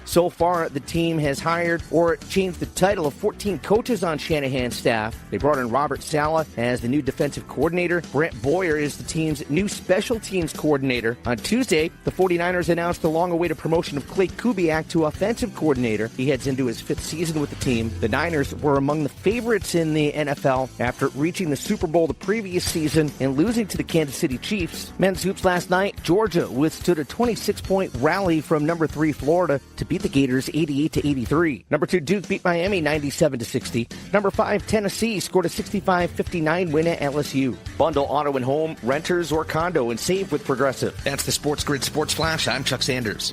So far, the team has hired or changed the title of 14 coaches on Shanahan's staff. They brought in Robert Saleh as the new defensive coordinator. Brent Boyer is the team's new special teams coordinator. On Tuesday, the 49ers announced the long-awaited promotion of Clay Kubiak to offensive coordinator. He heads into his 5th season with the team. The Niners were among the favorites in the NFL after reaching the Super Bowl the previous season and losing to the Kansas City Chiefs. Men's hoops last night, Georgia withstood a 26-point rally from number 3 Florida to beat the Gators 88-83. Number 2 Duke beat Miami 97-60. Number 5 Tennessee scored a 65-59 win at LSU. Bundle auto and home, renters or condo, and save with Progressive. That's the SportsGrid Sports Flash. I'm Chuck Sanders.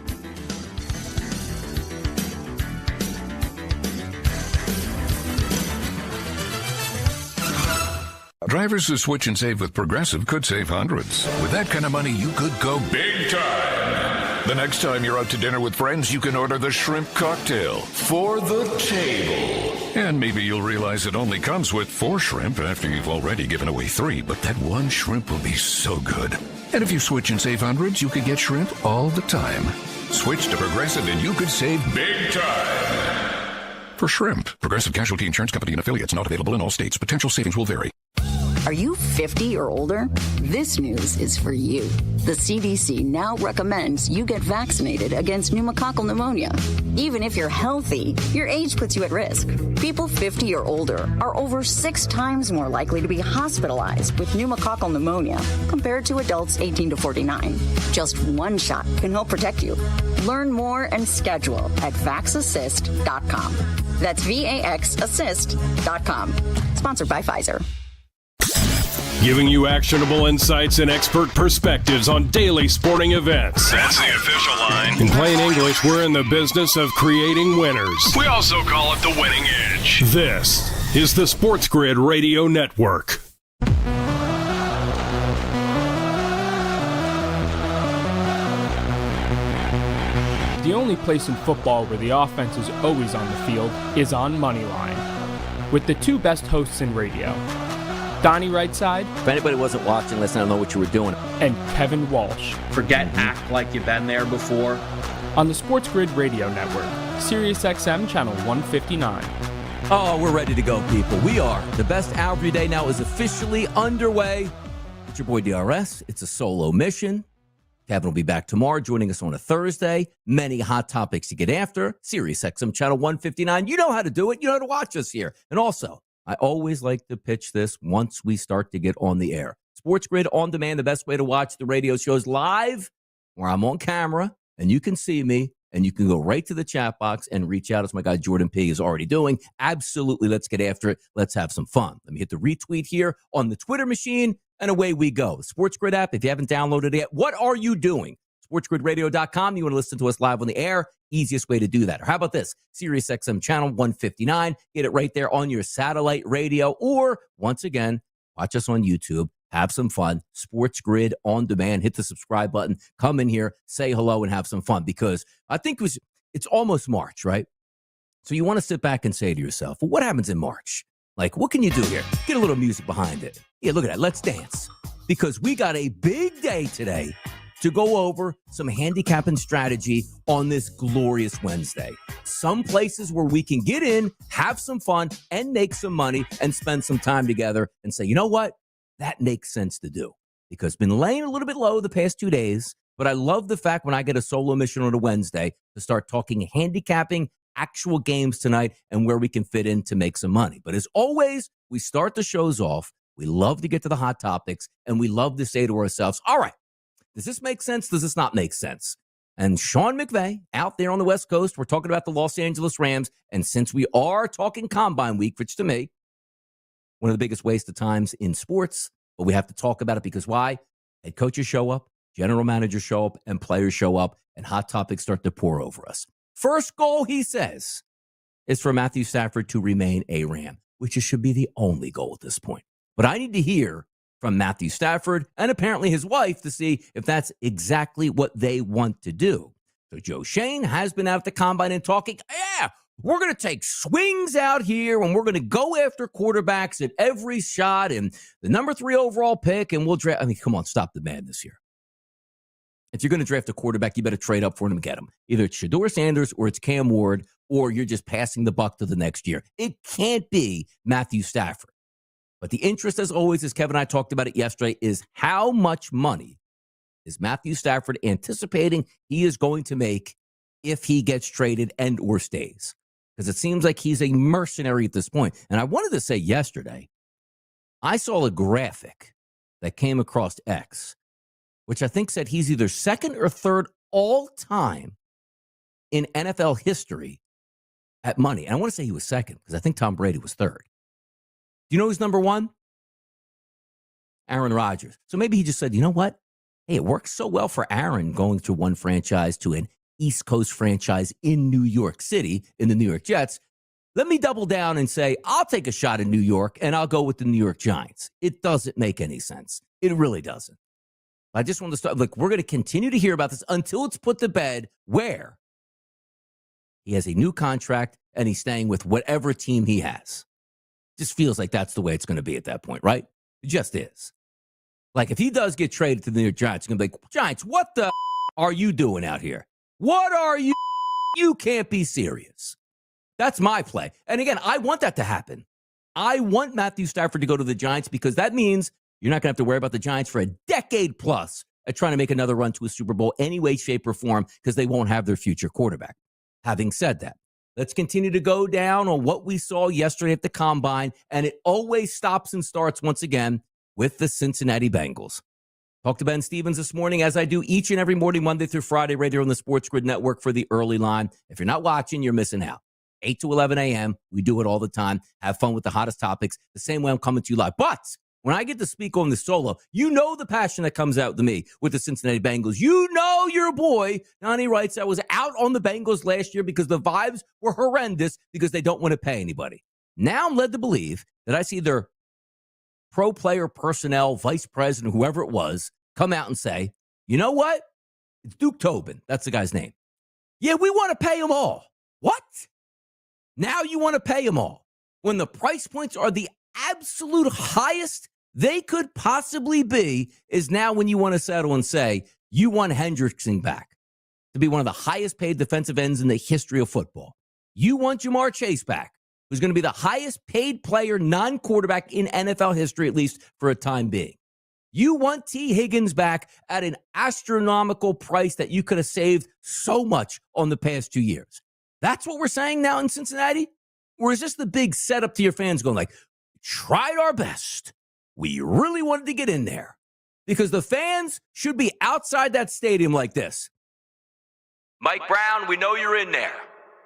Drivers who switch and save with Progressive could save hundreds. With that kind of money, you could go big time. The next time you're out to dinner with friends, you can order the shrimp cocktail for the table. And maybe you'll realize it only comes with 4 shrimp after you've already given away 3, but that one shrimp will be so good. And if you switch and save hundreds, you could get shrimp all the time. Switch to Progressive and you could save big time. For shrimp, Progressive Casualty Insurance Company and affiliates, not available in all states. Potential savings will vary. Are you 50 or older? This news is for you. The CDC now recommends you get vaccinated against pneumococcal pneumonia. Even if you're healthy, your age puts you at risk. People 50 or older are over 6 times more likely to be hospitalized with pneumococcal pneumonia compared to adults 18 to 49. Just one shot can help protect you. Learn more and schedule at vaxassist.com. That's VAXassist.com. Sponsored by Pfizer. Giving you actionable insights and expert perspectives on daily sporting events. That's the official line. In plain English, we're in the business of creating winners. We also call it the winning edge. This is the SportsGrid Radio Network. The only place in football where the offense is always on the field is on Moneyline. With the 2 best hosts in radio, Donnie Rightside. If anybody wasn't watching, let's not know what you were doing. And Kevin Walsh. Forget act like you've been there before. On the SportsGrid Radio Network, SiriusXM Channel 159. Oh, we're ready to go, people. We are. The best hour of your day now is officially underway. It's your boy DRS. It's a solo mission. Kevin will be back tomorrow, joining us on a Thursday. Many hot topics to get after. SiriusXM Channel 159. You know how to do it. You know how to watch us here. And also, I always like to pitch this once we start to get on the air. SportsGrid On Demand, the best way to watch the radio shows live, where I'm on camera, and you can see me, and you can go right to the chat box and reach out, as my guy Jordan P. is already doing. Absolutely, let's get after it. Let's have some fun. Let me hit the retweet here on the Twitter machine, and away we go. The SportsGrid app, if you haven't downloaded it yet, what are you doing? SportsGridRadio.com. You want to listen to us live on the air? Easiest way to do that. Or how about this? SiriusXM Channel 159. Get it right there on your satellite radio. Or, once again, watch us on YouTube. Have some fun. SportsGrid On Demand. Hit the subscribe button. Come in here, say hello, and have some fun. Because I think it's almost March, right? So you want to sit back and say to yourself, well, what happens in March? Like, what can you do here? Get a little music behind it. Yeah, look at that. Let's dance. Because we got a big day today to go over some handicapping strategy on this glorious Wednesday. Some places where we can get in, have some fun, and make some money and spend some time together and say, you know what? That makes sense to do. Because been laying a little bit low the past 2 days, but I love the fact when I get a solo mission on a Wednesday to start talking handicapping actual games tonight and where we can fit in to make some money. But as always, we start the shows off. We love to get to the hot topics, and we love to say to ourselves, all right, does this make sense? Does this not make sense? And Sean McVay out there on the West Coast, we're talking about the Los Angeles Rams. And since we are talking Combine Week, which to me, one of the biggest waste of times in sports, but we have to talk about it because why? Head coaches show up, general managers show up, and players show up, and hot topics start to pour over us. First goal, he says, is for Matthew Stafford to remain a Ram, which should be the only goal at this point. But I need to hear from Matthew Stafford and apparently his wife to see if that's exactly what they want to do. So Joe Shane has been out at the Combine and talking, yeah, we're going to take swings out here and we're going to go after quarterbacks at every shot and the number 3 overall pick and we'll draft. I mean, come on, stop the madness here. If you're going to draft a quarterback, you better trade up for him and get him. Either it's Shedeur Sanders or it's Cam Ward, or you're just passing the buck to the next year. It can't be Matthew Stafford. But the interest, as always, as Kevin and I talked about it yesterday, is how much money is Matthew Stafford anticipating he is going to make if he gets traded and or stays? Because it seems like he's a mercenary at this point. And I wanted to say yesterday, I saw a graphic that came across X, which I think said he's either second or third all time in NFL history at money. And I want to say he was second because I think Tom Brady was third. Do you know who's number one? Aaron Rodgers. So maybe he just said, you know what? Hey, it works so well for Aaron going through one franchise to an East Coast franchise in New York City, in the New York Jets. Let me double down and say, I'll take a shot in New York, and I'll go with the New York Giants. It doesn't make any sense. It really doesn't. I just want to start, we're going to continue to hear about this until it's put to bed where he has a new contract and he's staying with whatever team he has. Just feels like that's the way it's going to be at that point, right? It just is. Like, if he does get traded to the New York Giants, you're going to be like, Giants, what the are you doing out here? What are you? You can't be serious. That's my play. And again, I want that to happen. I want Matthew Stafford to go to the Giants because that means you're not going to have to worry about the Giants for a decade plus at trying to make another run to a Super Bowl any way, shape, or form because they won't have their future quarterback. Having said that, let's continue to go down on what we saw yesterday at the Combine, and it always stops and starts once again with the Cincinnati Bengals. Talked to Ben Stevens this morning, as I do each and every morning, Monday through Friday, right here on the SportsGrid Network for the early line. If you're not watching, you're missing out. 8 to 11 a.m., we do it all the time. Have fun with the hottest topics, the same way I'm coming to you live. But when I get to speak on the solo, you know the passion that comes out to me with the Cincinnati Bengals. You know your boy, Donnie writes, I was out on the Bengals last year because the vibes were horrendous because they don't want to pay anybody. Now I'm led to believe that I see their pro player personnel, vice president, whoever it was, come out and say, you know what? It's Duke Tobin. That's the guy's name. Yeah, we want to pay them all. What? Now you want to pay them all when the price points are the absolute highest they could possibly be is now when you want to settle and say you want Hendrickson back to be one of the highest paid defensive ends in the history of football. You want Jamar Chase back, who's going to be the highest paid player, non-quarterback in NFL history, at least for a time being. You want T. Higgins back at an astronomical price that you could have saved so much on the past 2 years. That's what we're saying now in Cincinnati? Or is this the big setup to your fans going like, tried our best. We really wanted to get in there. Because the fans should be outside that stadium like this. Mike Brown, we know you're in there.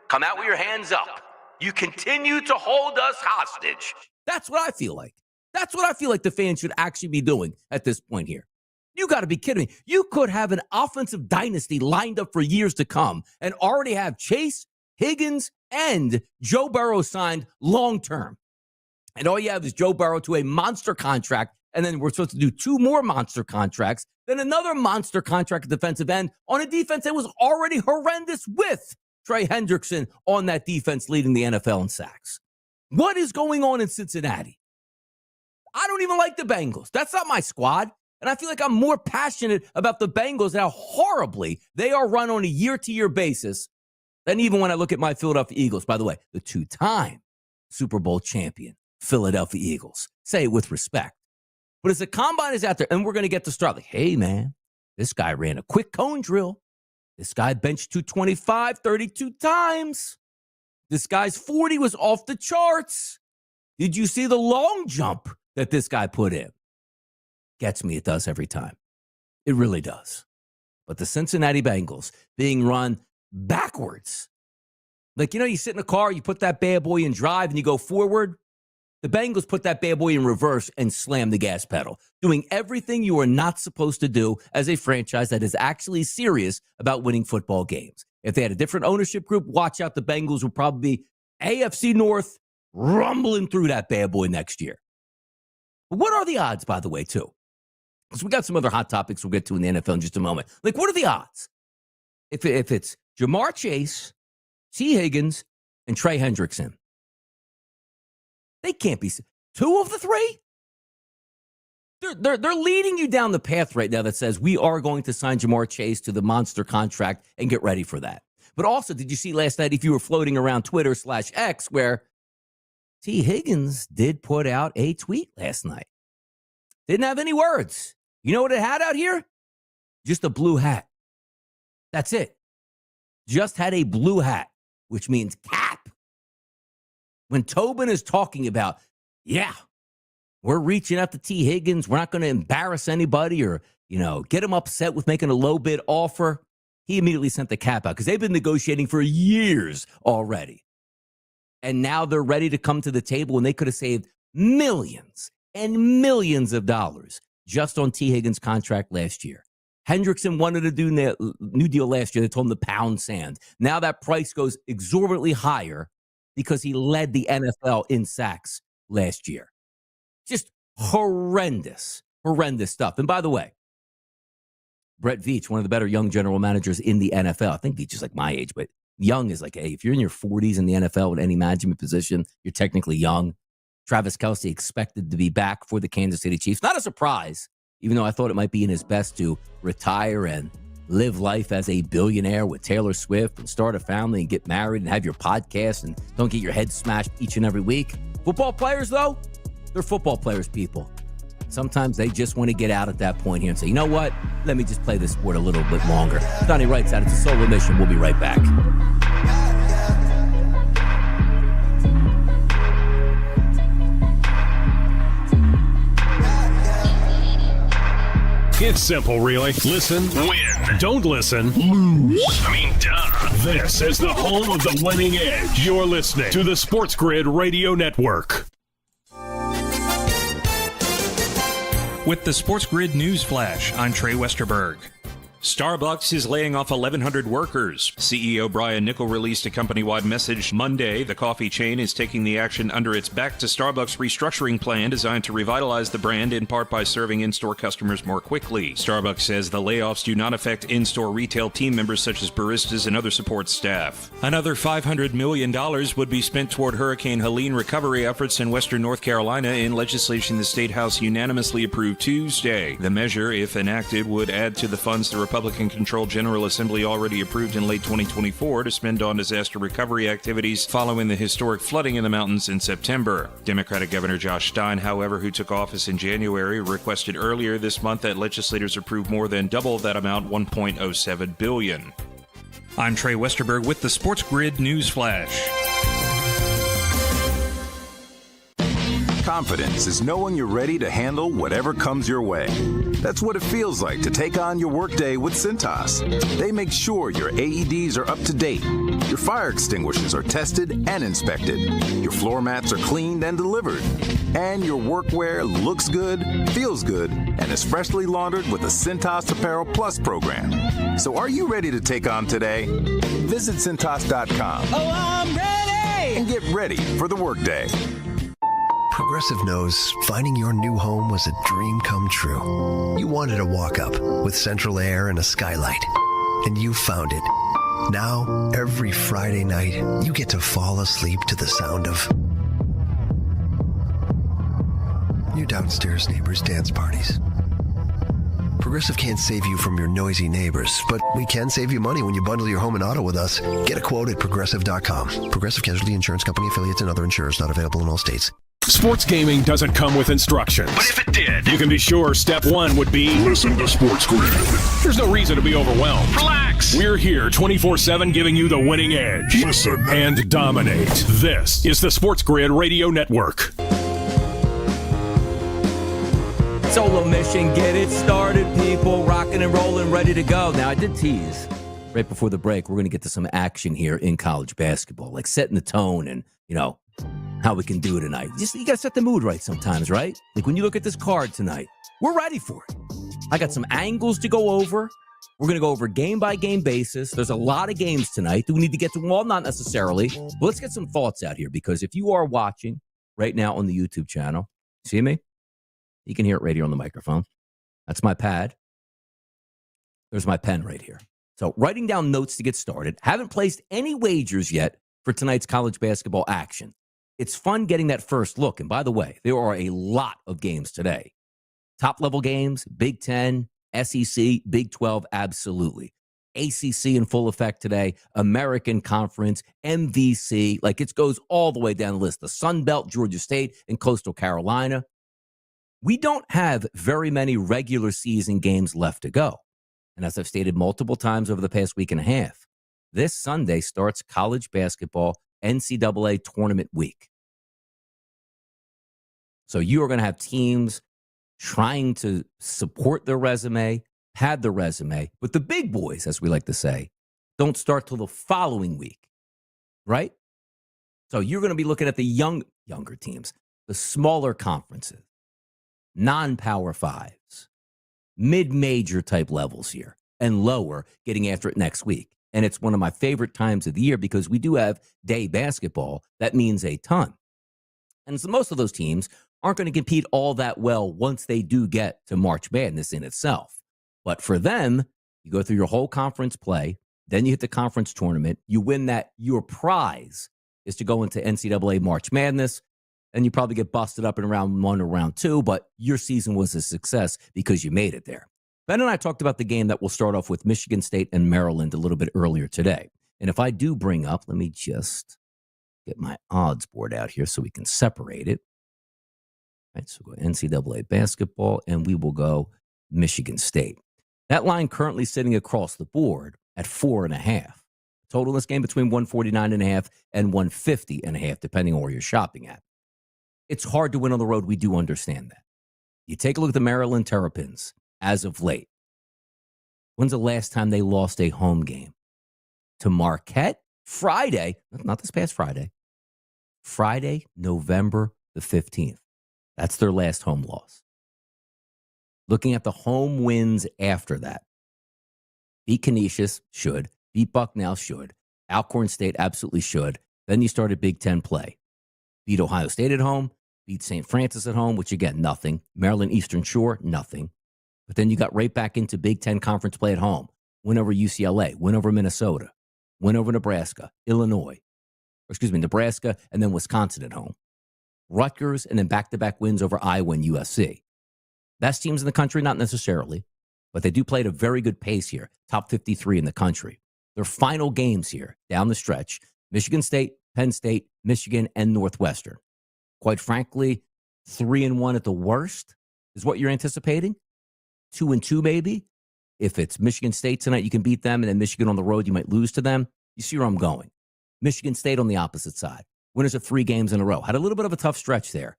Come out with your hands up. You continue to hold us hostage. That's what I feel like. That's what I feel like the fans should actually be doing at this point here. You got to be kidding me. You could have an offensive dynasty lined up for years to come and already have Chase, Higgins, and Joe Burrow signed long-term. And all you have is Joe Burrow to a monster contract, and then we're supposed to do 2 more monster contracts, then another monster contract at defensive end on a defense that was already horrendous with Trey Hendrickson on that defense leading the NFL in sacks. What is going on in Cincinnati? I don't even like the Bengals. That's not my squad. And I feel like I'm more passionate about the Bengals and how horribly they are run on a year-to-year basis than even when I look at my Philadelphia Eagles. By the way, the 2-time Super Bowl champion Philadelphia Eagles. Say it with respect. But as the combine is out there, and we're going to get to start, like, hey, man, this guy ran a quick cone drill. This guy benched 225 32 times. This guy's 40 was off the charts. Did you see the long jump that this guy put in? Gets me, it does every time. It really does. But the Cincinnati Bengals being run backwards. Like, you know, you sit in a car, you put that bad boy in drive, and you go forward. The Bengals put that bad boy in reverse and slam the gas pedal, doing everything you are not supposed to do as a franchise that is actually serious about winning football games. If they had a different ownership group, watch out, the Bengals will probably be AFC North rumbling through that bad boy next year. But what are the odds, by the way, too? Because we got some other hot topics we'll get to in the NFL in just a moment. Like, what are the odds? If it's Jamar Chase, T. Higgins, and Trey Hendrickson, they can't be 2 of the 3? They're leading you down the path right now that says we are going to sign Jamar Chase to the monster contract and get ready for that. But also, did you see last night, if you were floating around Twitter/X, where T. Higgins did put out a tweet last night? Didn't have any words. You know what it had out here? Just a blue hat. That's it. Just had a blue hat, which means cap. When Tobin is talking about, yeah, we're reaching out to T. Higgins, we're not going to embarrass anybody or, get him upset with making a low bid offer, he immediately sent the cap out because they've been negotiating for years already. And now they're ready to come to the table when they could have saved millions and millions of dollars just on T. Higgins' contract last year. Hendrickson wanted to do a new deal last year. They told him to pound sand. Now that price goes exorbitantly higher because he led the NFL in sacks last year. Just horrendous stuff. And by the way, Brett Veach, one of the better young general managers in the NFL. I think Veach is like my age, but young is like, hey, if you're in your 40s in the NFL in any management position, you're technically young. Travis Kelce expected to be back for the Kansas City Chiefs. Not a surprise, even though I thought it might be in his best to retire and live life as a billionaire with Taylor Swift and start a family and get married and have your podcast and don't get your head smashed each and every week. Football players, though, they're football players, people. Sometimes they just want to get out at that point here and say, you know what? Let me just play this sport a little bit longer. Donnie writes out, it's a solo mission. We'll be right back. It's simple, really. Listen, Win. Don't listen, lose. Duh. This is the home of the winning edge. You're listening to the SportsGrid Radio Network. With the SportsGrid News Flash, I'm Trey Westerberg. Starbucks is laying off 1,100 workers. CEO Brian Niccol released a company-wide message Monday. The coffee chain is taking the action under its Back to Starbucks restructuring plan designed to revitalize the brand, in part by serving in-store customers more quickly. Starbucks says the layoffs do not affect in-store retail team members such as baristas and other support staff. Another $500 million would be spent toward Hurricane Helene recovery efforts in western North Carolina in legislation the State House unanimously approved Tuesday. The measure, if enacted, would add to the funds the Republican-controlled General Assembly already approved in late 2024 to spend on disaster recovery activities following the historic flooding in the mountains in September. Democratic Governor Josh Stein, however, who took office in January, requested earlier this month that legislators approve more than double that amount, $1.07 billion. I'm Trey Westerberg with the SportsGrid News Flash. Confidence is knowing you're ready to handle whatever comes your way. That's what it feels like to take on your workday with Cintas. They make sure your AEDs are up to date, your fire extinguishers are tested and inspected, your floor mats are cleaned and delivered, and your workwear looks good, feels good, and is freshly laundered with the Cintas Apparel Plus program. So are you ready to take on today? Visit Cintas.com. Oh, I'm ready! And get ready for the workday. Progressive knows finding your new home was a dream come true. You wanted a walk-up with central air and a skylight, and you found it. Now, every Friday night, you get to fall asleep to the sound of your downstairs neighbors' dance parties. Progressive can't save you from your noisy neighbors, but we can save you money when you bundle your home and auto with us. Get a quote at Progressive.com. Progressive Casualty Insurance Company, affiliates, and other insurers not available in all states. Sports gaming doesn't come with instructions. But if it did, you can be sure step one would be listen to SportsGrid. There's no reason to be overwhelmed. Relax. We're here 24/7 giving you the winning edge. Listen and dominate. This is the SportsGrid Radio Network. Solo mission, get it started, people. Rocking and rolling, ready to go. Now, I did tease right before the break, we're going to get to some action here in college basketball, like setting the tone and, how we can do it tonight. You got to set the mood right sometimes, right? Like when you look at this card tonight, we're ready for it. I got some angles to go over. We're going to go over game-by-game basis. There's a lot of games tonight. Do we need to get to them all? Not necessarily. But let's get some thoughts out here, because if you are watching right now on the YouTube channel, see me? You can hear it right here on the microphone. That's my pad. There's my pen right here. So writing down notes to get started. Haven't placed any wagers yet for tonight's college basketball action. It's fun getting that first look. And by the way, there are a lot of games today. Top-level games, Big Ten, SEC, Big 12, absolutely. ACC in full effect today, American Conference, MVC, like it goes all the way down the list. The Sun Belt, Georgia State, and Coastal Carolina. We don't have very many regular season games left to go. And as I've stated multiple times over the past week and a half, this Sunday starts college basketball NCAA tournament week. So you are going to have teams trying to support their resume, pad their resume, but the big boys, as we like to say, don't start till the following week, right? So you're going to be looking at the younger teams, the smaller conferences, non-power fives, mid-major type levels here, and lower getting after it next week. And it's one of my favorite times of the year because we do have day basketball. That means a ton. And so most of those teams aren't going to compete all that well once they do get to March Madness in itself. But for them, you go through your whole conference play, then you hit the conference tournament, you win that, your prize is to go into NCAA March Madness, and you probably get busted up in round 1 or round 2, but your season was a success because you made it there. Ben and I talked about the game that will start off with Michigan State and Maryland a little bit earlier today. And if I do bring up, let me just get my odds board out here so we can separate it. All right, so we'll go NCAA basketball, and we will go Michigan State. That line currently sitting across the board at 4.5. Total in this game between 149.5 and 150.5, depending on where you're shopping at. It's hard to win on the road. We do understand that. You take a look at the Maryland Terrapins as of late. When's the last time they lost a home game? To Marquette? Friday, not this past Friday. Friday, November the 15th. That's their last home loss. Looking at the home wins after that. Beat Canisius, should. Beat Bucknell, should. Alcorn State, absolutely should. Then you started Big Ten play. Beat Ohio State at home. Beat St. Francis at home, which again, nothing. Maryland Eastern Shore, nothing. But then you got right back into Big Ten conference play at home. Win over UCLA, win over Minnesota, win over Nebraska, Nebraska, and then Wisconsin at home. Rutgers, and then back-to-back wins over Iowa and USC. Best teams in the country, not necessarily, but they do play at a very good pace here, top 53 in the country. Their final games here, down the stretch, Michigan State, Penn State, Michigan, and Northwestern. Quite frankly, 3-1 at the worst is what you're anticipating. 2-2 maybe. If it's Michigan State tonight, you can beat them, and then Michigan on the road, you might lose to them. You see where I'm going. Michigan State on the opposite side. Winners of 3 games in a row. Had a little bit of a tough stretch there.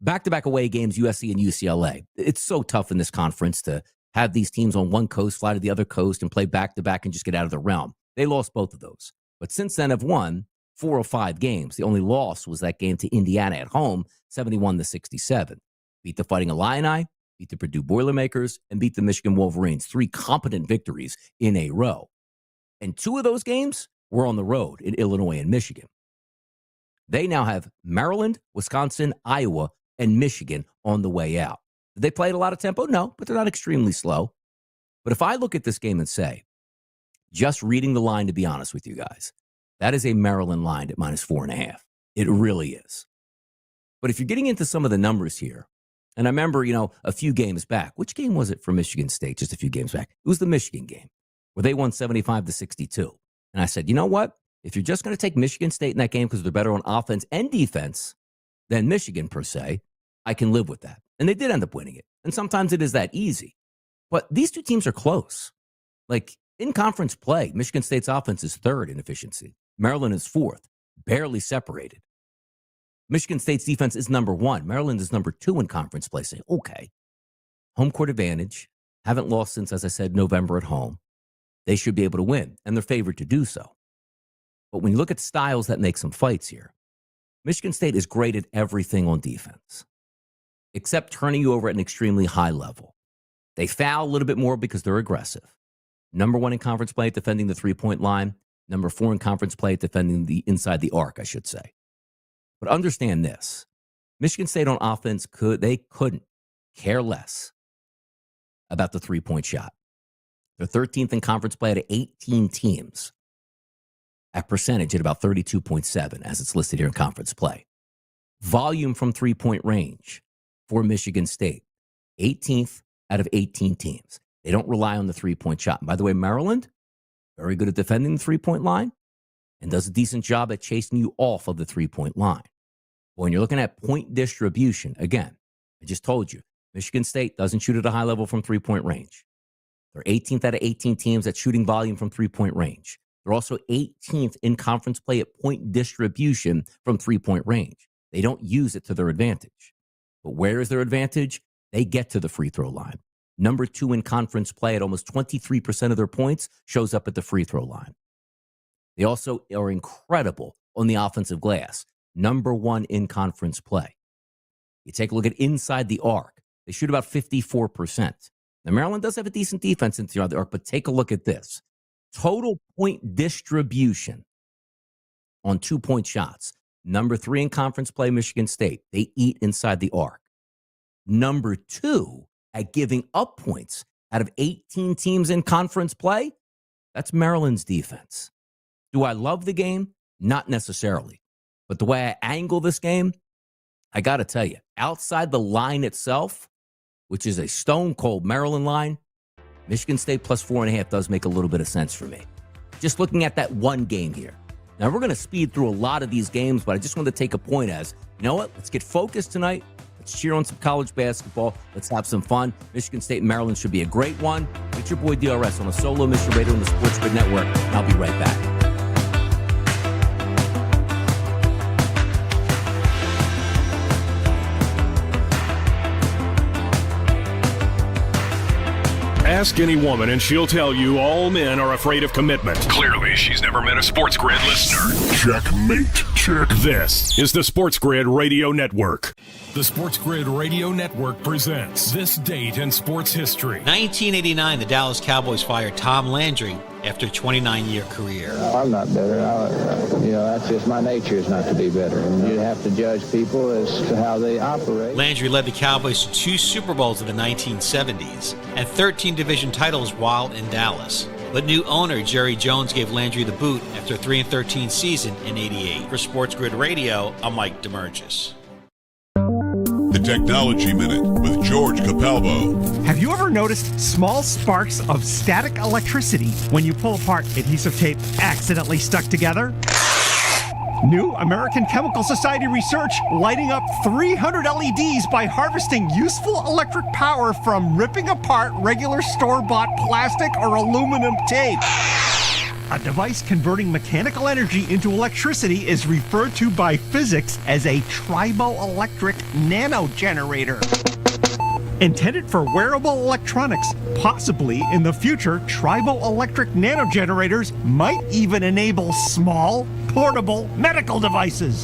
Back-to-back away games, USC and UCLA. It's so tough in this conference to have these teams on one coast, fly to the other coast, and play back-to-back and just get out of the realm. They lost both of those. But since then have won 4 or 5 games. The only loss was that game to Indiana at home, 71-67. Beat the Fighting Illini, beat the Purdue Boilermakers, and beat the Michigan Wolverines. 3 competent victories in a row. And 2 of those games were on the road in Illinois and Michigan. They now have Maryland, Wisconsin, Iowa, and Michigan on the way out. Did they play at a lot of tempo? No, but they're not extremely slow. But if I look at this game and say, just reading the line, to be honest with you guys, that is a Maryland line at -4.5. It really is. But if you're getting into some of the numbers here, and I remember, a few games back, which game was it for Michigan State? Just a few games back. It was the Michigan game where they won 75-62. And I said, you know what? If you're just going to take Michigan State in that game because they're better on offense and defense than Michigan per se, I can live with that. And they did end up winning it. And sometimes it is that easy. But these two teams are close. Like in conference play, Michigan State's offense is 3rd in efficiency. Maryland is 4th, barely separated. Michigan State's defense is number 1. Maryland is number 2 in conference play. Say, okay, home court advantage. Haven't lost since, as I said, November at home. They should be able to win, and they're favored to do so. But when you look at styles that make some fights here, Michigan State is great at everything on defense, except turning you over at an extremely high level. They foul a little bit more because they're aggressive. Number 1 in conference play at defending the 3-point line. Number 4 in conference play at defending the inside the arc, I should say. But understand this. Michigan State on offense couldn't care less about the 3-point shot. They're 13th in conference play out of 18 teams. At percentage at about 32.7 as it's listed here in conference play. Volume from 3-point range for Michigan State, 18th out of 18 teams. They don't rely on the three-point shot. And by the way, Maryland, very good at defending the three-point line and does a decent job at chasing you off of the three-point line. When you're looking at point distribution, again, I just told you, Michigan State doesn't shoot at a high level from three-point range. They're 18th out of 18 teams at shooting volume from three-point range. They're also 18th in conference play at point distribution from three-point range. They don't use it to their advantage. But where is their advantage? They get to the free throw line. Number 2 in conference play at almost 23% of their points shows up at the free throw line. They also are incredible on the offensive glass. Number 1 in conference play. You take a look at inside the arc. They shoot about 54%. Now, Maryland does have a decent defense inside the arc, but take a look at this. Total point distribution on 2-point shots. Number 3 in conference play, Michigan State. They eat inside the arc. Number 2 at giving up points out of 18 teams in conference play, that's Maryland's defense. Do I love the game? Not necessarily. But the way I angle this game, I got to tell you, outside the line itself, which is a stone-cold Maryland line, Michigan State plus 4.5 does make a little bit of sense for me. Just looking at that one game here. Now, we're going to speed through a lot of these games, but I just wanted to take a point as, you know what? Let's get focused tonight. Let's cheer on some college basketball. Let's have some fun. Michigan State and Maryland should be a great one. It's your boy DRS on a solo mission radio on the SportsGrid Network. And I'll be right back. Ask any woman and she'll tell you all men are afraid of commitment. Clearly, she's never met a SportsGrid listener. Checkmate. Check. This is the SportsGrid Radio Network. The SportsGrid Radio Network presents This Date in Sports History. 1989, the Dallas Cowboys fired Tom Landry after a 29-year career. I'm not better. That's just my nature is not to be better. And you have to judge people as to how they operate. Landry led the Cowboys to 2 Super Bowls in the 1970s and 13 division titles while in Dallas. But new owner Jerry Jones gave Landry the boot after a 3-13 season in '88. For SportsGrid Radio, I'm Mike DeMurgis. The Technology Minute with George Capalbo. Have you ever noticed small sparks of static electricity when you pull apart adhesive tape accidentally stuck together? New American Chemical Society research lighting up 300 LEDs by harvesting useful electric power from ripping apart regular store-bought plastic or aluminum tape. A device converting mechanical energy into electricity is referred to by physics as a triboelectric nanogenerator. Intended for wearable electronics, possibly in the future, triboelectric nanogenerators might even enable small, portable medical devices.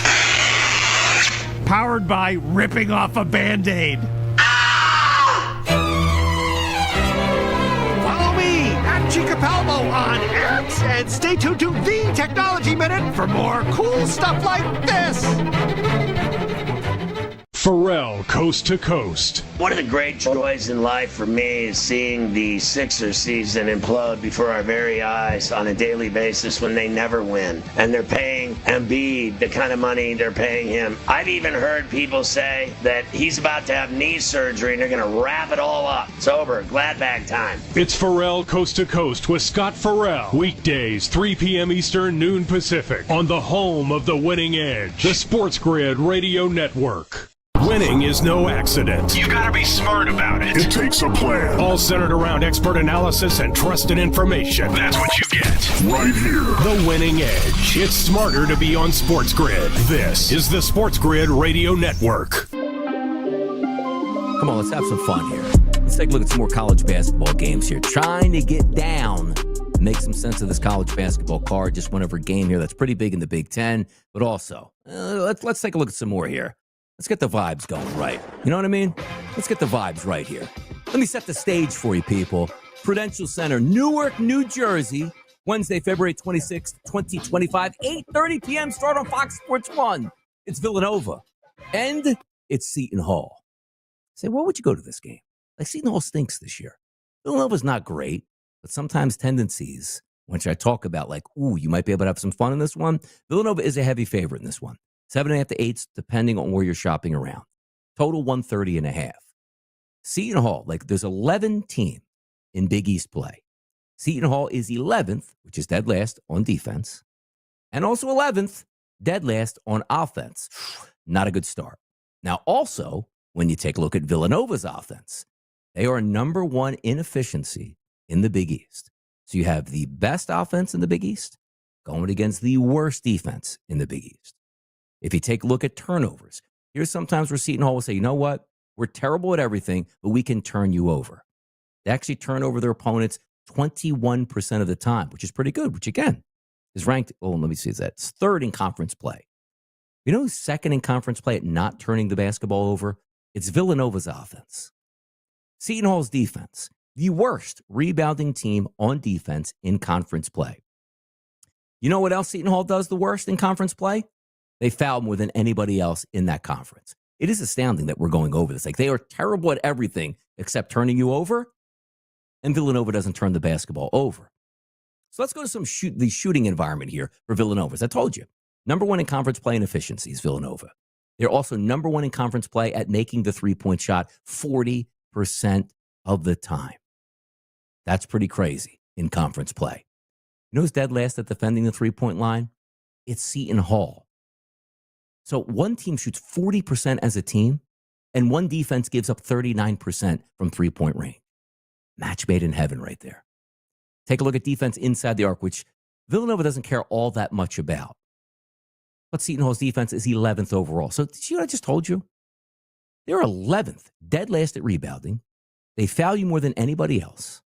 Powered by ripping off a Band-Aid. Follow me at Capalbo on X and stay tuned to The Technology Minute for more cool stuff like this. Pharrell, Coast to Coast. One of the great joys in life for me is seeing the Sixers season implode before our very eyes on a daily basis when they never win. And they're paying Embiid the kind of money they're paying him. I've even heard people say that he's about to have knee surgery and they're going to wrap it all up. It's over. Glad bag time. It's Pharrell, Coast to Coast with Scott Farrell. Weekdays, 3 p.m. Eastern, noon Pacific. On the home of the winning edge, the SportsGrid Radio Network. Winning is no accident. You gotta be smart about it. It takes a plan. All centered around expert analysis and trusted information. That's what you get. Right here. The winning edge. It's smarter to be on SportsGrid. This is the SportsGrid Radio Network. Come on, let's have some fun here. Let's take a look at some more college basketball games here. Trying to get down and make some sense of this college basketball card. Just one over game here that's pretty big in the Big Ten. But also, let's take a look at some more here. Let's get the vibes going right. You know what I mean? Let's get the vibes right here. Let me set the stage for you, people. Prudential Center, Newark, New Jersey, Wednesday, February 26th, 2025, 8:30 p.m. start on Fox Sports 1. It's Villanova. And it's Seton Hall. Say, why would you go to this game? Like, Seton Hall stinks this year. Villanova's not great, but sometimes tendencies, which I talk about, like, ooh, you might be able to have some fun in this one. Villanova is a heavy favorite in this one. 7.5 to 8, depending on where you're shopping around. Total 130.5. Seton Hall, like there's 11 teams in Big East play. Seton Hall is 11th, which is dead last on defense, and also 11th, dead last on offense. Not a good start. Now, also, when you take a look at Villanova's offense, they are number one in efficiency in the Big East. So you have the best offense in the Big East going against the worst defense in the Big East. If you take a look at turnovers, here's sometimes where Seton Hall will say, you know what? We're terrible at everything, but we can turn you over. They actually turn over their opponents 21% of the time, which is pretty good, which again is ranked, let me see, it's third in conference play. You know who's second in conference play at not turning the basketball over? It's Villanova's offense. Seton Hall's defense, the worst rebounding team on defense in conference play. You know what else Seton Hall does the worst in conference play? They foul more than anybody else in that conference. It is astounding that we're going over this. Like, they are terrible at everything except turning you over, and Villanova doesn't turn the basketball over. So let's go to the shooting environment here for Villanova. As I told you, number one in conference play and efficiency is Villanova. They're also number one in conference play at making the three-point shot 40% of the time. That's pretty crazy in conference play. You know who's dead last at defending the three-point line? It's Seton Hall. So one team shoots 40% as a team, and one defense gives up 39% from three-point range. Match made in heaven right there. Take a look at defense inside the arc, which Villanova doesn't care all that much about. But Seton Hall's defense is 11th overall. So did you see what I just told you? They're 11th, dead last at rebounding. They foul you more than anybody else.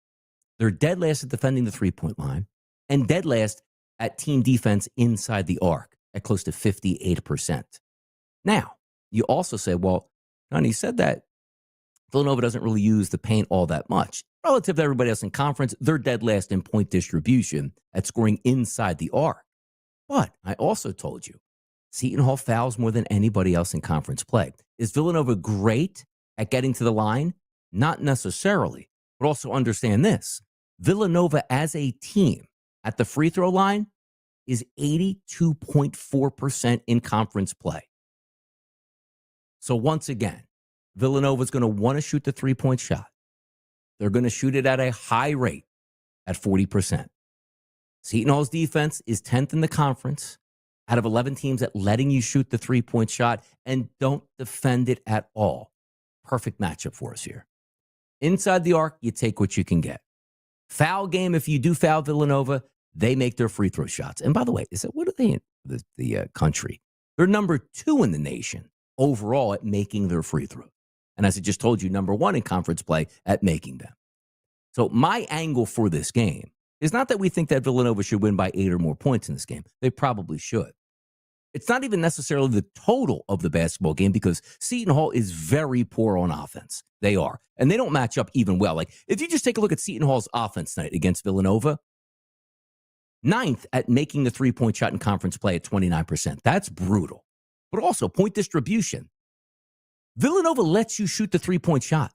They're dead last at defending the three-point line, and dead last at team defense inside the arc at close to 58%. Now, you also say, well, Johnny, you said that Villanova doesn't really use the paint all that much. Relative to everybody else in conference, they're dead last in point distribution at scoring inside the arc. But I also told you, Seton Hall fouls more than anybody else in conference play. Is Villanova great at getting to the line? Not necessarily, but also understand this. Villanova as a team at the free throw line is 82.4% in conference play. So once again, Villanova is going to want to shoot the three-point shot. They're going to shoot it at a high rate at 40%. Seton Hall's defense is 10th in the conference out of 11 teams at letting you shoot the three-point shot and don't defend it at all. Perfect matchup for us here. Inside the arc, you take what you can get. Foul game, if you do foul Villanova, they make their free throw shots. And by the way, what are they in the country? They're number 2 in the nation overall at making their free throws. And as I just told you, number 1 in conference play at making them. So my angle for this game is not that we think that Villanova should win by 8 or more points in this game. They probably should. It's not even necessarily the total of the basketball game because Seton Hall is very poor on offense. They are. And they don't match up even well. Like, if you just take a look at Seton Hall's offense tonight against Villanova, 9th at making the three-point shot in conference play at 29%. That's brutal. But also, point distribution. Villanova lets you shoot the three-point shot.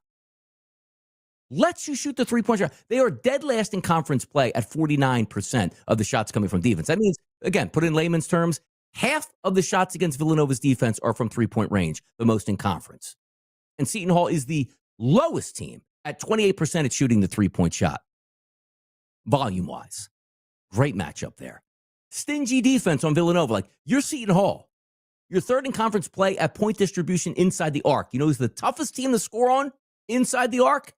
Lets you shoot the three-point shot. They are dead last in conference play at 49% of the shots coming from defense. That means, again, put in layman's terms, half of the shots against Villanova's defense are from three-point range, the most in conference. And Seton Hall is the lowest team at 28% at shooting the three-point shot, volume-wise. Great matchup there. Stingy defense on Villanova. Like, you're Seton Hall. You're third in conference play at point distribution inside the arc. You know who's the toughest team to score on inside the arc?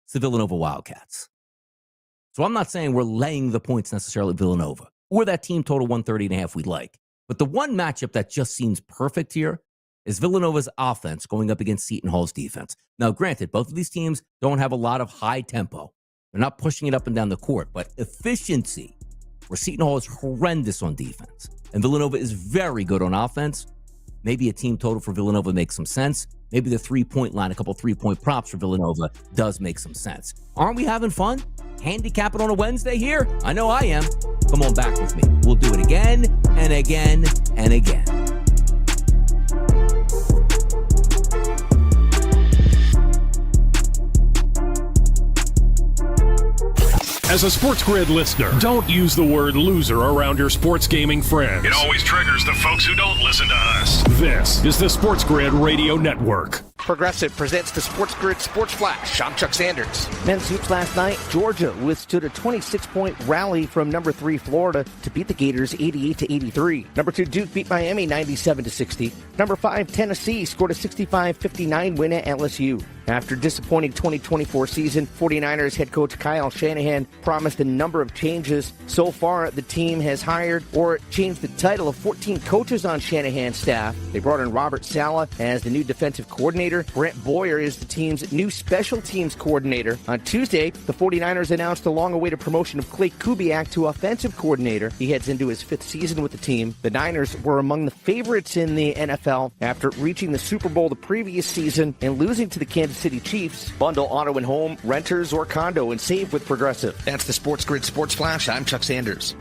It's the Villanova Wildcats. So I'm not saying we're laying the points necessarily at Villanova or that team total 130.5 we'd like. But the one matchup that just seems perfect here is Villanova's offense going up against Seton Hall's defense. Now, granted, both of these teams don't have a lot of high tempo. They're not pushing it up and down the court, but efficiency, where Seton Hall is horrendous on defense and Villanova is very good on offense. Maybe a team total for Villanova makes some sense. Maybe the three-point line, a couple three-point props for Villanova does make some sense. Aren't we having fun? Handicap it on a Wednesday here? I know I am. Come on back with me. We'll do it again and again and again. As a SportsGrid listener, don't use the word loser around your sports gaming friends. It always triggers the folks who don't listen to us. This is the SportsGrid Radio Network. Progressive presents the SportsGrid Sports Flash. I'm Chuck Sanders. Men's hoops last night, Georgia withstood a 26-point rally from number 3 Florida to beat the Gators 88-83. Number 2 Duke beat Miami 97-60. Number 5 Tennessee scored a 65-59 win at LSU. After disappointing 2024 season, 49ers head coach Kyle Shanahan promised a number of changes. So far, the team has hired or changed the title of 14 coaches on Shanahan's staff. They brought in Robert Saleh as the new defensive coordinator. Brent Boyer is the team's new special teams coordinator. On Tuesday, the 49ers announced the long-awaited promotion of Clay Kubiak to offensive coordinator. He heads into his 5th season with the team. The Niners were among the favorites in the NFL after reaching the Super Bowl the previous season and losing to the Kansas City Chiefs. Bundle auto and home, renters, or condo and save with Progressive. That's the SportsGrid Sports Flash. I'm Chuck Sanders.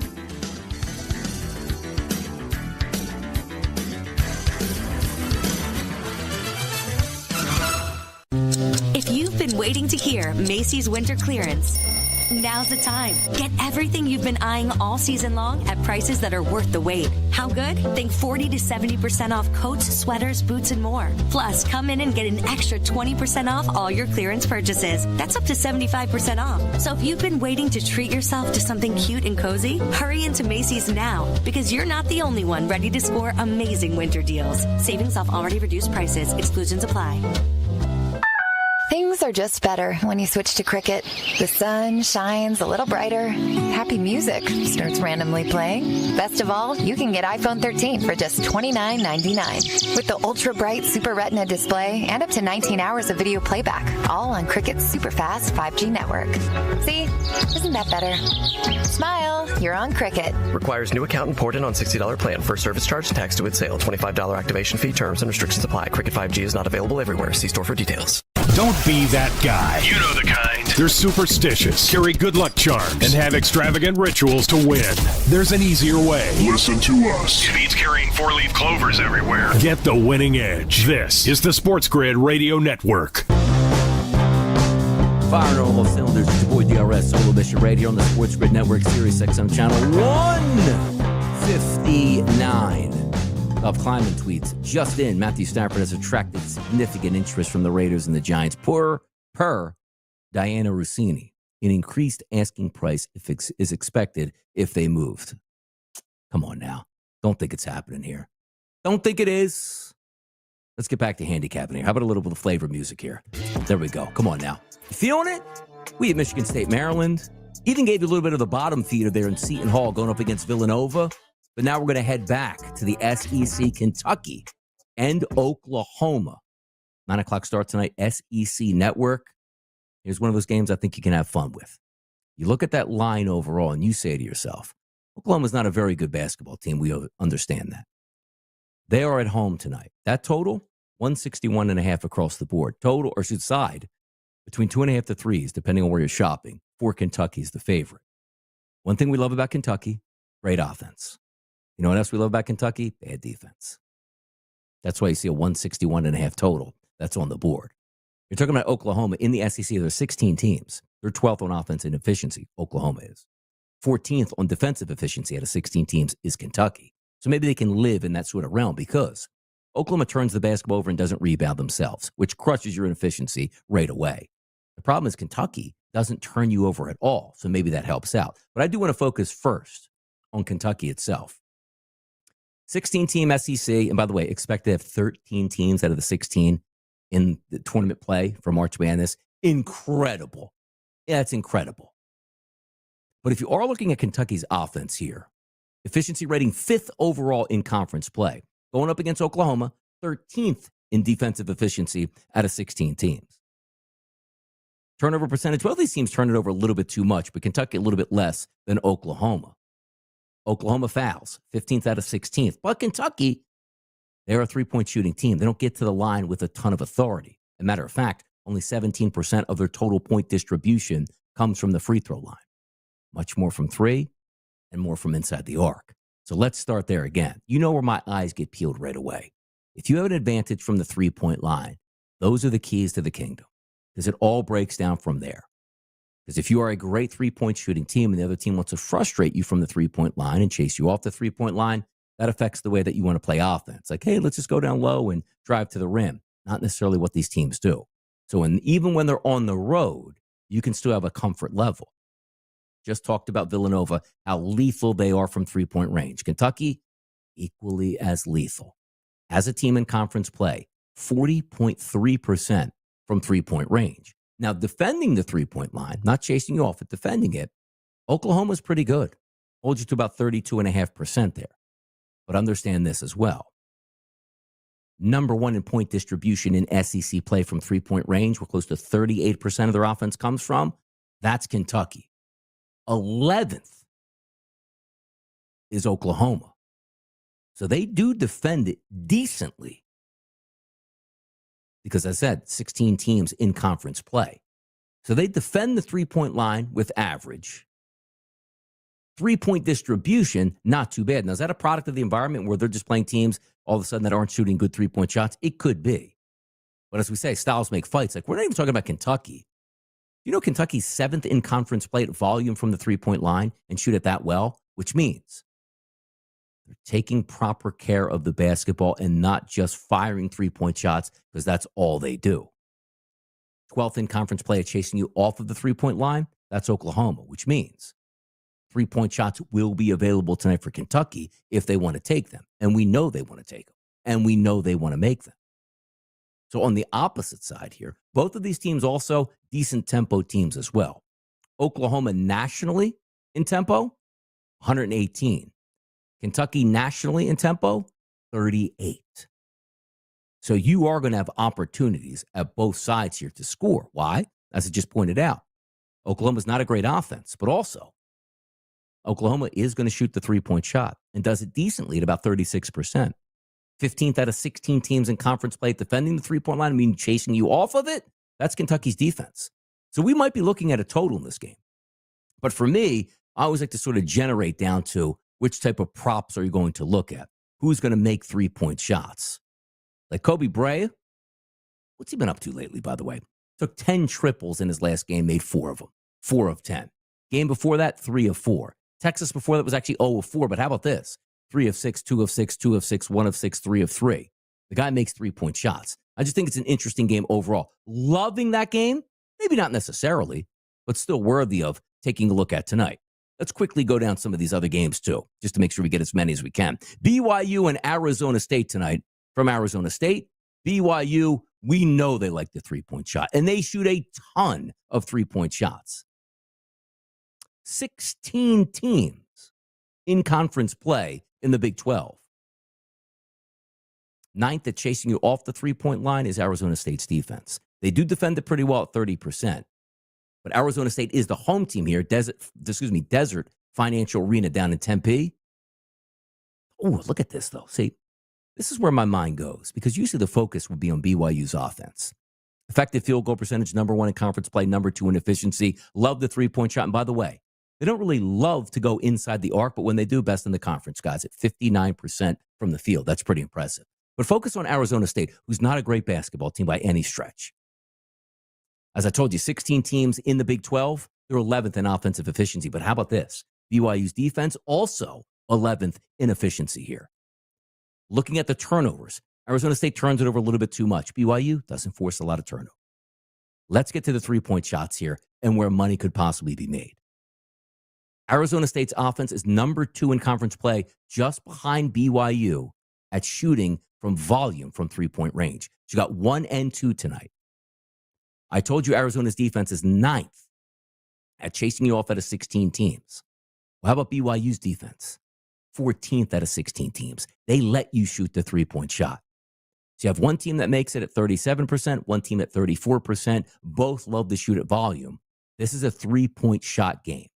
If you've been waiting to hear Macy's winter clearance, now's the time. Get everything you've been eyeing all season long at prices that are worth the wait. How good? Think 40 to 70% off coats, sweaters, boots, and more. Plus, come in and get an extra 20% off all your clearance purchases. That's up to 75% off. So if you've been waiting to treat yourself to something cute and cozy, hurry into Macy's now, because you're not the only one ready to score amazing winter deals. Savings off already reduced prices. Exclusions apply. Things are just better when you switch to Cricket. The sun shines a little brighter. Happy music starts randomly playing. Best of all, you can get iPhone 13 for just $29.99 with the ultra bright Super Retina display and up to 19 hours of video playback, all on Cricket's super fast 5G network. See, isn't that better? Smile, you're on Cricket. Requires new account and port in on $60 plan. First service charge and tax to its sale. $25 activation fee. Terms and restrictions apply. Cricket 5G is not available everywhere. See store for details. Don't be that guy. You know the kind. They're superstitious, carry good luck charms, and have extravagant rituals to win. There's an easier way. Listen to us. It means carrying 4-leaf clovers everywhere. Get the winning edge. This is the SportsGrid Radio Network. Firing on all cylinders, it's your boy DRS, Solo Mission Radio on the SportsGrid Network, Sirius XM Channel 159. Of Kleiman tweets, just in, Matthew Stafford has attracted significant interest from the Raiders and the Giants per Diana Rossini. An increased asking price is expected if they moved. Come on now. Don't think it's happening here. Don't think it is. Let's get back to handicapping here. How about a little bit of flavor music here? There we go. Come on now. You feeling it? We at Michigan State, Maryland. Even gave you a little bit of the bottom feeder there in Seton Hall going up against Villanova. But now we're going to head back to the SEC, Kentucky and Oklahoma. 9 o'clock start tonight, SEC Network. Here's one of those games I think you can have fun with. You look at that line overall and you say to yourself, Oklahoma's not a very good basketball team. We understand that. They are at home tonight. That total, 161.5 across the board. Total, or should side, between 2.5 to 3s, depending on where you're shopping. For Kentucky's the favorite. One thing we love about Kentucky, great offense. You know what else we love about Kentucky? Bad defense. That's why you see a 161.5 total. That's on the board. You're talking about Oklahoma. In the SEC, there are 16 teams. They're 12th on offense and efficiency. Oklahoma is. 14th on defensive efficiency out of 16 teams is Kentucky. So maybe they can live in that sort of realm because Oklahoma turns the basketball over and doesn't rebound themselves, which crushes your inefficiency right away. The problem is Kentucky doesn't turn you over at all. So maybe that helps out. But I do want to focus first on Kentucky itself. 16-team SEC, and by the way, expect to have 13 teams out of the 16 in the tournament play for March Madness. Incredible. Yeah, it's incredible. But if you are looking at Kentucky's offense here, efficiency rating 5th overall in conference play, going up against Oklahoma, 13th in defensive efficiency out of 16 teams. Turnover percentage, well, these teams turn it over a little bit too much, but Kentucky a little bit less than Oklahoma. Oklahoma fouls, 15th out of 16th. But Kentucky, they're a three-point shooting team. They don't get to the line with a ton of authority. As a matter of fact, only 17% of their total point distribution comes from the free throw line. Much more from three and more from inside the arc. So let's start there again. You know where my eyes get peeled right away. If you have an advantage from the three-point line, those are the keys to the kingdom because it all breaks down from there. Because if you are a great three-point shooting team and the other team wants to frustrate you from the three-point line and chase you off the three-point line, that affects the way that you want to play offense. Like, hey, let's just go down low and drive to the rim. not necessarily what these teams do. So even when they're on the road, you can still have a comfort level. Just talked about Villanova, how lethal they are from three-point range. Kentucky, equally as lethal. As a team in conference play, 40.3% from three-point range. Now, defending the three-point line, not chasing you off, but defending it, Oklahoma's pretty good. Holds you to about 32.5% there. But understand this as well. Number one in point distribution in SEC play from three-point range, where close to 38% of their offense comes from, that's Kentucky. 11th is Oklahoma. So they do defend it decently. Because as I said, 16 teams in conference play. So they defend the three-point line with average. Three-point distribution, not too bad. Now, is that a product of the environment where they're just playing teams all of a sudden that aren't shooting good three-point shots? It could be. But as we say, styles make fights. Like, we're not even talking about Kentucky. You know Kentucky's 7th in conference play at volume from the three-point line and shoot it that well, which means they're taking proper care of the basketball and not just firing three-point shots because that's all they do. 12th in conference play at chasing you off of the three-point line, that's Oklahoma, which means three-point shots will be available tonight for Kentucky if they want to take them. And we know they want to take them. And we know they want to make them. So on the opposite side here, both of these teams also decent tempo teams as well. Oklahoma nationally in tempo, 118. Kentucky nationally in tempo, 38. So you are going to have opportunities at both sides here to score. Why? As I just pointed out, Oklahoma's not a great offense, but also Oklahoma is going to shoot the three-point shot and does it decently at about 36%. 15th out of 16 teams in conference play defending the three-point line, I mean chasing you off of it, that's Kentucky's defense. So we might be looking at a total in this game. But for me, I always like to sort of generate down to which type of props are you going to look at? Who's going to make three-point shots? Like Kobe Bryant, what's he been up to lately, by the way? Took 10 triples in his last game, made 4 of them, 4 of 10. Game before that, 3 of 4. Texas before that was actually 0 of 4, but how about this? 3 of 6, 2 of 6, 2 of 6, 1 of 6, 3 of 3. The guy makes three-point shots. I just think it's an interesting game overall. Loving that game? Maybe not necessarily, but still worthy of taking a look at tonight. Let's quickly go down some of these other games, too, just to make sure we get as many as we can. BYU and Arizona State tonight. From Arizona State, BYU, we know they like the three-point shot, and they shoot a ton of three-point shots. 16 teams in conference play in the Big 12. 9th at chasing you off the three-point line is Arizona State's defense. They do defend it pretty well at 30%. But Arizona State is the home team here, Desert Financial Arena down in Tempe. Oh, look at this, though. See, this is where my mind goes, because usually the focus would be on BYU's offense. Effective field goal percentage, number 1 in conference play, number 2 in efficiency. Love the three-point shot. And by the way, they don't really love to go inside the arc, but when they do, best in the conference, guys, at 59% from the field. That's pretty impressive. But focus on Arizona State, who's not a great basketball team by any stretch. As I told you, 16 teams in the Big 12, they're 11th in offensive efficiency. But how about this? BYU's defense, also 11th in efficiency here. Looking at the turnovers, Arizona State turns it over a little bit too much. BYU doesn't force a lot of turnover. Let's get to the three-point shots here and where money could possibly be made. Arizona State's offense is number 2 in conference play, just behind BYU at shooting from volume from three-point range. So you got 1 and 2 tonight. I told you Arizona's defense is 9th at chasing you off out of 16 teams. Well, how about BYU's defense? 14th out of 16 teams. They let you shoot the three-point shot. So you have one team that makes it at 37%, one team at 34%. Both love to shoot at volume. This is a three-point shot game,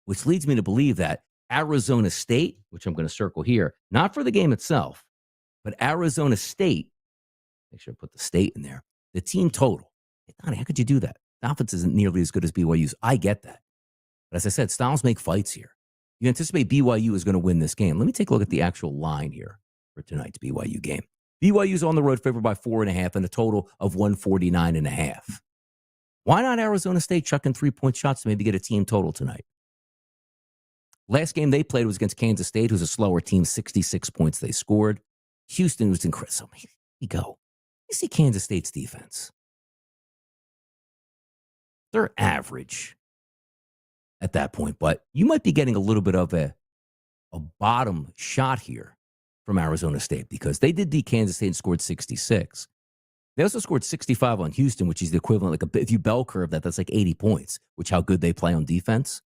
which leads me to believe that Arizona State, which I'm going to circle here, not for the game itself, but Arizona State, make sure I put the state in there, the team total. Hey, Donnie, how could you do that? The offense isn't nearly as good as BYU's. I get that. But as I said, styles make fights here. You anticipate BYU is going to win this game. Let me take a look at the actual line here for tonight's BYU game. BYU's on the road favored by 4.5 and a total of 149.5. Why not Arizona State chucking three-point shots to maybe get a team total tonight? Last game they played was against Kansas State, who's a slower team, 66 points they scored. Houston was incredible. Here you go. You see Kansas State's defense. They're average at that point, but you might be getting a little bit of a bottom shot here from Arizona State because they did beat Kansas State and scored 66. They also scored 65 on Houston, which is the equivalent, if you bell curve that's like 80 points, which how good they play on defense.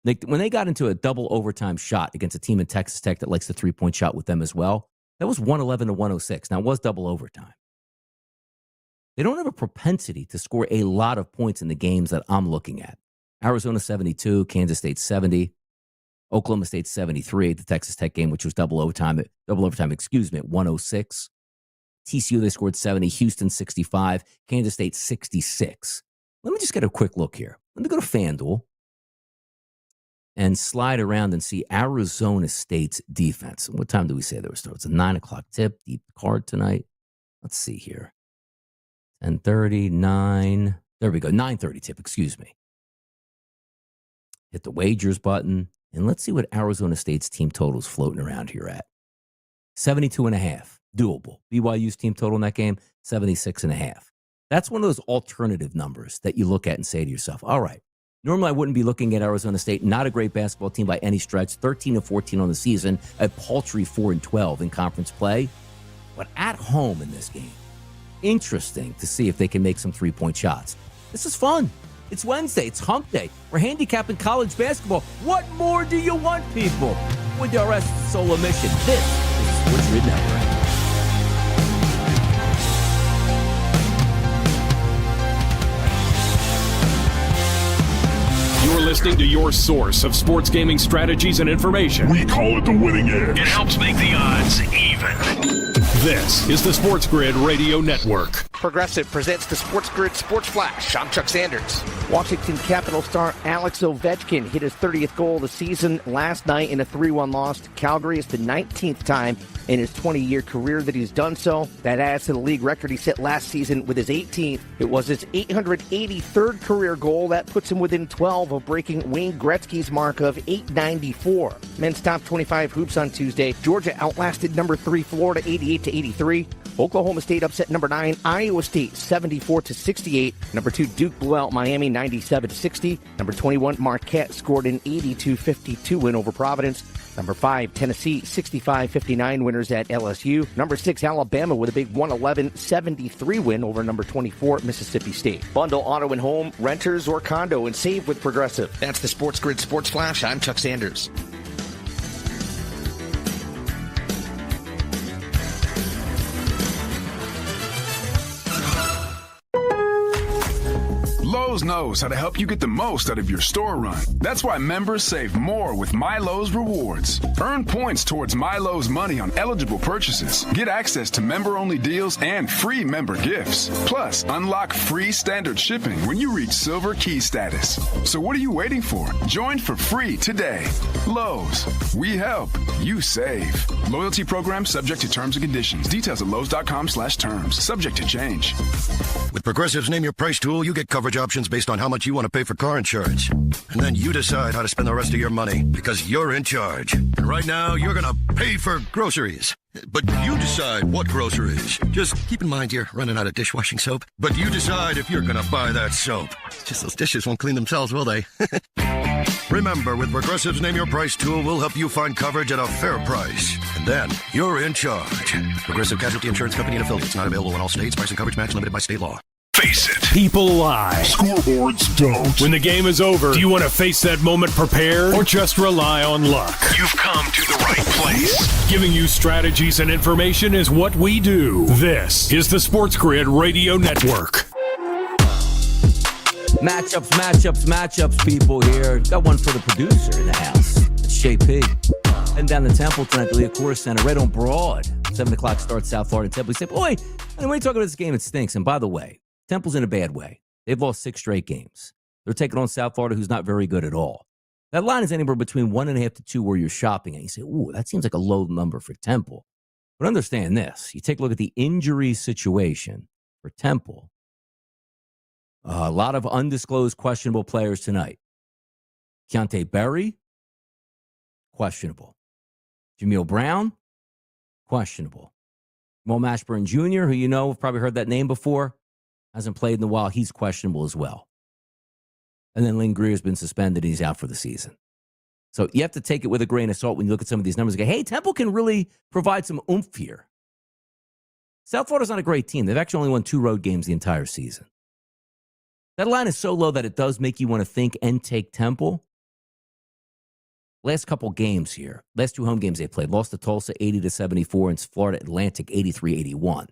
When they got into a double overtime shot against a team in Texas Tech that likes the three-point shot with them as well, that was 111 to 106. Now, it was double overtime. They don't have a propensity to score a lot of points in the games that I'm looking at. Arizona 72, Kansas State 70, Oklahoma State 73, the Texas Tech game, which was double overtime, at 106. TCU, they scored 70, Houston 65, Kansas State 66. Let me just get a quick look here. Let me go to FanDuel and slide around and see Arizona State's defense. What time do we say there was? It's a 9 o'clock tip, deep card tonight. Let's see here. 10:30, 9. There we go. 9:30 tip, excuse me. Hit the wagers button, and let's see what Arizona State's team total's floating around here at. 72.5. Doable. BYU's team total in that game, 76.5. That's one of those alternative numbers that you look at and say to yourself, all right, normally I wouldn't be looking at Arizona State. Not a great basketball team by any stretch. 13-14 on the season, a paltry 4-12 in conference play. But at home in this game, interesting to see if they can make some three-point shots. This is fun. It's Wednesday. It's hump day. We're handicapping college basketball. What more do you want, people? With the rest of the solo mission, this is the SportsGrid Network. You're listening to your source of sports gaming strategies and information. We call it the winning edge. It helps make the odds even. This is the SportsGrid Radio Network. Progressive presents the SportsGrid Sports Flash. I'm Chuck Sanders. Washington Capitals star Alex Ovechkin hit his 30th goal of the season last night in a 3-1 loss to Calgary. It's the 19th time in his 20-year career that he's done so. That adds to the league record he set last season with his 18th. It was his 883rd career goal. That puts him within 12 of breaking Wayne Gretzky's mark of 894. Men's top 25 hoops on Tuesday. Georgia outlasted number 3 Florida 88-83. Oklahoma State upset number 9 Iowa State 74-68. Number 2 Duke blew out Miami 97-60. Number 21 Marquette scored an 82-52 win over Providence. Number 5 Tennessee 65-59 winners at LSU. Number 6 Alabama with a big 111-73 win over number 24 Mississippi State. Bundle auto and home, renters or condo, and save with Progressive. That's the SportsGrid Sports Flash. I'm Chuck Sanders. Lowe's knows how to help you get the most out of your store run. That's why members save more with My Lowe's Rewards. Earn points towards My Lowe's money on eligible purchases. Get access to member-only deals and free member gifts. Plus, unlock free standard shipping when you reach Silver Key status. So what are you waiting for? Join for free today. Lowe's. We help. You save. Loyalty program subject to terms and conditions. Details at Lowe's.com/terms. Subject to change. With Progressive's Name Your Price tool, you get coverage options based on how much you want to pay for car insurance. And then you decide how to spend the rest of your money because you're in charge. And right now, you're going to pay for groceries. But you decide what groceries. Just keep in mind you're running out of dishwashing soap. But you decide if you're going to buy that soap. Just those dishes won't clean themselves, will they? Remember, with Progressive's Name Your Price tool, we'll help you find coverage at a fair price. And then you're in charge. Progressive Casualty Insurance Company and Affiliates. Not available in all states. Price and coverage match limited by state law. Face it. People lie. Scoreboards don't. When the game is over, do you want to face that moment prepared or just rely on luck? You've come to the right place. Giving you strategies and information is what we do. This is the SportsGrid Radio Network. Matchups, people here. Got one for the producer in the house. It's Shay Pig. Heading down to Temple tonight, the Leah Center, right on Broad. 7 o'clock start, South Florida. Temple. We say, boy, when you talk about this game, it stinks. And by the way, Temple's in a bad way. They've lost 6 straight games. They're taking on South Florida, who's not very good at all. That line is anywhere between 1.5 to 2 where you're shopping. And you say, ooh, that seems like a low number for Temple. But understand this. You take a look at the injury situation for Temple. A lot of undisclosed questionable players tonight. Keontae Berry, questionable. Jameel Brown, questionable. Jamal Mashburn Jr., who you know, have probably heard that name before, hasn't played in a while. He's questionable as well. And then Lynn Greer's been suspended. And he's out for the season. So you have to take it with a grain of salt when you look at some of these numbers and go, hey, Temple can really provide some oomph here. South Florida's not a great team. They've actually only won 2 road games the entire season. That line is so low that it does make you want to think and take Temple. Last couple games here, last 2 home games they played, lost to Tulsa 80-74 and Florida Atlantic 83-81.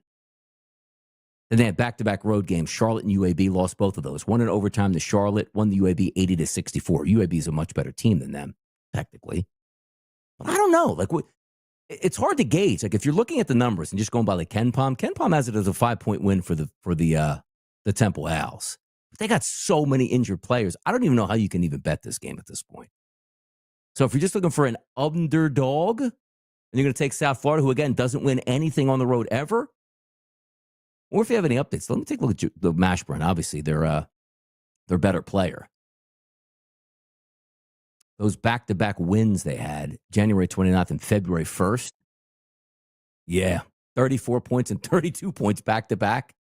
Then they had back-to-back road games. Charlotte and UAB lost both of those. One in overtime to Charlotte, won the UAB 80-64. UAB is a much better team than them, technically. But I don't know. Like, it's hard to gauge. Like, if you're looking at the numbers and just going by like KenPom has it as a 5-point win for the Temple Owls. But they got so many injured players. I don't even know how you can even bet this game at this point. So if you're just looking for an underdog, and you're going to take South Florida, who, again, doesn't win anything on the road ever, or if you have any updates, let me take a look at the Mashburn. Obviously, they're a better player. Those back-to-back wins they had, January 29th and February 1st. Yeah, 34 points and 32 points back-to-back.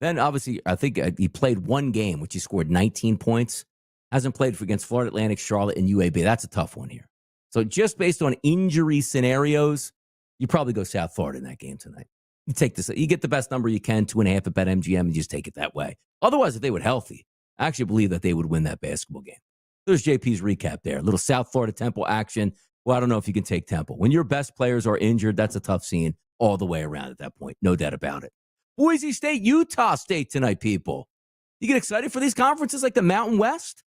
Then, obviously, I think he played 1 game, which he scored 19 points. Hasn't played against Florida Atlantic, Charlotte, and UAB. That's a tough one here. So just based on injury scenarios, you probably go South Florida in that game tonight. You take this. You get the best number you can, 2.5 at BetMGM, and just take it that way. Otherwise, if they were healthy, I actually believe that they would win that basketball game. There's JP's recap there. A little South Florida Temple action. Well, I don't know if you can take Temple. When your best players are injured, that's a tough scene all the way around at that point. No doubt about it. Boise State, Utah State tonight, people. You get excited for these conferences like the Mountain West?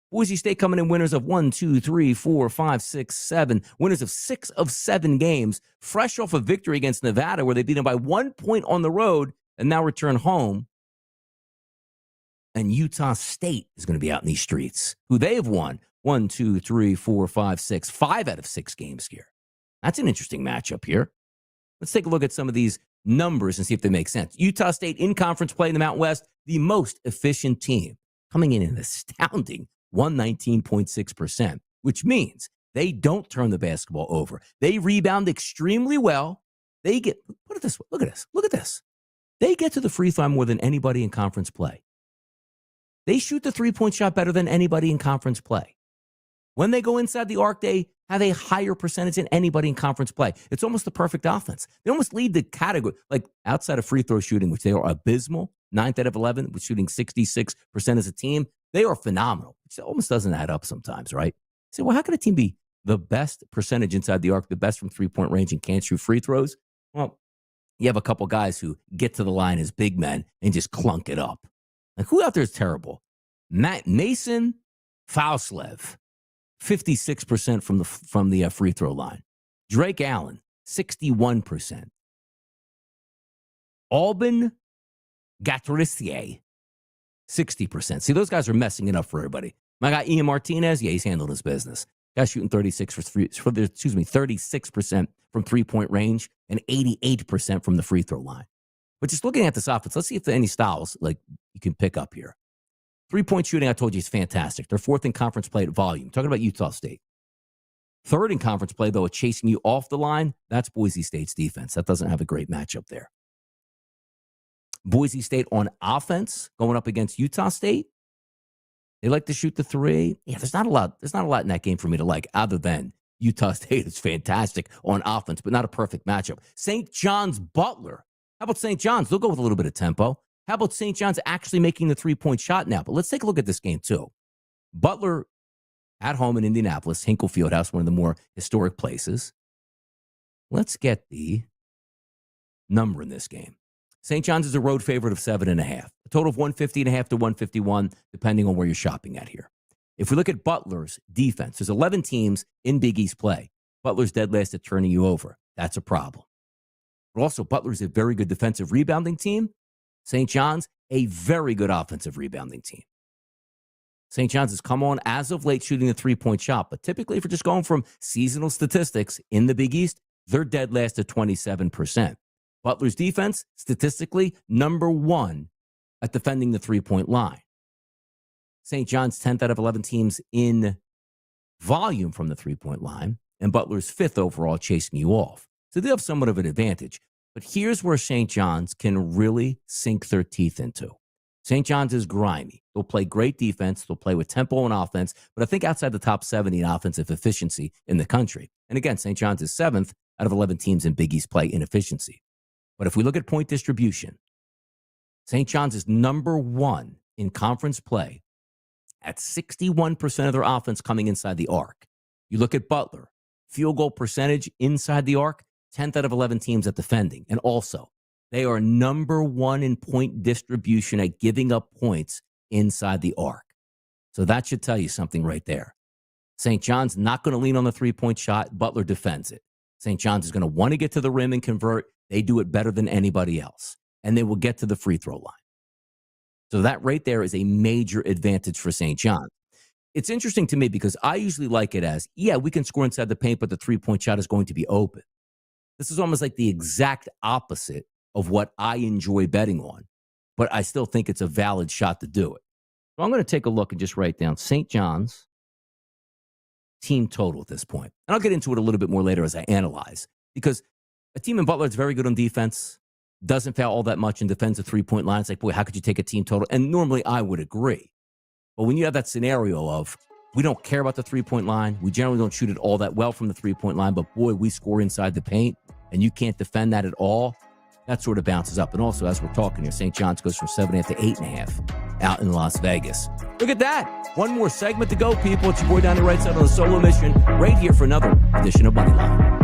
Boise State coming in winners of 1, 2, 3, 4, 5, 6, 7. Winners of 6 of 7 games. Fresh off a victory against Nevada where they beat them by 1 point on the road and now return home. And Utah State is going to be out in these streets, who they have won 1, 2, 3, 4, 5, 6, 5 out of 6 games here. That's an interesting matchup here. Let's take a look at some of these numbers and see if they make sense. Utah State in conference play in the Mountain West, the most efficient team, coming in an astounding 119.6%, which means they don't turn the basketball over. They rebound extremely well. They get, put it this way, look at this, look at this. They get to the free throw more than anybody in conference play. They shoot the three-point shot better than anybody in conference play. When they go inside the arc, they have a higher percentage than anybody in conference play. It's almost the perfect offense. They almost lead the category, like outside of free throw shooting, which they are abysmal, 9th out of 11, with shooting 66% as a team. They are phenomenal. It almost doesn't add up sometimes, right? So, well, how can a team be the best percentage inside the arc, the best from three-point range, and can't shoot free throws? Well, you have a couple guys who get to the line as big men and just clunk it up. Like, who out there is terrible? Mason Fauslev, 56% from the free throw line. Drake Allen, 61%. Alban Gatrissier, 60%. See, those guys are messing it up for everybody. My guy Ian Martinez, yeah, he's handled his business. Guy's shooting 36% from three-point range and 88% from the free throw line. But just looking at this offense, let's see if there are any styles like you can pick up here. Three-point shooting, I told you, is fantastic. They're 4th in conference play at volume. Talking about Utah State. 3rd in conference play, though, at chasing you off the line. That's Boise State's defense. That doesn't have a great matchup there. Boise State on offense going up against Utah State. They like to shoot the three. Yeah, there's not a lot in that game for me to like, other than Utah State is fantastic on offense, but not a perfect matchup. St. John's Butler. How about St. John's? They'll go with a little bit of tempo. How about St. John's actually making the three-point shot now? But let's take a look at this game, too. Butler at home in Indianapolis, Hinkle Fieldhouse, one of the more historic places. Let's get the number in this game. St. John's is a road favorite of 7.5. A total of 150.5 to 151, depending on where you're shopping at here. If we look at Butler's defense, there's 11 teams in Big East play. Butler's dead last at turning you over. That's a problem. But also, Butler's a very good defensive rebounding team. St. John's, a very good offensive rebounding team. St. John's has come on as of late shooting the three-point shot, but typically if we're just going from seasonal statistics in the Big East, they're dead last at 27%. Butler's defense, statistically, number 1 at defending the three-point line. St. John's 10th out of 11 teams in volume from the three-point line, and Butler's 5th overall chasing you off. So they have somewhat of an advantage. But here's where St. John's can really sink their teeth into. St. John's is grimy. They'll play great defense. They'll play with tempo and offense, but I think outside the top 70 in offensive efficiency in the country. And again, St. John's is 7th out of 11 teams in Big East play in efficiency. But if we look at point distribution, St. John's is number 1 in conference play at 61% of their offense coming inside the arc. You look at Butler, field goal percentage inside the arc, 10th out of 11 teams at defending. And also, they are number 1 in point distribution at giving up points inside the arc. So that should tell you something right there. St. John's not going to lean on the three-point shot. Butler defends it. St. John's is going to want to get to the rim and convert. They do it better than anybody else. And they will get to the free throw line. So that right there is a major advantage for St. John's. It's interesting to me because I usually like it as, yeah, we can score inside the paint, but the three-point shot is going to be open. This is almost like the exact opposite of what I enjoy betting on, but I still think it's a valid shot to do it. So I'm going to take a look and just write down St. John's team total at this point. And I'll get into it a little bit more later as I analyze, because a team in Butler that's very good on defense, doesn't foul all that much and defends the three-point line. It's like, boy, how could you take a team total? And normally I would agree. But when you have that scenario of, we don't care about the three-point line, we generally don't shoot it all that well from the three-point line, but boy, we score inside the paint, and you can't defend that at all, that sort of bounces up. And also, as we're talking here, St. John's goes from 7.5 to 8.5 out in Las Vegas. Look at that. One more segment to go, people. It's your boy down the right side on the solo mission, right here for another edition of Moneyline.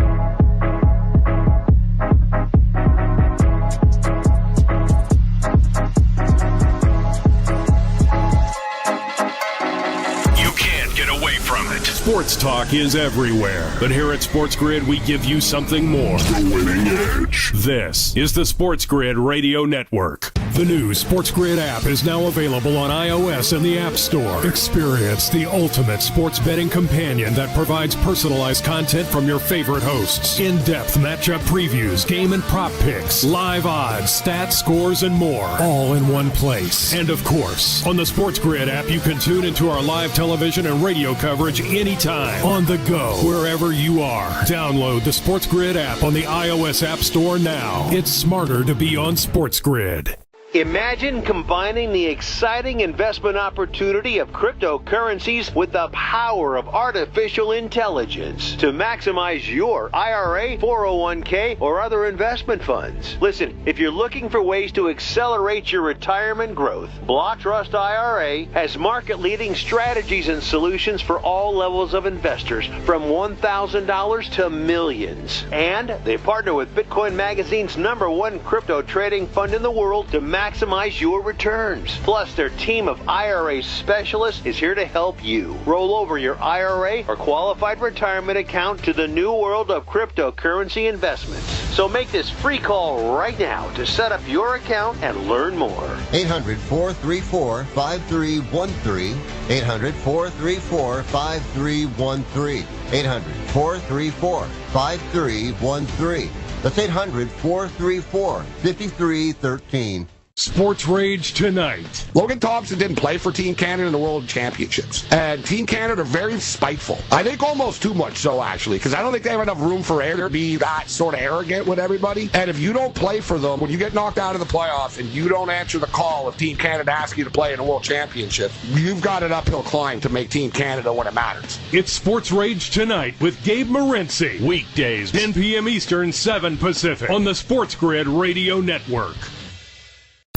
Sports talk is everywhere, but here at SportsGrid, we give you something more. The winning edge. This is the SportsGrid Radio Network. The new SportsGrid app is now available on iOS and the App Store. Experience the ultimate sports betting companion that provides personalized content from your favorite hosts. In-depth matchup previews, game and prop picks, live odds, stats, scores, and more, all in one place. And of course, on the SportsGrid app, you can tune into our live television and radio coverage anytime, on the go, wherever you are. Download the SportsGrid app on the iOS App Store now. It's smarter to be on SportsGrid. Imagine combining the exciting investment opportunity of cryptocurrencies with the power of artificial intelligence to maximize your IRA, 401k, or other investment funds. Listen, if you're looking for ways to accelerate your retirement growth, Block Trust IRA has market-leading strategies and solutions for all levels of investors, from $1,000 to millions. And they partner with Bitcoin Magazine's #1 crypto trading fund in the world to maximize your returns. Plus, their team of IRA specialists is here to help you roll over your IRA or qualified retirement account to the new world of cryptocurrency investments. So make this free call right now to set up your account and learn more. 800-434-5313. 800-434-5313. 800-434-5313. That's 800-434-5313. Sports Rage tonight. Logan Thompson didn't play for Team Canada in the World Championships. And Team Canada are very spiteful. I think almost too much so, actually, because I don't think they have enough room for air to be that sort of arrogant with everybody. And if you don't play for them, when you get knocked out of the playoffs and you don't answer the call if Team Canada asks you to play in a World Championship, you've got an uphill climb to make Team Canada when it matters. It's Sports Rage tonight with Gabe Morency. Weekdays, 10 p.m. Eastern, 7 Pacific on the SportsGrid Radio Network.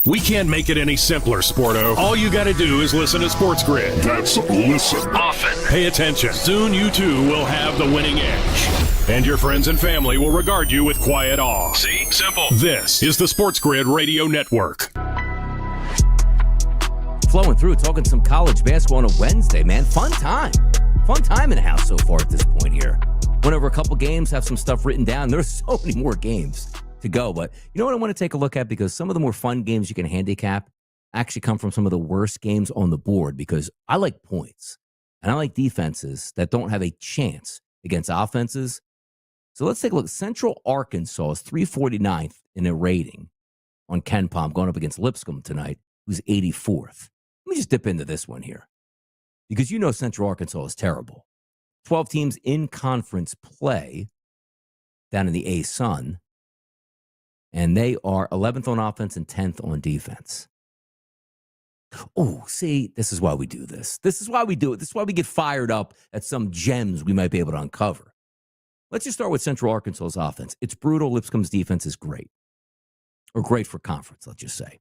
We can't make it any simpler, Sporto. All you gotta do is listen to SportsGrid. That's listen. Often. Pay attention. Soon you too will have the winning edge. And your friends and family will regard you with quiet awe. See? Simple. This is the SportsGrid Radio Network. Flowing through, talking some college basketball on a Wednesday, man. Fun time. Fun time in the house so far at this point here. Went over a couple games, have some stuff written down. There's so many more games to go, but you know what I want to take a look at, because some of the more fun games you can handicap actually come from some of the worst games on the board, because I like points and I like defenses that don't have a chance against offenses. So let's take a look. Central Arkansas is 349th in a rating on KenPom, going up against Lipscomb tonight, who's 84th. Let me just dip into this one here, because you know Central Arkansas is terrible. 12 teams in conference play down in the A-Sun. And they are 11th on offense and 10th on defense. Oh, see, this is why we do this. This is why we do it. This is why we get fired up at some gems we might be able to uncover. Let's just start with Central Arkansas's offense. It's brutal. Lipscomb's defense is great. Or great for conference, let's just say.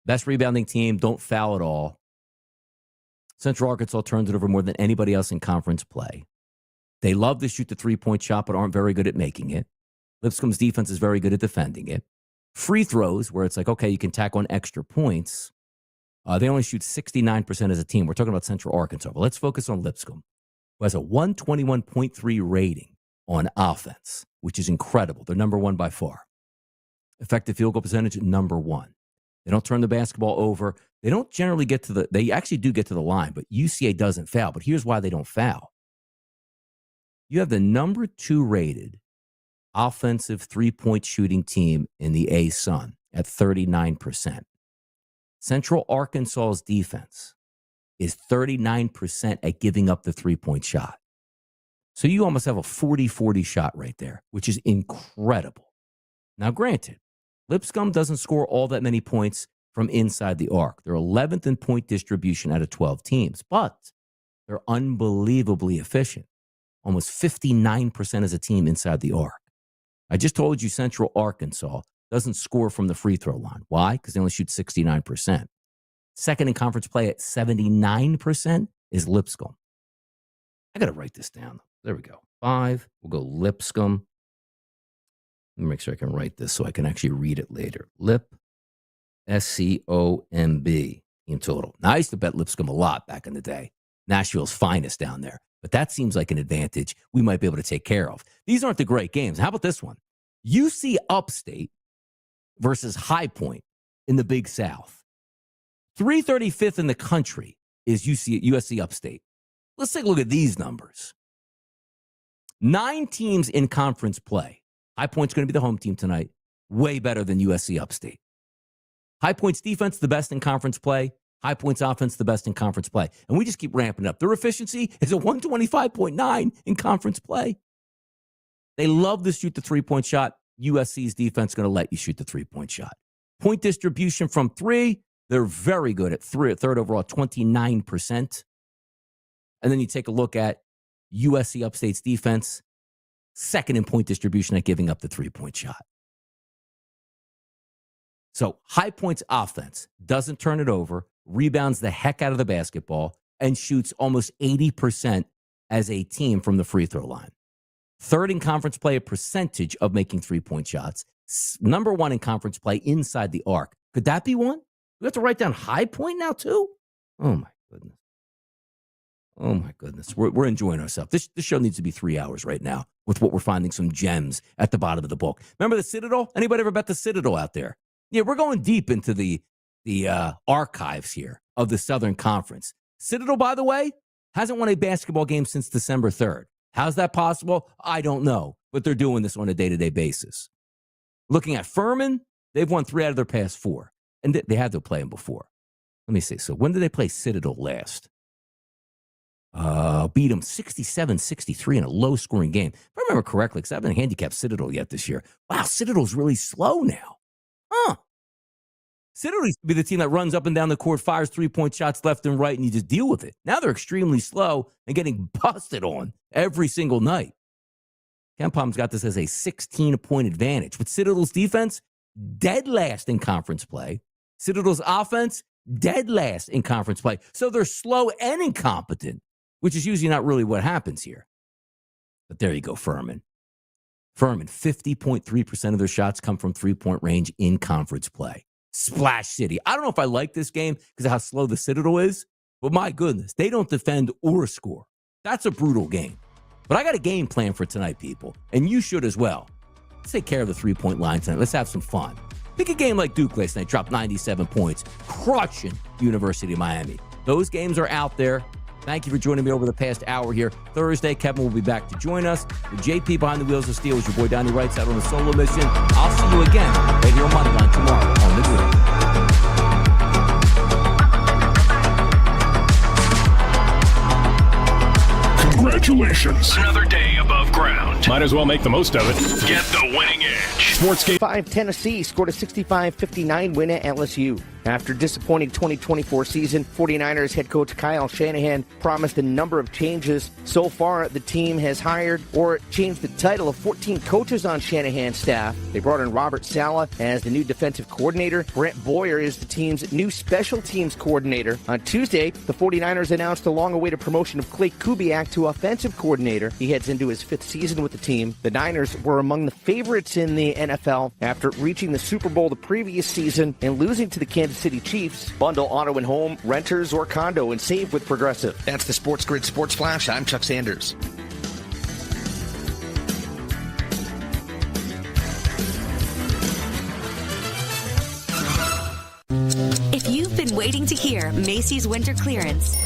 Best rebounding team, don't foul at all. Central Arkansas turns it over more than anybody else in conference play. They love to shoot the three-point shot, but aren't very good at making it. Lipscomb's defense is very good at defending it. Free throws, where it's like, okay, you can tack on extra points. They only shoot 69% as a team. We're talking about Central Arkansas, but let's focus on Lipscomb, who has a 121.3 rating on offense, which is incredible. They're number one by far. Effective field goal percentage, number one. They don't turn the basketball over. They don't generally get to they actually do get to the line, but UCA doesn't foul. But here's why they don't foul. You have the number 2 rated offensive three-point shooting team in the A-Sun at 39%. Central Arkansas's defense is 39% at giving up the three-point shot. So you almost have a 40-40 shot right there, which is incredible. Now, granted, Lipscomb doesn't score all that many points from inside the arc. They're 11th in point distribution out of 12 teams, but they're unbelievably efficient. Almost 59% as a team inside the arc. I just told you Central Arkansas doesn't score from the free throw line. Why? Because they only shoot 69%. Second in conference play at 79% is Lipscomb. I got to write this down. There we go. 5. We'll go Lipscomb. Let me make sure I can write this so I can actually read it later. Lip, S-C-O-M-B in total. Now, I used to bet Lipscomb a lot back in the day. Nashville's finest down there. But that seems like an advantage we might be able to take care of. These aren't the great games. How about this one? UC Upstate versus High Point in the Big South. 335th in the country is USC Upstate. Let's take a look at these numbers. 9 teams in conference play. High Point's going to be the home team tonight. Way better than USC Upstate. High Point's defense, the best in conference play. High Point's offense, the best in conference play. And we just keep ramping up. Their efficiency is a 125.9 in conference play. They love to shoot the three-point shot. USC's defense is going to let you shoot the three-point shot. Point distribution from 3, they're very good at 3, at third overall, 29%. And then you take a look at USC Upstate's defense, second in point distribution at giving up the three-point shot. So High Point's offense doesn't turn it over, rebounds the heck out of the basketball, and shoots almost 80% as a team from the free throw line. Third in conference play, a percentage of making three-point shots. Number 1 in conference play inside the arc. Could that be one? We have to write down High Point now, too? Oh, my goodness. Oh, my goodness. We're enjoying ourselves. This show needs to be 3 hours right now with what we're finding some gems at the bottom of the book. Remember the Citadel? Anybody ever bet the Citadel out there? Yeah, we're going deep into the archives here of the Southern Conference. Citadel, by the way, hasn't won a basketball game since December 3rd. How's that possible? I don't know, but they're doing this on a day-to-day basis. Looking at Furman, they've won 3 out of their past 4, and they had to play them before. Let me see. So when did they play Citadel last? Beat them 67-63 in a low-scoring game. If I remember correctly, because I haven't handicapped Citadel yet this year. Wow, Citadel's really slow now. Huh. Citadel used to be the team that runs up and down the court, fires three-point shots left and right, and you just deal with it. Now they're extremely slow and getting busted on every single night. Ken Palm's got this as a 16-point advantage. With Citadel's defense, dead last in conference play. Citadel's offense, dead last in conference play. So they're slow and incompetent, which is usually not really what happens here. But there you go, Furman. Furman, 50.3% of their shots come from three-point range in conference play. Splash City. I don't know if I like this game because of how slow the Citadel is, but my goodness, they don't defend or score. That's a brutal game. But I got a game plan for tonight, people, and you should as well. Let's take care of the three-point line tonight. Let's have some fun. Pick a game like Duke last night, dropped 97 points, crushing University of Miami. Those games are out there. Thank you for joining me over the past hour here. Thursday, Kevin will be back to join us. With JP behind the wheels of steel is your boy Donnie Wright out on a solo mission. I'll see you again right here on Moneyline tomorrow on the Grid. Congratulations. Another day above ground. out. Might as well make the most of it. Get the winning edge. Sports Game 5 Tennessee scored a 65-59 win at LSU. After disappointing 2024 season, 49ers head coach Kyle Shanahan promised a number of changes. So far, the team has hired or changed the title of 14 coaches on Shanahan's staff. They brought in Robert Saleh as the new defensive coordinator. Brent Boyer is the team's new special teams coordinator. On Tuesday, the 49ers announced the long-awaited promotion of Clay Kubiak to offensive coordinator. He heads into his 5th season with the team. The Niners were among the favorites in the NFL after reaching the Super Bowl the previous season and losing to the Kansas City Chiefs. Bundle auto and home, renters, or condo and save with Progressive. That's the Sports Grid Sports Flash. I'm Chuck Sanders. If you've been waiting to hear Macy's winter clearance,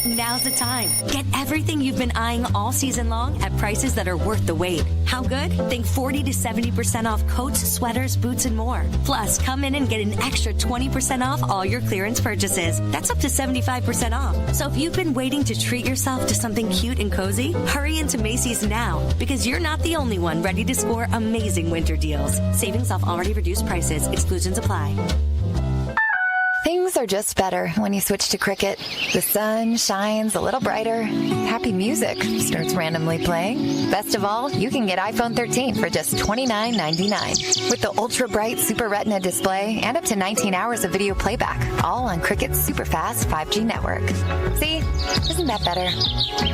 now's the time. Get everything you've been eyeing all season long at prices that are worth the wait. How good? Think 40 to 70% off coats, sweaters, boots, and more. Plus, come in and get an extra 20% off all your clearance purchases. That's up to 75% off. So if you've been waiting to treat yourself to something cute and cozy, hurry into Macy's now, because you're not the only one ready to score amazing winter deals. Savings off already reduced prices. Exclusions apply. Things are just better when you switch to Cricket. The sun shines a little brighter. Happy music starts randomly playing. Best of all, you can get iPhone 13 for just $29.99 with the ultra bright Super Retina display and up to 19 hours of video playback, all on Cricket's super fast 5G network. See, isn't that better?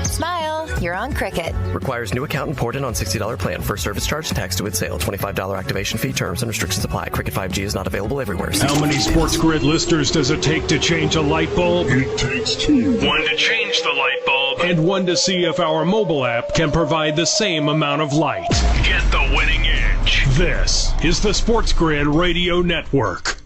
Smile, you're on Cricket. Requires new account and port in on $60 plan. First service charge, tax to its sale. $25 activation fee. Terms and restrictions apply. Cricket 5G is not available everywhere. How many Sports Grid listeners does it take to change a light bulb? It takes 2. 1 to change the light bulb. And 1 to see if our mobile app can provide the same amount of light. Get the winning edge. This is the Sports Grid Radio Network.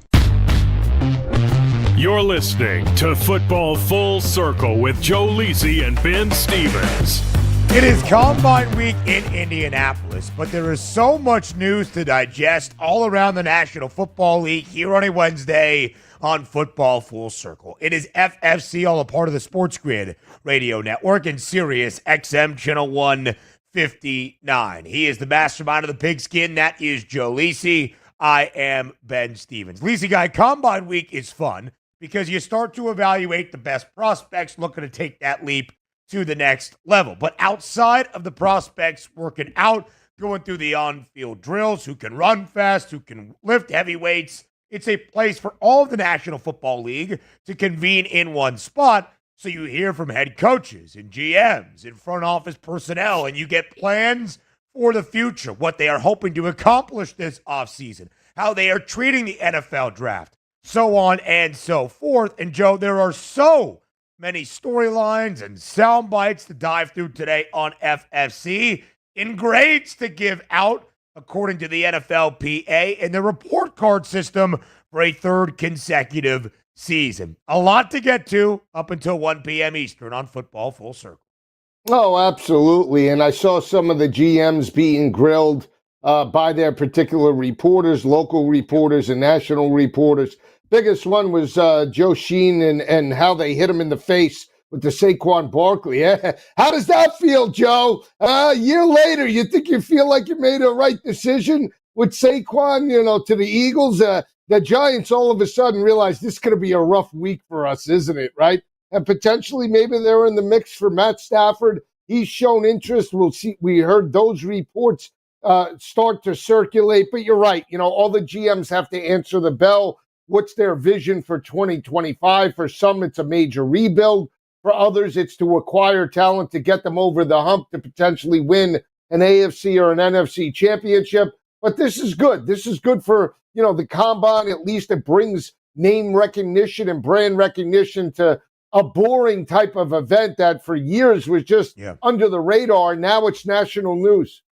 You're listening to Football Full Circle with Joe Lisi and Ben Stevens. It is Combine Week in Indianapolis, but there is so much news to digest all around the National Football League here on a Wednesday on Football Full Circle. It is FFC, all a part of the Sports Grid Radio Network and Sirius XM Channel 159. He is the mastermind of the pigskin. That is Joe Lisi. I am Ben Stevens. Lisi guy, Combine Week is fun because you start to evaluate the best prospects looking to take that leap to the next level. But outside of the prospects working out, going through the on-field drills, who can run fast, who can lift heavy weights, it's a place for all of the National Football League to convene in one spot. So you hear from head coaches and GMs and front office personnel, and you get plans for the future, what they are hoping to accomplish this offseason, how they are treating the NFL draft, so on and so forth. And Joe, there are so many storylines and sound bites to dive through today on FFC, and grades to give out according to the NFLPA and the report card system for a 3rd consecutive season. A lot to get to up until 1 p.m. Eastern on Football Full Circle. Oh, absolutely. And I saw some of the GMs being grilled by their particular reporters, local reporters and national reporters. Biggest one was Joe Sheen and how they hit him in the face with the Saquon Barkley. How does that feel, Joe? A year later, you think you feel like you made a right decision with Saquon, to the Eagles? The Giants all of a sudden realize this is going to be a rough week for us, isn't it, right? And potentially maybe they're in the mix for Matt Stafford. He's shown interest. We'll see. We heard those reports start to circulate. But you're right. All the GMs have to answer the bell. What's their vision for 2025? For some, it's a major rebuild. For others, it's to acquire talent to get them over the hump to potentially win an AFC or an NFC championship. But this is good. This is good for, the combine. At least it brings name recognition and brand recognition to a boring type of event that for years was just under the radar. Now it's national news.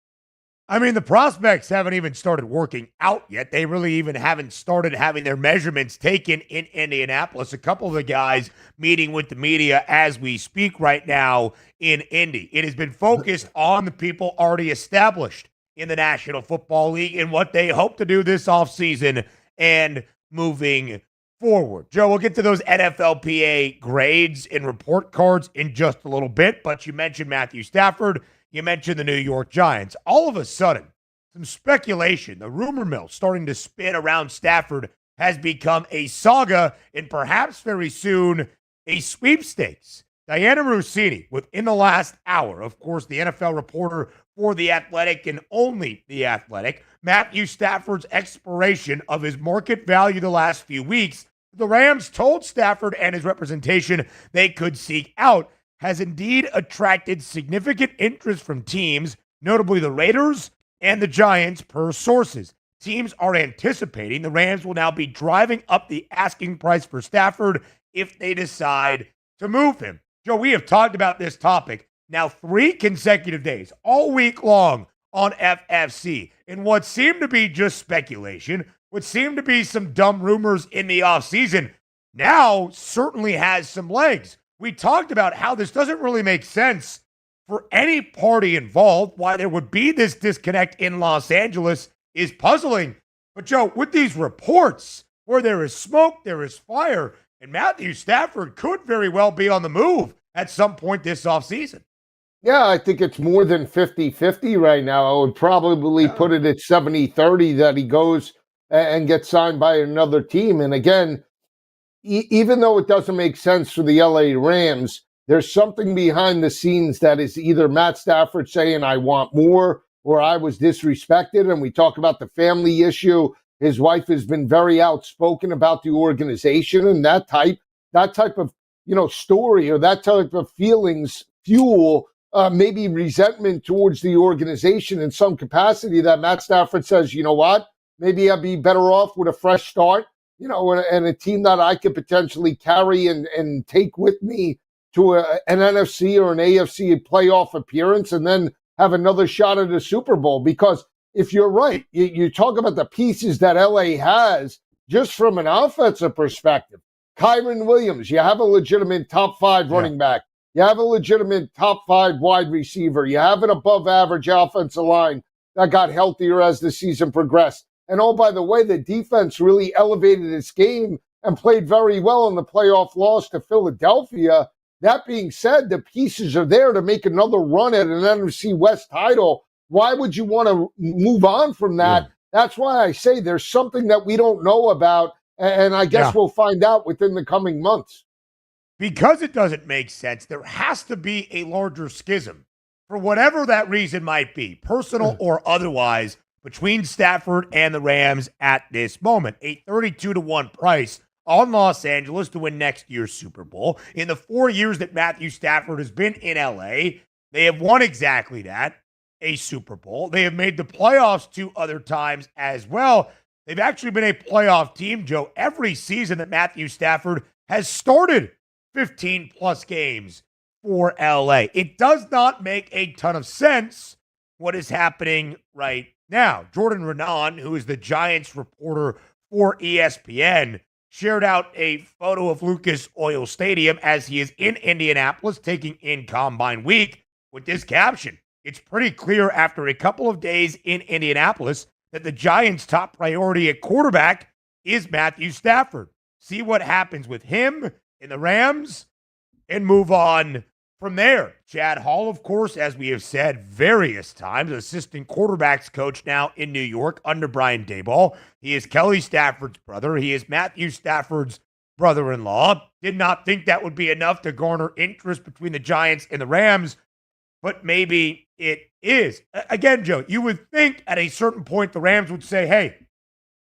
I mean, the prospects haven't even started working out yet. They really even haven't started having their measurements taken in Indianapolis. A couple of the guys meeting with the media as we speak right now in Indy. It has been focused on the people already established in the National Football League and what they hope to do this offseason and moving forward. Joe, we'll get to those NFLPA grades and report cards in just a little bit, but you mentioned Matthew Stafford. you mentioned the New York Giants. All of a sudden, some speculation, the rumor mill starting to spin around Stafford has become a saga and perhaps very soon a sweepstakes. Diana Rossini, within the last hour, of course, the NFL reporter for The Athletic and only The Athletic, Matthew Stafford's expiration of his market value the last few weeks, the Rams told Stafford and his representation they could seek out, has indeed attracted significant interest from teams, notably the Raiders and the Giants, per sources. Teams are anticipating the Rams will now be driving up the asking price for Stafford if they decide to move him. Joe, we have talked about this topic now 3 consecutive days, all week long on FFC, in what seemed to be just speculation, what seemed to be some dumb rumors in the offseason, now certainly has some legs. We talked about how this doesn't really make sense for any party involved. Why there would be this disconnect in Los Angeles is puzzling. But, Joe, with these reports, where there is smoke, there is fire, and Matthew Stafford could very well be on the move at some point this offseason. Yeah, I think it's more than 50-50 right now. I would probably put it at 70-30 that he goes and gets signed by another team. And again, even though it doesn't make sense for the LA Rams, there's something behind the scenes that is either Matt Stafford saying, I want more, or I was disrespected. And we talk about the family issue. His wife has been very outspoken about the organization, and that type of, story or that type of feelings fuel maybe resentment towards the organization in some capacity, that Matt Stafford says, you know what, maybe I'd be better off with a fresh start, and a team that I could potentially carry and take with me to an NFC or an AFC playoff appearance, and then have another shot at a Super Bowl. Because if you're right, you talk about the pieces that LA has just from an offensive perspective. Kyron Williams, you have a legitimate top 5 running back. You have a legitimate top 5 wide receiver. You have an above average offensive line that got healthier as the season progressed. And oh, by the way, the defense really elevated its game and played very well in the playoff loss to Philadelphia. That being said, the pieces are there to make another run at an NFC West title. Why would you want to move on from that? Yeah. That's why I say there's something that we don't know about, and I guess we'll find out within the coming months. Because it doesn't make sense, there has to be a larger schism, for whatever that reason might be, personal or otherwise, between Stafford and the Rams at this moment. A 32-1 price on Los Angeles to win next year's Super Bowl. In the 4 years that Matthew Stafford has been in LA, they have won exactly that, a Super Bowl. They have made the playoffs 2 other times as well. They've actually been a playoff team, Joe, every season that Matthew Stafford has started 15-plus games for LA. It does not make a ton of sense what is happening right now. Jordan Renan, who is the Giants reporter for ESPN, shared out a photo of Lucas Oil Stadium as he is in Indianapolis taking in Combine Week with this caption. It's pretty clear after a couple of days in Indianapolis that the Giants' top priority at quarterback is Matthew Stafford. See what happens with him in the Rams and move on from there. Chad Hall, of course, as we have said various times, assistant quarterbacks coach now in New York under Brian Daboll. He is Kelly Stafford's brother. He is Matthew Stafford's brother-in-law. Did not think that would be enough to garner interest between the Giants and the Rams, but maybe it is. Again, Joe, you would think at a certain point the Rams would say, hey,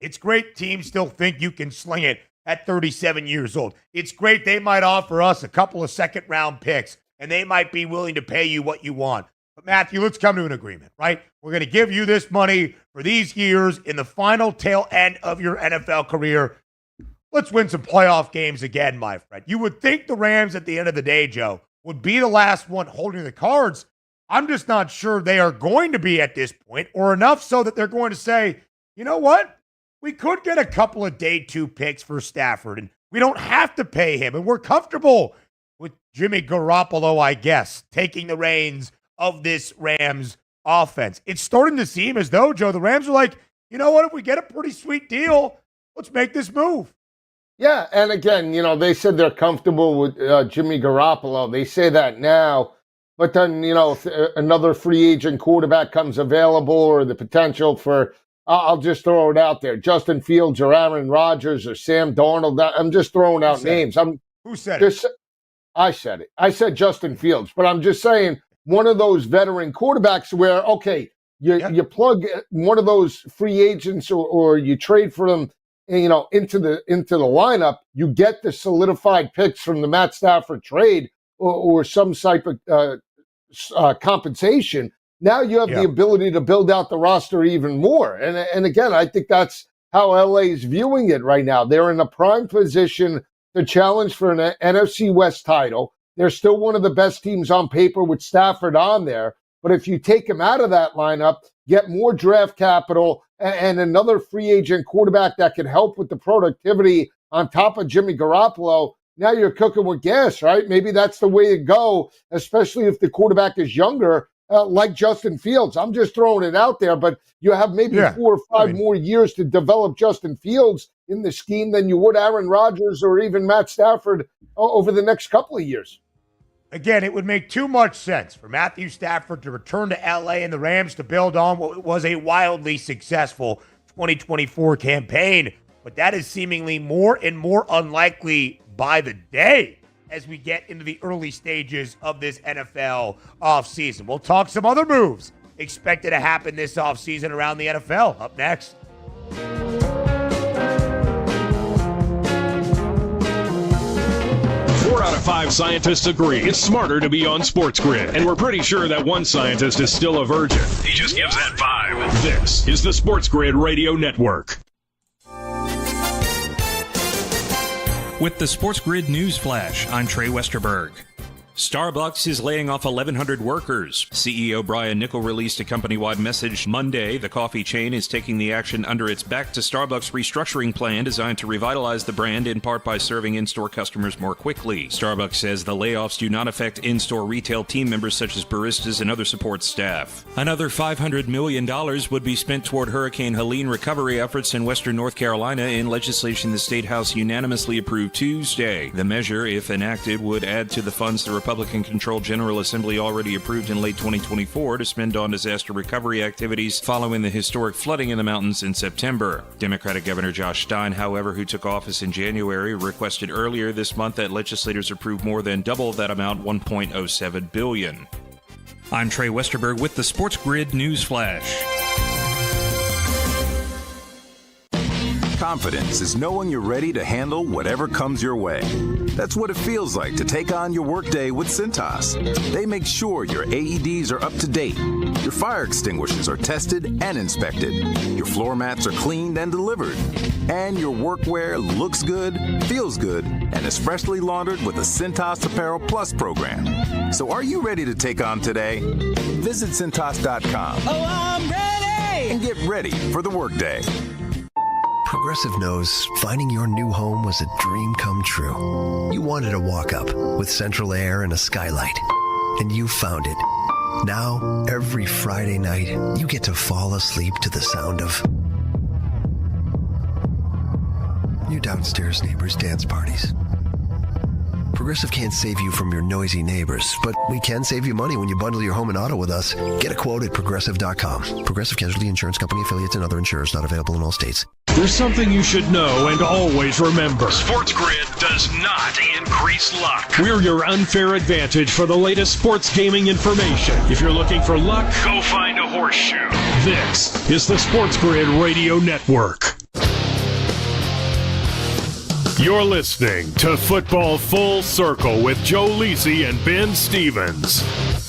it's great teams still think you can sling it at 37 years old. It's great they might offer us a couple of second-round picks, and they might be willing to pay you what you want. But, Matthew, let's come to an agreement, right? We're going to give you this money for these years in the final tail end of your NFL career. Let's win some playoff games again, my friend. You would think the Rams at the end of the day, Joe, would be the last one holding the cards. I'm just not sure they are going to be at this point, or enough so that they're going to say, you know what? We could get a couple of day 2 picks for Stafford, and we don't have to pay him, and we're comfortable with Jimmy Garoppolo, I guess, taking the reins of this Rams offense. It's starting to seem as though, Joe, the Rams are like, you know what? If we get a pretty sweet deal, let's make this move. Yeah, and again, they said they're comfortable with Jimmy Garoppolo. They say that now. But then, if another free agent quarterback comes available, or the potential for, I'll just throw it out there, Justin Fields or Aaron Rodgers or Sam Darnold. I'm just throwing out names. Who said it? I said it. I said Justin Fields, but I'm just saying one of those veteran quarterbacks where, okay, you plug one of those free agents or you trade for them, into the lineup, you get the solidified picks from the Matt Stafford trade or some type of compensation. Now you have the ability to build out the roster even more. And again, I think that's how LA is viewing it right now. They're in a prime position to challenge for an NFC West title. They're still one of the best teams on paper with Stafford on there. But if you take him out of that lineup, get more draft capital and another free agent quarterback that can help with the productivity on top of Jimmy Garoppolo, now you're cooking with gas, right? Maybe that's the way to go, especially if the quarterback is younger, like Justin Fields. I'm just throwing it out there, but you have maybe 4 or 5 more years to develop Justin Fields in the scheme than you would Aaron Rodgers or even Matt Stafford over the next couple of years. Again, it would make too much sense for Matthew Stafford to return to L.A. and the Rams to build on what was a wildly successful 2024 campaign. But that is seemingly more and more unlikely by the day as we get into the early stages of this NFL offseason. We'll talk some other moves expected to happen this offseason around the NFL up next. 4 out of 5 scientists agree it's smarter to be on SportsGrid, and we're pretty sure that one scientist is still a virgin. He just gives that vibe. This is the SportsGrid Radio Network. With the SportsGrid News Flash, I'm Trey Westerberg. Starbucks is laying off 1,100 workers. CEO Brian Niccol released a company-wide message Monday. The coffee chain is taking the action under its Back to Starbucks restructuring plan designed to revitalize the brand, in part by serving in-store customers more quickly. Starbucks says the layoffs do not affect in-store retail team members such as baristas and other support staff. Another $500 million would be spent toward Hurricane Helene recovery efforts in western North Carolina in legislation the State House unanimously approved Tuesday. The measure, if enacted, would add to the funds the Republican-controlled General Assembly already approved in late 2024 to spend on disaster recovery activities following the historic flooding in the mountains in September. Democratic Governor Josh Stein, however, who took office in January, requested earlier this month that legislators approve more than double that amount, $1.07 billion. I'm Trey Westerberg with the SportsGrid News Flash. Confidence is knowing you're ready to handle whatever comes your way. That's what it feels like to take on your workday with Cintas. They make sure your AEDs are up to date, your fire extinguishers are tested and inspected, your floor mats are cleaned and delivered, and your workwear looks good, feels good, and is freshly laundered with the Cintas Apparel Plus program. So are you ready to take on today? Visit Cintas.com. Oh, I'm ready! And get ready for the workday. Progressive knows finding your new home was a dream come true. You wanted a walk-up with central air and a skylight, and you found it. Now, every Friday night, you get to fall asleep to the sound of your downstairs neighbors' dance parties. Progressive can't save you from your noisy neighbors, but we can save you money when you bundle your home and auto with us. Get a quote at Progressive.com. Progressive Casualty Insurance Company, affiliates, and other insurers not available in all states. There's something you should know and always remember. SportsGrid does not increase luck. We're your unfair advantage for the latest sports gaming information. If you're looking for luck, go find a horseshoe. This is the SportsGrid Radio Network. You're listening to Football Full Circle with Joe Lisi and Ben Stevens.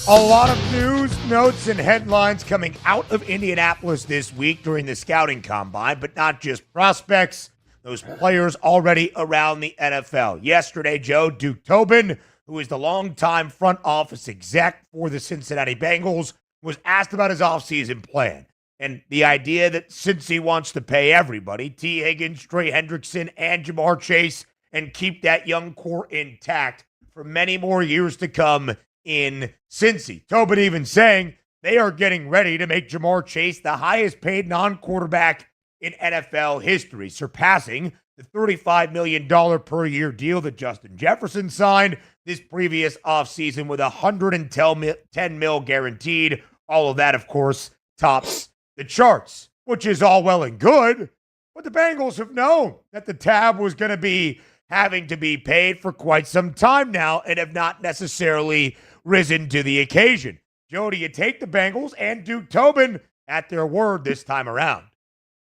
A lot of news, notes, and headlines coming out of Indianapolis this week during the scouting combine, but not just prospects, those players already around the NFL. Yesterday, Joe, Duke Tobin, who is the longtime front office exec for the Cincinnati Bengals, was asked about his offseason plan. And the idea that since he wants to pay everybody, T. Higgins, Trey Hendrickson, and Jamar Chase, and keep that young core intact for many more years to come in Cincy. Tobin even saying they are getting ready to make Jamar Chase the highest paid non-quarterback in NFL history, surpassing the $35 million per year deal that Justin Jefferson signed this previous offseason with $110 million guaranteed. All of that, of course, tops the charts, which is all well and good. But the Bengals have known that the tab was going to be having to be paid for quite some time now and have not necessarily risen to the occasion. Joe, do you take the Bengals and Duke Tobin at their word this time around?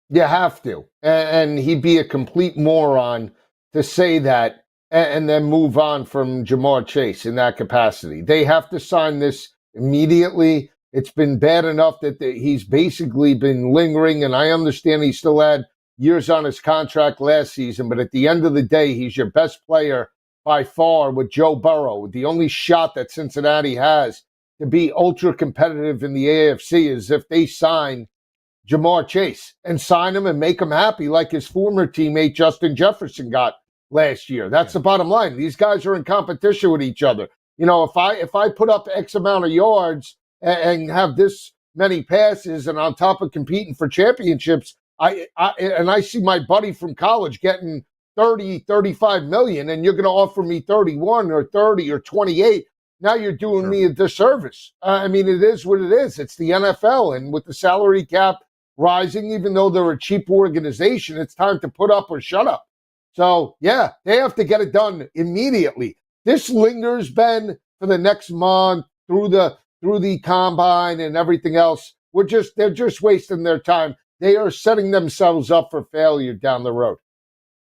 You have to. And he'd be a complete moron to say that and then move on from Jamar Chase in that capacity. They have to sign this immediately. It's been bad enough that he's basically been lingering, and I understand he still had years on his contract last season, but at the end of the day, he's your best player by far with Joe Burrow. The only shot that Cincinnati has to be ultra competitive in the AFC is if they sign Jamar Chase and sign him and make him happy like his former teammate Justin Jefferson got last year. That's the bottom line. These guys are in competition with each other. You know, if I put up X amount of yards and have this many passes and on top of competing for championships, I see my buddy from college getting 30, 35 million, and you're going to offer me 31 or 30 or 28. Now you're doing me a disservice. I mean, it is what it is. It's the NFL, and with the salary cap rising, even though they're a cheap organization, it's time to put up or shut up. So, yeah, they have to get it done immediately. This lingers, Ben, for the next month through the combine and everything else. They're just wasting their time. They are setting themselves up for failure down the road.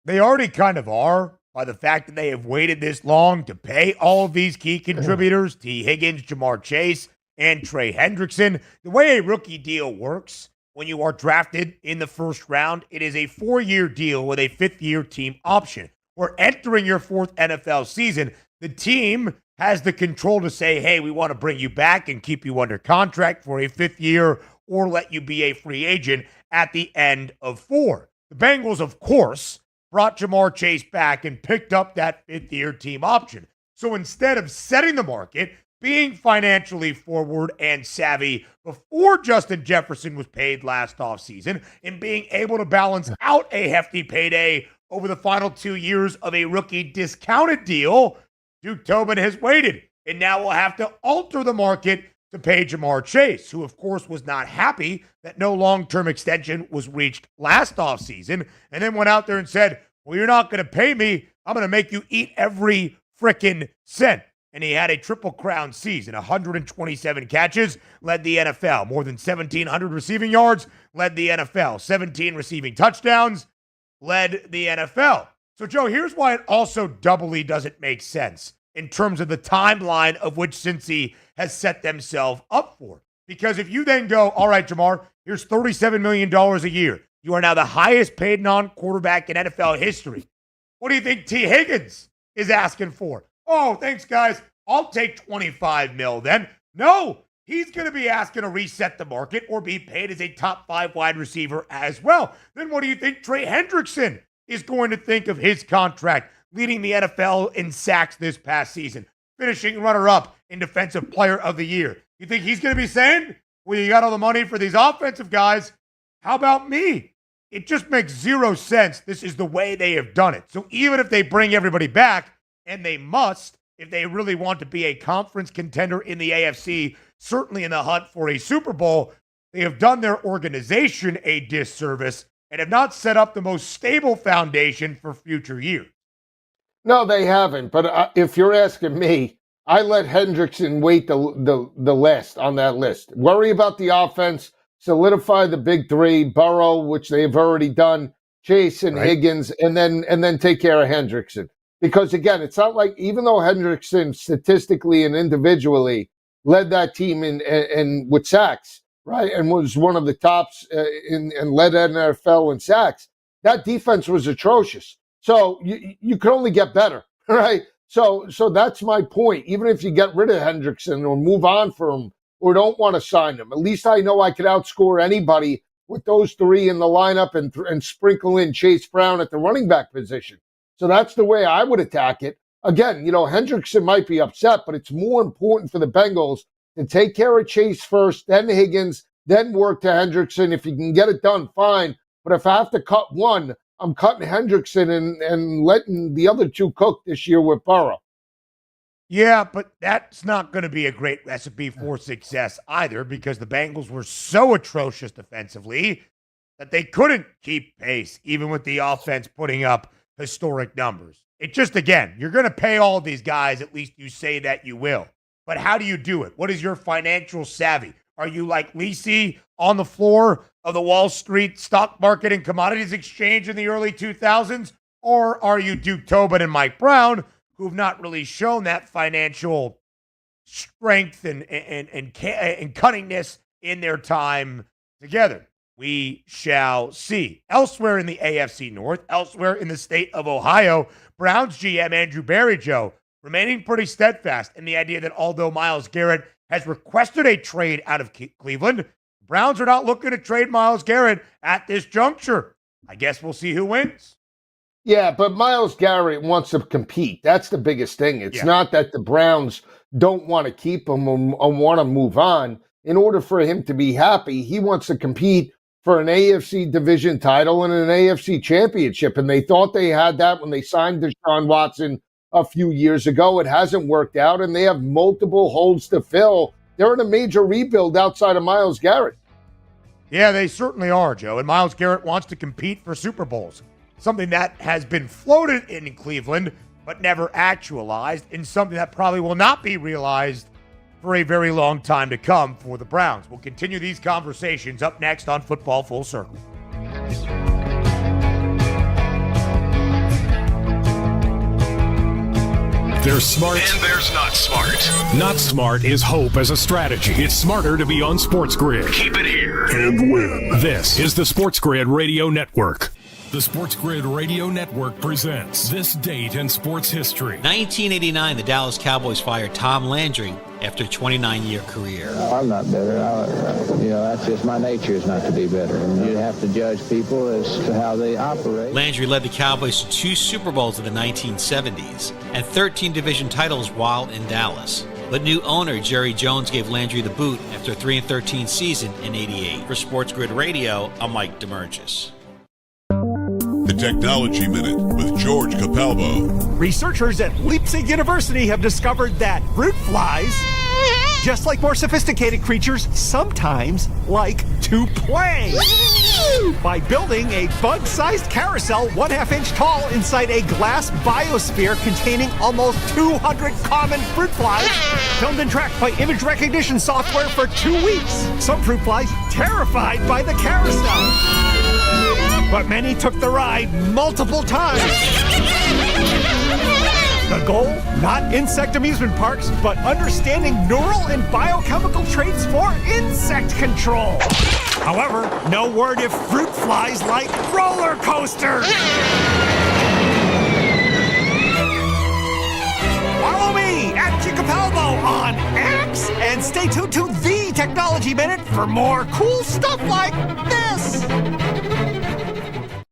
They already kind of are by the fact that they have waited this long to pay all of these key contributors, T. Higgins, Jamar Chase, and Trey Hendrickson. The way a rookie deal works, when you are drafted in the first round, it is a 4-year deal with a 5th-year team option. We're entering your 4th NFL season. The team has the control to say, hey, we want to bring you back and keep you under contract for a 5th year or let you be a free agent at the end of 4. The Bengals, of course, brought Jamar Chase back and picked up that 5th-year team option. So instead of setting the market, being financially forward and savvy before Justin Jefferson was paid last offseason, and being able to balance out a hefty payday over the final 2 years of a rookie discounted deal, Duke Tobin has waited and now will have to alter the market to pay Jamar Chase, who, of course, was not happy that no long-term extension was reached last offseason, and then went out there and said, well, you're not going to pay me. I'm going to make you eat every frickin' cent. And he had a triple crown season, 127 catches, led the NFL. More than 1,700 receiving yards, led the NFL. 17 receiving touchdowns, led the NFL. So, Joe, here's why it also doubly doesn't make sense in terms of the timeline of which Cincy has set themselves up for. Because if you then go, all right, Jamar, here's $37 million a year. You are now the highest paid non-quarterback in NFL history. What do you think T. Higgins is asking for? Oh, thanks, guys. I'll take $25 million then. No, he's going to be asking to reset the market or be paid as a top 5 wide receiver as well. Then what do you think Trey Hendrickson is going to think of his contract, leading the NFL in sacks this past season, finishing runner-up in Defensive Player of the Year? You think he's going to be saying, well, you got all the money for these offensive guys. How about me? It just makes zero sense. This is the way they have done it. So even if they bring everybody back, and they must, if they really want to be a conference contender in the AFC, certainly in the hunt for a Super Bowl, they have done their organization a disservice and have not set up the most stable foundation for future years. No, they haven't. But if you're asking me, I let Hendrickson wait the last on that list. Worry about the offense, solidify the big 3, Burrow, which they've already done, Chase and Higgins, and then take care of Hendrickson. Because, again, it's not like, even though Hendrickson statistically and individually led that team in with sacks, right, and was one of the tops and led NFL in sacks, that defense was atrocious. So you could only get better, right? So that's my point. Even if you get rid of Hendrickson or move on from him or don't want to sign him, at least I know I could outscore anybody with those 3 in the lineup and sprinkle in Chase Brown at the running back position. So that's the way I would attack it. Again, Hendrickson might be upset, but it's more important for the Bengals to take care of Chase first, then Higgins, then work to Hendrickson. If you can get it done, fine. But if I have to cut one, I'm cutting Hendrickson and letting the other two cook this year with Burrow. Yeah, but that's not going to be a great recipe for success either, because the Bengals were so atrocious defensively that they couldn't keep pace, even with the offense putting up historic numbers. It just, again, you're going to pay all of these guys, at least you say that you will. But how do you do it? What is your financial savvy? Are you like Lisi on the floor of the Wall Street stock market and commodities exchange in the early 2000s? Or are you Duke Tobin and Mike Brown, who've not really shown that financial strength and cunningness in their time together? We shall see. Elsewhere in the AFC North, elsewhere in the state of Ohio, Browns GM Andrew Berry, Joe, remaining pretty steadfast in the idea that although Myles Garrett has requested a trade out of Cleveland, the Browns are not looking to trade Myles Garrett at this juncture. I guess we'll see who wins. Yeah, but Myles Garrett wants to compete. That's the biggest thing. It's not that the Browns don't want to keep him or want to move on. In order for him to be happy, he wants to compete for an AFC division title and an AFC championship. And they thought they had that when they signed Deshaun Watson a few years ago. It hasn't worked out, and they have multiple holes to fill. They're in a major rebuild outside of Myles Garrett. Yeah, they certainly are, Joe. And Myles Garrett wants to compete for Super Bowls, something that has been floated in Cleveland but never actualized, and something that probably will not be realized for a very long time to come for the Browns. We'll continue these conversations up next on Football Full Circle. There's smart. And there's not smart. Not smart is hope as a strategy. It's smarter to be on SportsGrid. Keep it here. And win. This is the SportsGrid Radio Network. The SportsGrid Radio Network presents This Date in Sports History. 1989, the Dallas Cowboys fired Tom Landry after a 29-year career. I'm not better. That's just my nature is not to be better. And you have to judge people as to how they operate. Landry led the Cowboys to 2 Super Bowls in the 1970s and 13 division titles while in Dallas. But new owner Jerry Jones gave Landry the boot after a 3-13 season in '88. For SportsGrid Radio, I'm Mike DeMurgis. The Technology Minute with George Capalbo. Researchers at Leipzig University have discovered that fruit flies, just like more sophisticated creatures, sometimes like to play. By building a bug-sized carousel 1/2 inch tall inside a glass biosphere containing almost 200 common fruit flies, filmed and tracked by image recognition software for 2 weeks. Some fruit flies terrified by the carousel, but many took the ride multiple times. The goal, not insect amusement parks, but understanding neural and biochemical traits for insect control. However, no word if fruit flies like roller coasters. Follow me at Capalbo on X and stay tuned to The Technology Minute for more cool stuff like this.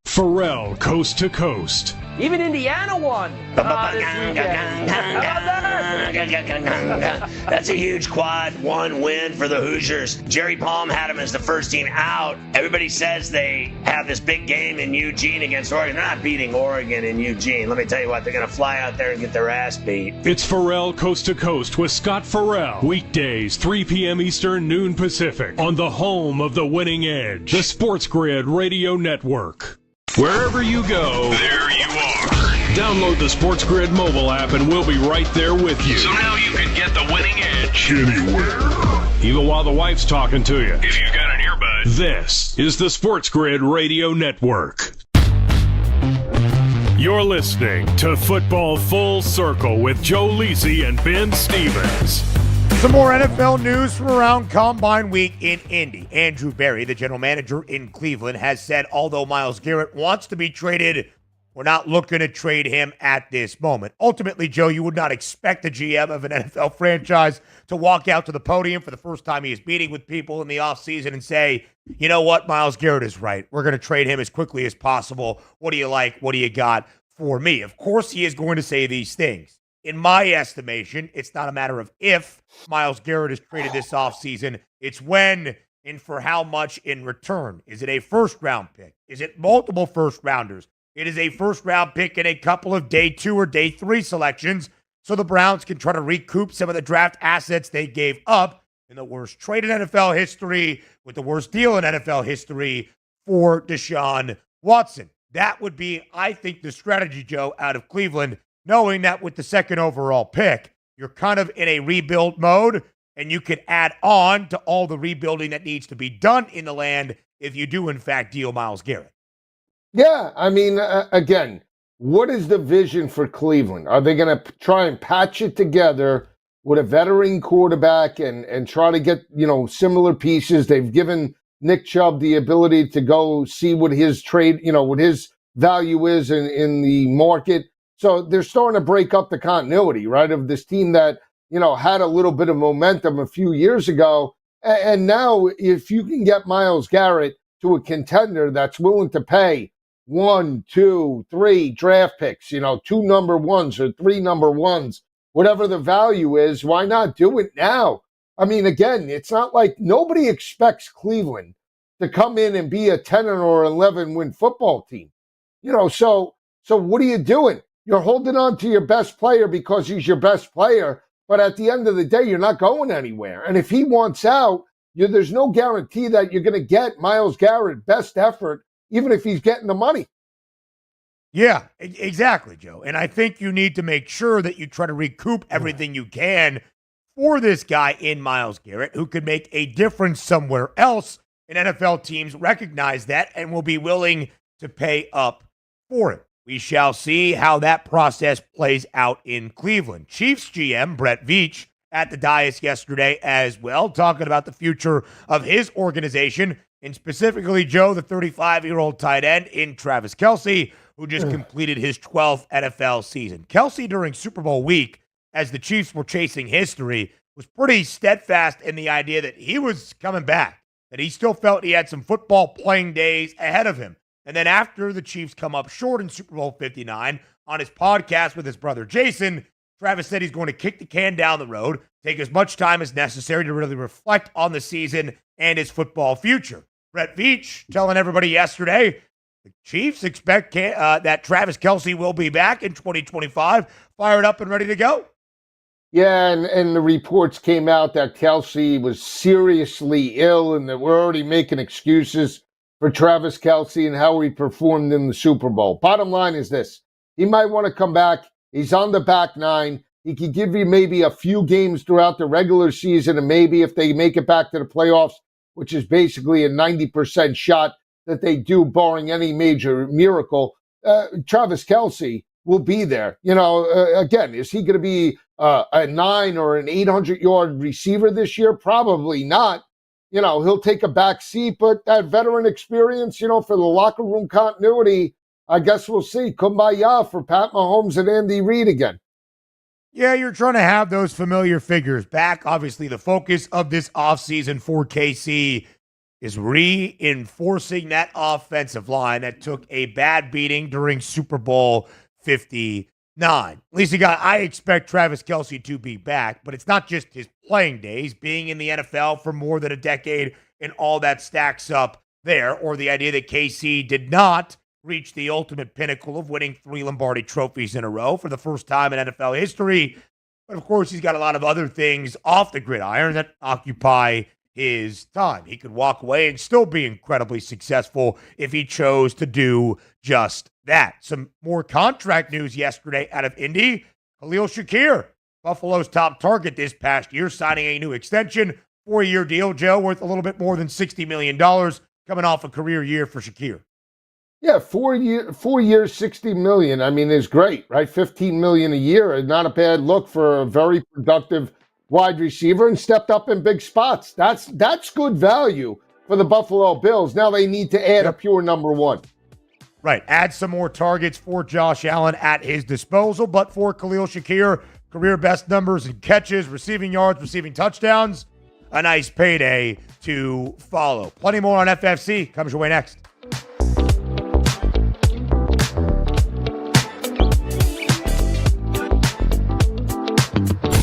Pharrell, Coast to Coast. Even Indiana won. That's a huge quad 1 win for the Hoosiers. Jerry Palm had them as the first team out. Everybody says they have this big game in Eugene against Oregon. They're not beating Oregon in Eugene. Let me tell you what, they're going to fly out there and get their ass beat. It's Pharrell Coast to Coast with Scott Farrell. Weekdays, 3 p.m. Eastern, noon Pacific. On the home of the winning edge. The SportsGrid Radio Network. Wherever you go, there you are. Download the SportsGrid mobile app and we'll be right there with you. So now you can get the winning edge anywhere, even while the wife's talking to you. if you got an earbud. This is the SportsGrid Radio Network. You're listening to Football Full Circle with Joe Lisi and Ben Stevens. Some more NFL news from around Combine Week in Indy. Andrew Berry, the general manager in Cleveland, has said although Myles Garrett wants to be traded, we're not looking to trade him at this moment. Ultimately, Joe, you would not expect the GM of an NFL franchise to walk out to the podium for the first time he is meeting with people in the offseason and say, you know what, Myles Garrett is right. We're going to trade him as quickly as possible. What do you like? What do you got for me? Of course he is going to say these things. In my estimation, it's not a matter of if Myles Garrett is traded this offseason. It's when and for how much in return? Is it a first-round pick? Is it multiple first-rounders? It is a first-round pick and a couple of day 2 or day 3 selections, so the Browns can try to recoup some of the draft assets they gave up in the worst trade in NFL history with the worst deal in NFL history for Deshaun Watson. That would be, I think, the strategy, Joe, out of Cleveland, knowing that with the second overall pick, you're kind of in a rebuild mode, and you can add on to all the rebuilding that needs to be done in the land if you do, in fact, deal Myles Garrett. Yeah, I mean, again, what is the vision for Cleveland? Are they going to try and patch it together with a veteran quarterback and try to get, similar pieces? They've given Nick Chubb the ability to go see what his trade, what his value is in the market. So they're starting to break up the continuity, right, of this team that, had a little bit of momentum a few years ago. And now if you can get Myles Garrett to a contender that's willing to pay 1, 2, 3 draft picks, 2 number ones or 3 number ones, whatever the value is, why not do it now? I mean, again, it's not like nobody expects Cleveland to come in and be a 10 or 11 win football team. So what are you doing? You're holding on to your best player because he's your best player, but at the end of the day, you're not going anywhere. And if he wants out, there's no guarantee that you're going to get Myles Garrett best effort, even if he's getting the money. Yeah, exactly, Joe. And I think you need to make sure that you try to recoup everything you can for this guy in Myles Garrett, who could make a difference somewhere else. And NFL teams recognize that and will be willing to pay up for it. We shall see how that process plays out in Cleveland. Chiefs GM Brett Veach at the dais yesterday as well, talking about the future of his organization, and specifically, Joe, the 35-year-old tight end in Travis Kelce, who just completed his 12th NFL season. Kelce, during Super Bowl week, as the Chiefs were chasing history, was pretty steadfast in the idea that he was coming back, that he still felt he had some football playing days ahead of him. And then after the Chiefs come up short in Super Bowl 59, on his podcast with his brother Jason, Travis said he's going to kick the can down the road, take as much time as necessary to really reflect on the season and his football future. Brett Veach telling everybody yesterday, the Chiefs expect that Travis Kelce will be back in 2025, fired up and ready to go. Yeah, and the reports came out that Kelce was seriously ill and that we're already making excuses for Travis Kelce and how he performed in the Super Bowl. Bottom line is this. He might want to come back. He's on the back nine. He could give you maybe a few games throughout the regular season, and maybe if they make it back to the playoffs, which is basically a 90% shot that they do, barring any major miracle, Travis Kelce will be there. Again, is he going to be a 9 or an 800-yard receiver this year? Probably not. He'll take a back seat, but that veteran experience, for the locker room continuity, I guess we'll see. Kumbaya for Pat Mahomes and Andy Reid again. Yeah, you're trying to have those familiar figures back. Obviously, the focus of this offseason for KC is reinforcing that offensive line that took a bad beating during Super Bowl 59. At least I expect Travis Kelce to be back, but it's not just his playing days, being in the NFL for more than a decade and all that stacks up there, or the idea that KC did not reach the ultimate pinnacle of winning 3 Lombardi trophies in a row for the first time in NFL history. But of course, he's got a lot of other things off the gridiron that occupy his time. He could walk away and still be incredibly successful if he chose to do just that. Some more contract news yesterday out of Indy. Khalil Shakir, Buffalo's top target this past year, signing a new extension, 4-year deal, Joe, worth a little bit more than $60 million, coming off a career year for Shakir. Yeah, 4 years, $60 million. I mean, is great, right? $15 million a year. Not a bad look for a very productive wide receiver and stepped up in big spots. That's good value for the Buffalo Bills. Now they need to add a pure number one. Right. Add some more targets for Josh Allen at his disposal, but for Khalil Shakir, career best numbers in catches, receiving yards, receiving touchdowns. A nice payday to follow. Plenty more on FFC comes your way next.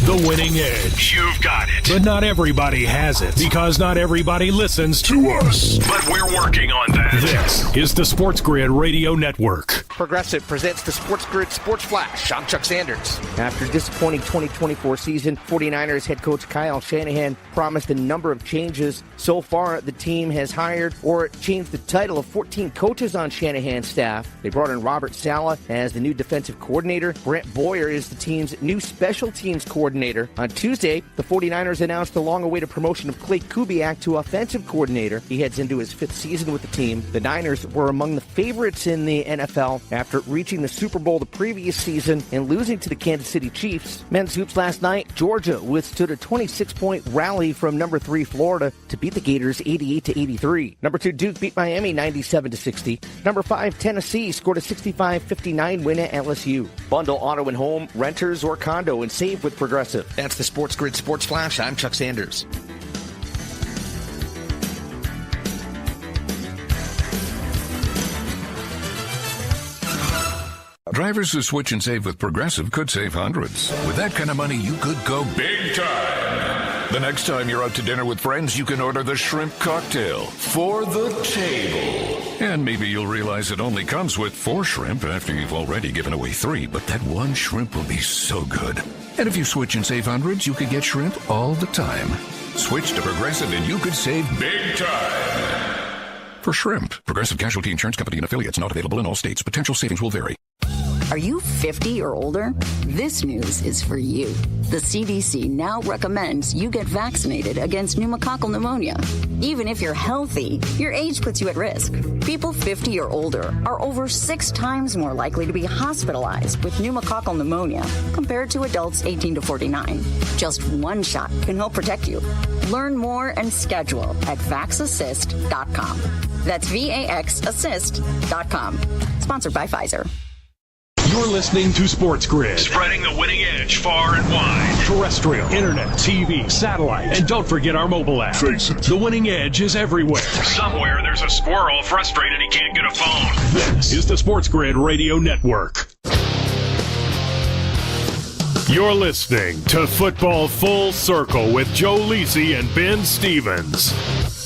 The winning edge. You've got it. But not everybody has it, because not everybody listens to us. But we're working on that. This is the Sports Grid Radio Network. Progressive presents the Sports Grid Sports Flash. I'm Chuck Sanders. After a disappointing 2024 season, 49ers head coach Kyle Shanahan promised a number of changes. So far, the team has hired or changed the title of 14 coaches on Shanahan's staff. They brought in Robert Saleh as the new defensive coordinator. Brent Boyer is the team's new special teams coordinator. On Tuesday, the 49ers announced the long-awaited promotion of Clay Kubiak to offensive coordinator. He heads into his 5th season with the team. The Niners were among the favorites in the NFL after reaching the Super Bowl the previous season and losing to the Kansas City Chiefs. Men's hoops last night, Georgia withstood a 26-point rally from number 3 Florida to beat the Gators 88-83. Number 2 Duke beat Miami 97-60. Number 5 Tennessee scored a 65-59 win at LSU. Bundle auto and home, renters, or condo and save with Progressive. That's the Sports Grid Sports Flash. I'm Chuck Sanders. Drivers who switch and save with Progressive could save hundreds. With that kind of money, you could go big time. The next time you're out to dinner with friends, you can order the shrimp cocktail for the table. And maybe you'll realize it only comes with 4 shrimp after you've already given away 3, but that one shrimp will be so good. And if you switch and save hundreds, you could get shrimp all the time. Switch to Progressive and you could save big time. For shrimp, Progressive Casualty Insurance Company and affiliates, not available in all states. Potential savings will vary. Are you 50 or older? This news is for you. The CDC now recommends you get vaccinated against pneumococcal pneumonia. Even if you're healthy, your age puts you at risk. People 50 or older are over 6 times more likely to be hospitalized with pneumococcal pneumonia compared to adults 18 to 49. Just one shot can help protect you. Learn more and schedule at vaxassist.com. That's VAXassist.com. Sponsored by Pfizer. You're listening to Sports Grid. Spreading the winning edge far and wide. Terrestrial, internet, TV, satellite, and don't forget our mobile app. Face it. The winning edge is everywhere. Somewhere there's a squirrel frustrated he can't get a phone. This is the Sports Grid Radio Network. You're listening to Football Full Circle with Joe Lisi and Ben Stevens.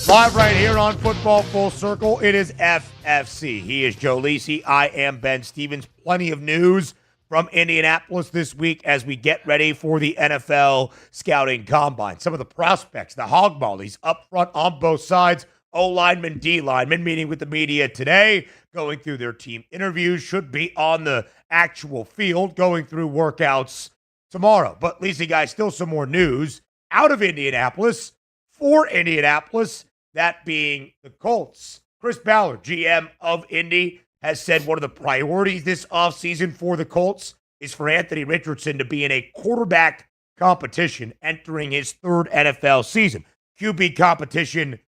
Live right here on Football Full Circle, it is FFC. He is Joe Lisi. I am Ben Stevens. Plenty of news from Indianapolis this week as we get ready for the NFL Scouting Combine. Some of the prospects, the hog mollies up front on both sides, O-linemen, D-linemen, meeting with the media today, going through their team interviews, should be on the actual field, going through workouts tomorrow. But, Lisi, guys, still some more news out of Indianapolis, for Indianapolis, that being the Colts. Chris Ballard, GM of Indy, has said one of the priorities this offseason for the Colts is for Anthony Richardson to be in a quarterback competition entering his 3rd NFL season. QB competition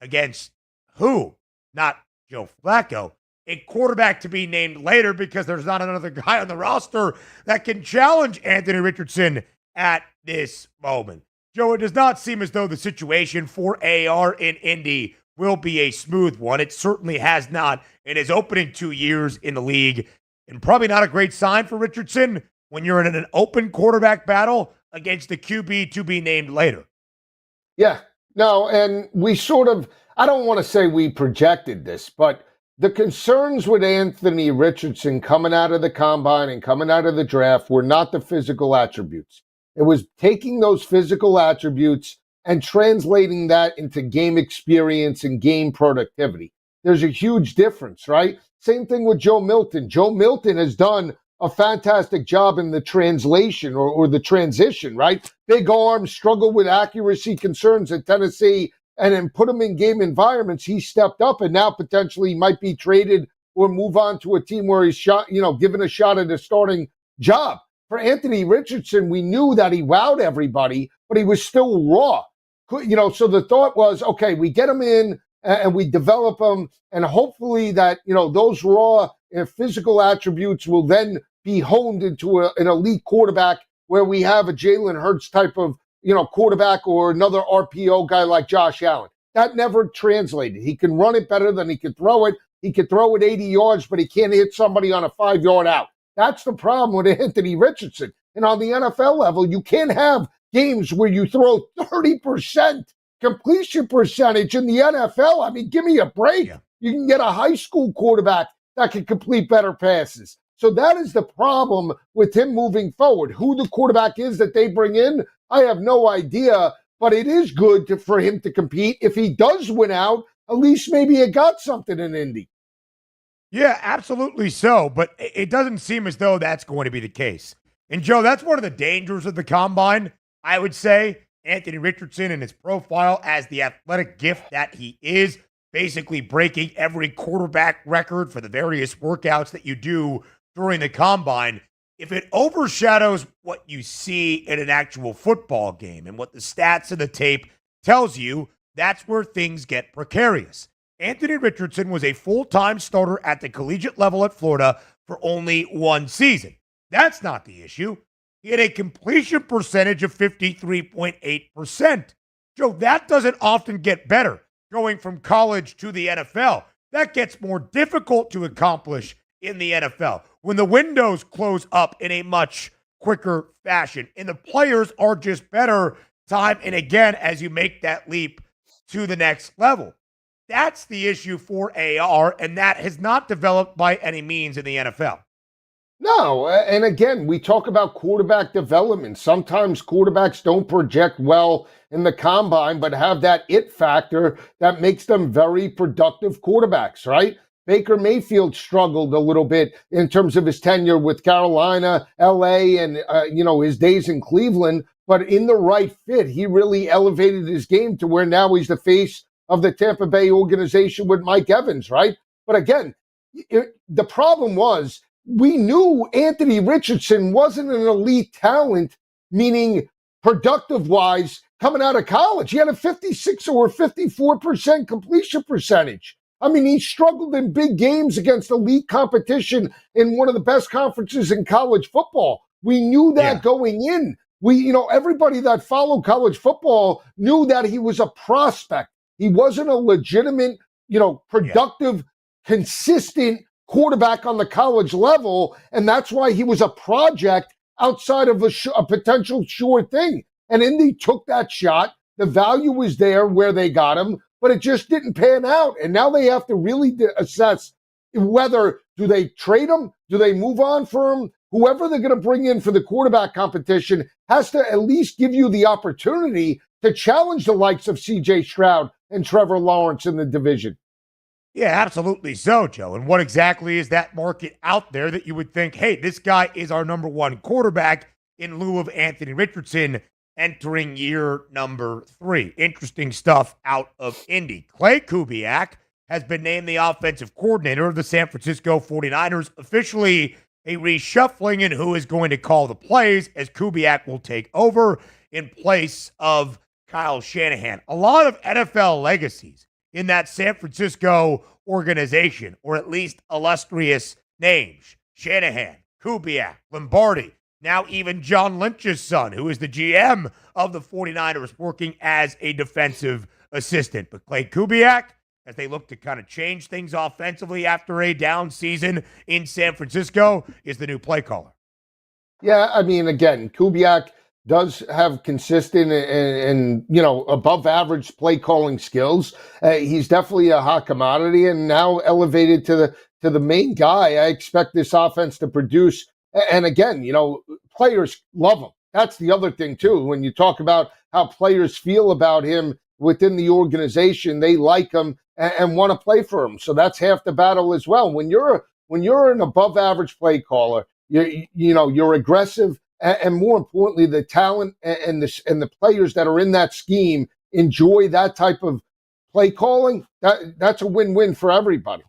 against who? Not Joe Flacco. A quarterback to be named later because there's not another guy on the roster that can challenge Anthony Richardson at this moment. Joe, it does not seem as though the situation for AR in Indy will be a smooth one. It certainly has not in his opening 2 years in the league, and probably not a great sign for Richardson when you're in an open quarterback battle against the QB to be named later. Yeah, no, and we sort of, I don't want to say we projected this, but the concerns with Anthony Richardson coming out of the combine and coming out of the draft were not the physical attributes. It was taking those physical attributes and translating that into game experience and game productivity. There's a huge difference, right? Same thing with Joe Milton. Joe Milton has done a fantastic job in the translation or the transition, right? Big arms, struggled with accuracy concerns at Tennessee, and then put him in game environments. He stepped up, and now potentially might be traded or move on to a team where he's given a shot at a starting job. For Anthony Richardson, we knew that he wowed everybody, but he was still raw. So the thought was, okay, we get him in and we develop him, and hopefully that, those raw and physical attributes will then be honed into an elite quarterback where we have a Jalen Hurts type of, quarterback or another RPO guy like Josh Allen. That never translated. He can run it better than he can throw it. He can throw it 80 yards, but he can't hit somebody on a 5-yard out. That's the problem with Anthony Richardson. And on the NFL level, you can't have games where you throw 30% completion percentage in the NFL. I mean, give me a break. Yeah. You can get a high school quarterback that can complete better passes. So that is the problem with him moving forward. Who the quarterback is that they bring in, I have no idea, but it is good for him to compete. If he does win out, at least maybe he got something in Indy. Yeah, absolutely so, but it doesn't seem as though that's going to be the case. And Joe, that's one of the dangers of the combine, I would say. Anthony Richardson and his profile as the athletic gift that he is, basically breaking every quarterback record for the various workouts that you do during the combine. If it overshadows what you see in an actual football game and what the stats of the tape tells you, that's where things get precarious. Anthony Richardson was a full-time starter at the collegiate level at Florida for only one season. That's not the issue. He had a completion percentage of 53.8%. Joe, that doesn't often get better going from college to the NFL. That gets more difficult to accomplish in the NFL when the windows close up in a much quicker fashion. And the players are just better time and again as you make that leap to the next level. That's the issue for AR, and that has not developed by any means in the NFL. No, and again, we talk about quarterback development. Sometimes quarterbacks don't project well in the combine, but have that it factor that makes them very productive quarterbacks, right? Baker Mayfield struggled a little bit in terms of his tenure with Carolina, LA, and his days in Cleveland. But in the right fit, he really elevated his game to where now he's the face of the Tampa Bay organization with Mike Evans, right? But again, the problem was we knew Anthony Richardson wasn't an elite talent, meaning productive-wise, coming out of college. He had a 56 or 54% completion percentage. I mean, he struggled in big games against elite competition in one of the best conferences in college football. We knew that going in. Everybody that followed college football knew that he was a prospect. He wasn't a legitimate, productive, consistent quarterback on the college level, and that's why he was a project outside of a potential sure thing. And Indy took that shot. The value was there where they got him, but it just didn't pan out. And now they have to really assess whether do they trade him, do they move on from him. Whoever they're going to bring in for the quarterback competition has to at least give you the opportunity to challenge the likes of C.J. Stroud and Trevor Lawrence in the division. Yeah, absolutely so, Joe. And what exactly is that market out there that you would think, hey, this guy is our number one quarterback in lieu of Anthony Richardson entering year number 3? Interesting stuff out of Indy. Clay Kubiak has been named the offensive coordinator of the San Francisco 49ers, officially a reshuffling in who is going to call the plays as Kubiak will take over in place of Kyle Shanahan. A lot of NFL legacies in that San Francisco organization, or at least illustrious names. Shanahan, Kubiak, Lombardi, now even John Lynch's son, who is the GM of the 49ers, working as a defensive assistant. But Clay Kubiak, as they look to kind of change things offensively after a down season in San Francisco, is the new play caller. Yeah, I mean, again, Kubiak does have consistent and above average play calling skills. He's definitely a hot commodity, and now elevated to the main guy. I expect this offense to produce. And again, players love him. That's the other thing too. When you talk about how players feel about him within the organization, they like him and want to play for him. So that's half the battle as well. When you're an above average play caller, you're aggressive. And more importantly, the talent and the players that are in that scheme enjoy that type of play calling. That's a win-win for everybody.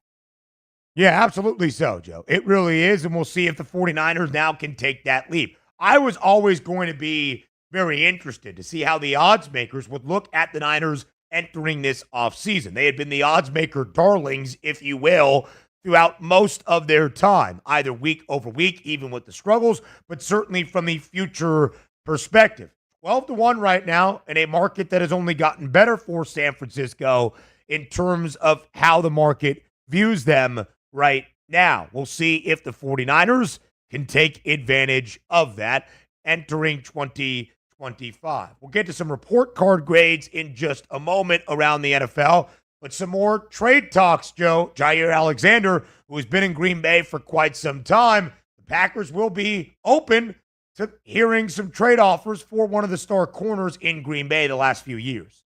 Yeah, absolutely so, Joe. It really is, and we'll see if the 49ers now can take that leap. I was always going to be very interested to see how the odds makers would look at the Niners entering this offseason. They had been the odds maker darlings, if you will, throughout most of their time, either week over week, even with the struggles, but certainly from the future perspective. 12-1 right now in a market that has only gotten better for San Francisco in terms of how the market views them right now. We'll see if the 49ers can take advantage of that. entering 2025. We'll get to some report card grades in just a moment around the NFL, but some more trade talks, Joe. Jair Alexander, who has been in Green Bay for quite some time, the Packers will be open to hearing some trade offers for one of the star corners in Green Bay the last few years.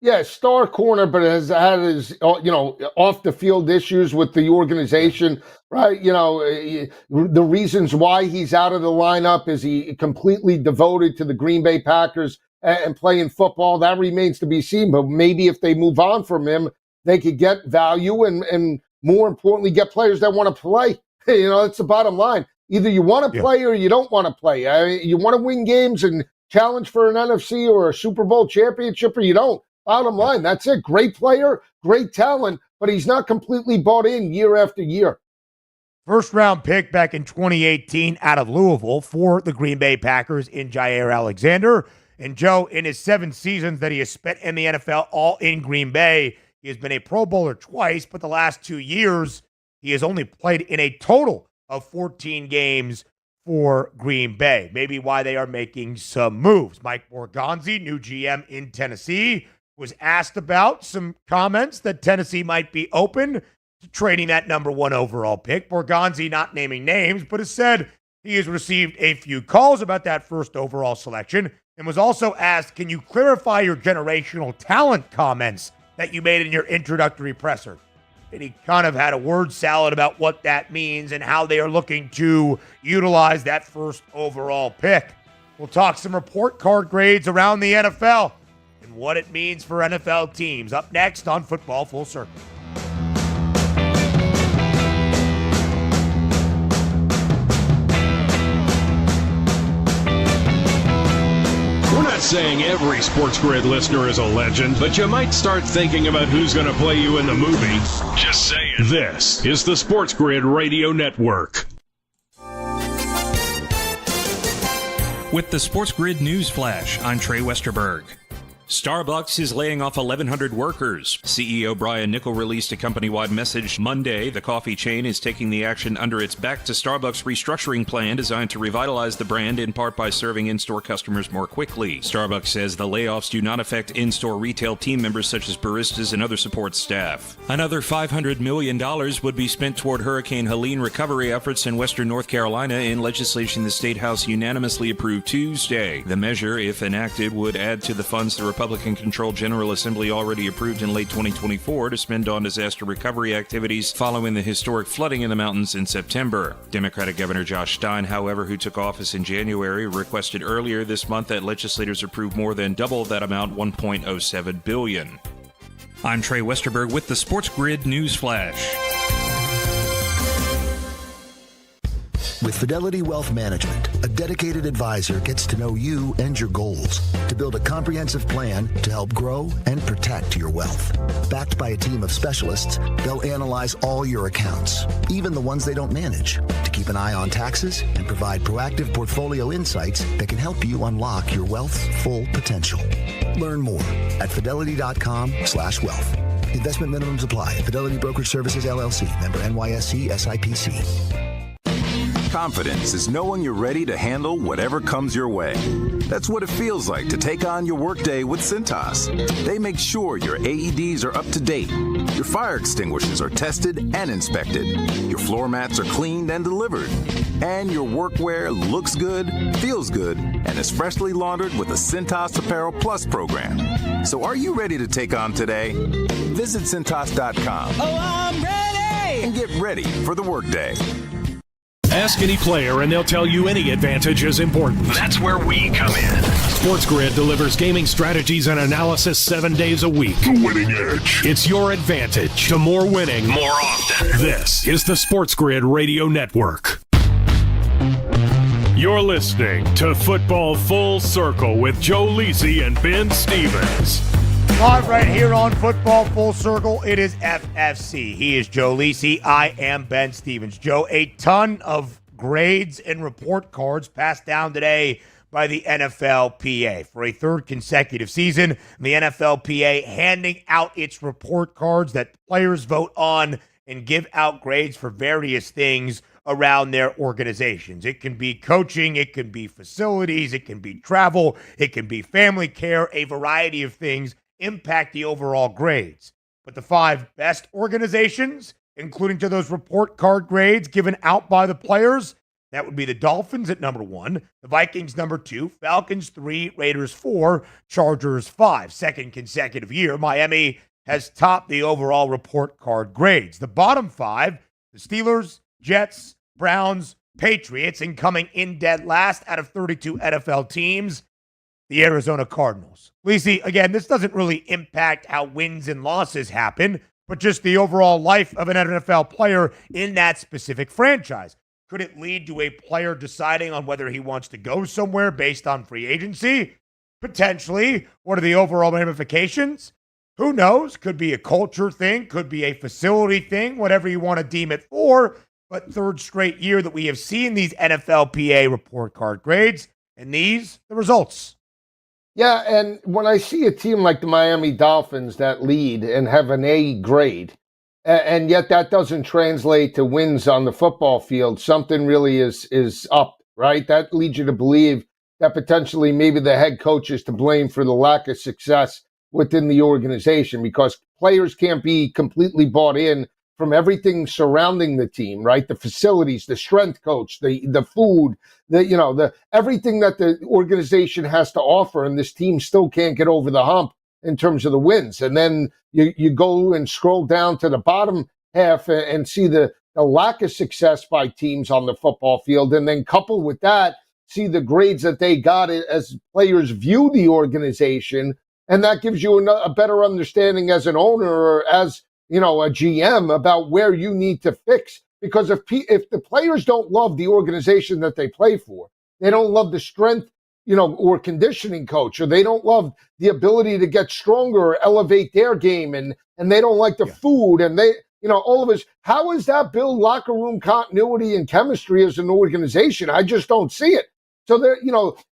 Yeah, star corner, but has had his, off the field issues with the organization, right? The reasons why he's out of the lineup is he completely devoted to the Green Bay Packers and playing football. That remains to be seen, but maybe if they move on from him, they could get value and more importantly, get players that want to play. That's the bottom line. Either you want to play or you don't want to play. You want to win games and challenge for an NFC or a Super Bowl championship, or you don't. Bottom line, that's it. Great player, great talent, but he's not completely bought in year after year. First round pick back in 2018 out of Louisville for the Green Bay Packers in Jair Alexander. And Joe, in his 7 seasons that he has spent in the NFL, all in Green Bay, he has been a Pro Bowler twice, but the last 2 years, he has only played in a total of 14 games for Green Bay. Maybe why they are making some moves. Mike Borgonzi, new GM in Tennessee, was asked about some comments that Tennessee might be open to trading that number 1 overall pick. Borgonzi, not naming names, but has said he has received a few calls about that first overall selection and was also asked, can you clarify your generational talent comments that you made in your introductory presser? And he kind of had a word salad about what that means and how they are looking to utilize that first overall pick. We'll talk some report card grades around the NFL and what it means for NFL teams. Up next on Football Full Circle. We're not saying every SportsGrid listener is a legend, but you might start thinking about who's going to play you in the movie. Just saying. This is the SportsGrid Radio Network. With the SportsGrid News Flash, I'm Trey Westerberg. Starbucks is laying off 1,100 workers. CEO Brian Niccol released a company-wide message Monday. The coffee chain is taking the action under its Back to Starbucks restructuring plan designed to revitalize the brand in part by serving in-store customers more quickly. Starbucks says the layoffs do not affect in-store retail team members such as baristas and other support staff. Another $500 million would be spent toward Hurricane Helene recovery efforts in western North Carolina in legislation the State House unanimously approved Tuesday. The measure, if enacted, would add to the funds the Republican-controlled General Assembly already approved in late 2024 to spend on disaster recovery activities following the historic flooding in the mountains in September. Democratic Governor Josh Stein, however, who took office in January, requested earlier this month that legislators approve more than double that amount, $1.07 billion. I'm Trey Westerberg with the SportsGrid News Flash. With Fidelity Wealth Management, a dedicated advisor gets to know you and your goals to build a comprehensive plan to help grow and protect your wealth. Backed by a team of specialists, they'll analyze all your accounts, even the ones they don't manage, to keep an eye on taxes and provide proactive portfolio insights that can help you unlock your wealth's full potential. Learn more at fidelity.com/wealth. Investment minimums apply. Fidelity Brokerage Services, LLC. Member NYSE SIPC. Confidence is knowing you're ready to handle whatever comes your way. That's what it feels like to take on your workday with Cintas. They make sure your AEDs are up to date, your fire extinguishers are tested and inspected, your floor mats are cleaned and delivered, and your workwear looks good, feels good, and is freshly laundered with the Cintas Apparel Plus program. So are you ready to take on today? Visit Cintas.com. Oh, I'm ready! And get ready for the workday. Ask any player and they'll tell you any advantage is important. That's where we come in. SportsGrid delivers gaming strategies and analysis 7 days a week. The winning edge. It's your advantage to more winning more often. This is the SportsGrid Radio Network. You're listening to Football Full Circle with Joe Lisi and Ben Stevens. Live right here on Football Full Circle, it is FFC. He is Joe Lisi. I am Ben Stevens. Joe, a ton of grades and report cards passed down today by the NFLPA. For a third consecutive season, the NFLPA handing out its report cards that players vote on and give out grades for various things around their organizations. It can be coaching, it can be facilities, it can be travel, it can be family care, a variety of things impact the overall grades. But the 5 best organizations, including to those report card grades given out by the players, that would be the Dolphins at number 1, the Vikings number 2, Falcons 3, Raiders 4, Chargers 5. Second consecutive year, Miami has topped the overall report card grades. The bottom 5, the Steelers, Jets, Browns, Patriots, and coming in dead last out of 32 NFL teams, the Arizona Cardinals. Lisi, again, this doesn't really impact how wins and losses happen, but just the overall life of an NFL player in that specific franchise. Could it lead to a player deciding on whether he wants to go somewhere based on free agency? Potentially. What are the overall ramifications? Who knows? Could be a culture thing, could be a facility thing, whatever you want to deem it for. But third straight year that we have seen these NFLPA report card grades, and these, the results. Yeah, and when I see a team like the Miami Dolphins that lead and have an A grade, and yet that doesn't translate to wins on the football field, something really is up, right? That leads you to believe that potentially maybe the head coach is to blame for the lack of success within the organization, because players can't be completely bought in from everything surrounding the team, right? The facilities, the strength coach, the food, the everything that the organization has to offer, and this team still can't get over the hump in terms of the wins. And then you go and scroll down to the bottom half and see the lack of success by teams on the football field, and then coupled with that, see the grades that they got as players view the organization, and that gives you a better understanding as an owner or as a GM about where you need to fix. Because if the players don't love the organization that they play for, they don't love the strength, or conditioning coach, or they don't love the ability to get stronger or elevate their game, and they don't like the food, and they, all of us, how does that build locker room continuity and chemistry as an organization? I just don't see it. So there,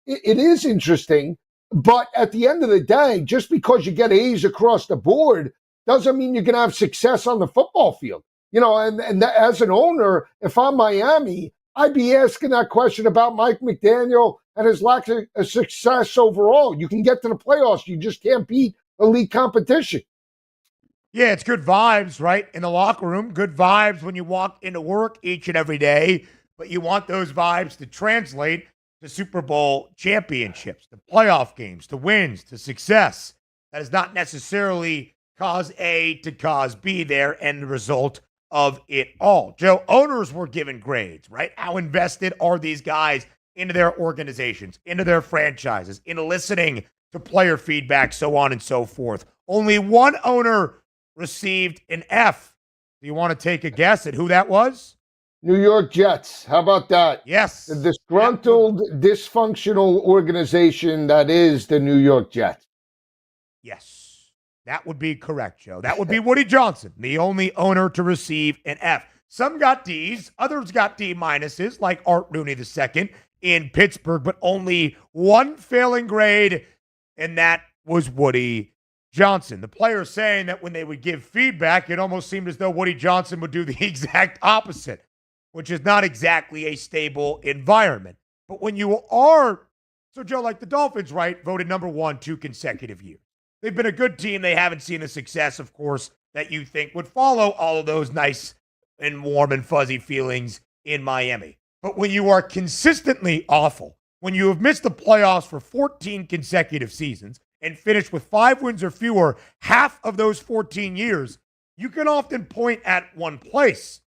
it is interesting, but at the end of the day, just because you get A's across the board doesn't mean you're going to have success on the football field. And as an owner, if I'm Miami, I'd be asking that question about Mike McDaniel and his lack of success overall. You can get to the playoffs. You just can't beat elite competition. Yeah, it's good vibes, right? In the locker room, good vibes when you walk into work each and every day, but you want those vibes to translate to Super Bowl championships, to playoff games, to wins, to success. That is not necessarily cause A to cause B there, and the result of it all. Joe, owners were given grades, right? How invested are these guys into their organizations, into their franchises, into listening to player feedback, so on and so forth. Only one owner received an F. Do you want to take a guess at who that was? New York Jets. How about that? Yes. The disgruntled, dysfunctional organization that is the New York Jets. Yes. That would be correct, Joe. That would be Woody Johnson, the only owner to receive an F. Some got Ds, others got D minuses, like Art Rooney II in Pittsburgh, but only one failing grade, and that was Woody Johnson. The players saying that when they would give feedback, it almost seemed as though Woody Johnson would do the exact opposite, which is not exactly a stable environment. But when you are, so Joe, like the Dolphins, right, voted number 1 2 consecutive years. They've been a good team. They haven't seen the success, of course, that you think would follow all of those nice and warm and fuzzy feelings in Miami. But when you are consistently awful, when you have missed the playoffs for 14 consecutive seasons and finished with 5 wins or fewer half of those 14 years, you can often point at one place,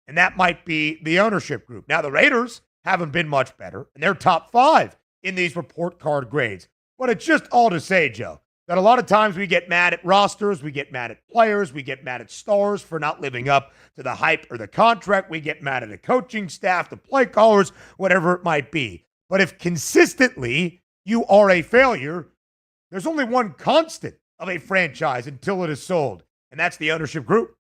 and that might be the ownership group. Now, the Raiders haven't been much better, and they're top 5 in these report card grades. But it's just all to say, Joe, that a lot of times we get mad at rosters, we get mad at players, we get mad at stars for not living up to the hype or the contract, we get mad at the coaching staff, the play callers, whatever it might be. But if consistently you are a failure, there's only one constant of a franchise until it is sold, and that's the ownership group.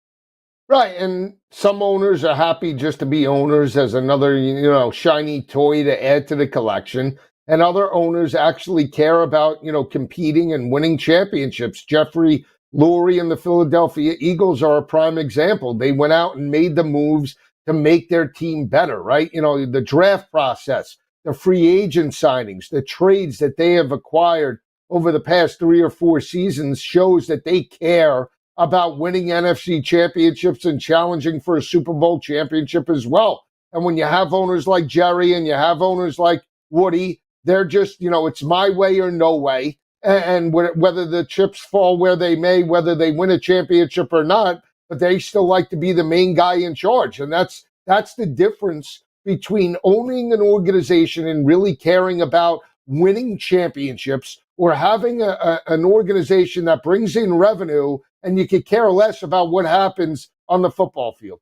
Right, and some owners are happy just to be owners as another, shiny toy to add to the collection. And other owners actually care about, competing and winning championships. Jeffrey Lurie and the Philadelphia Eagles are a prime example. They went out and made the moves to make their team better, right? You know, the draft process, the free agent signings, the trades that they have acquired over the past 3 or 4 seasons shows that they care about winning NFC championships and challenging for a Super Bowl championship as well. And when you have owners like Jerry and you have owners like Woody, they're just, you know, it's my way or no way. And whether the chips fall where they may, whether they win a championship or not, but they still like to be the main guy in charge. And that's the difference between owning an organization and really caring about winning championships or having an organization that brings in revenue and you could care less about what happens on the football field.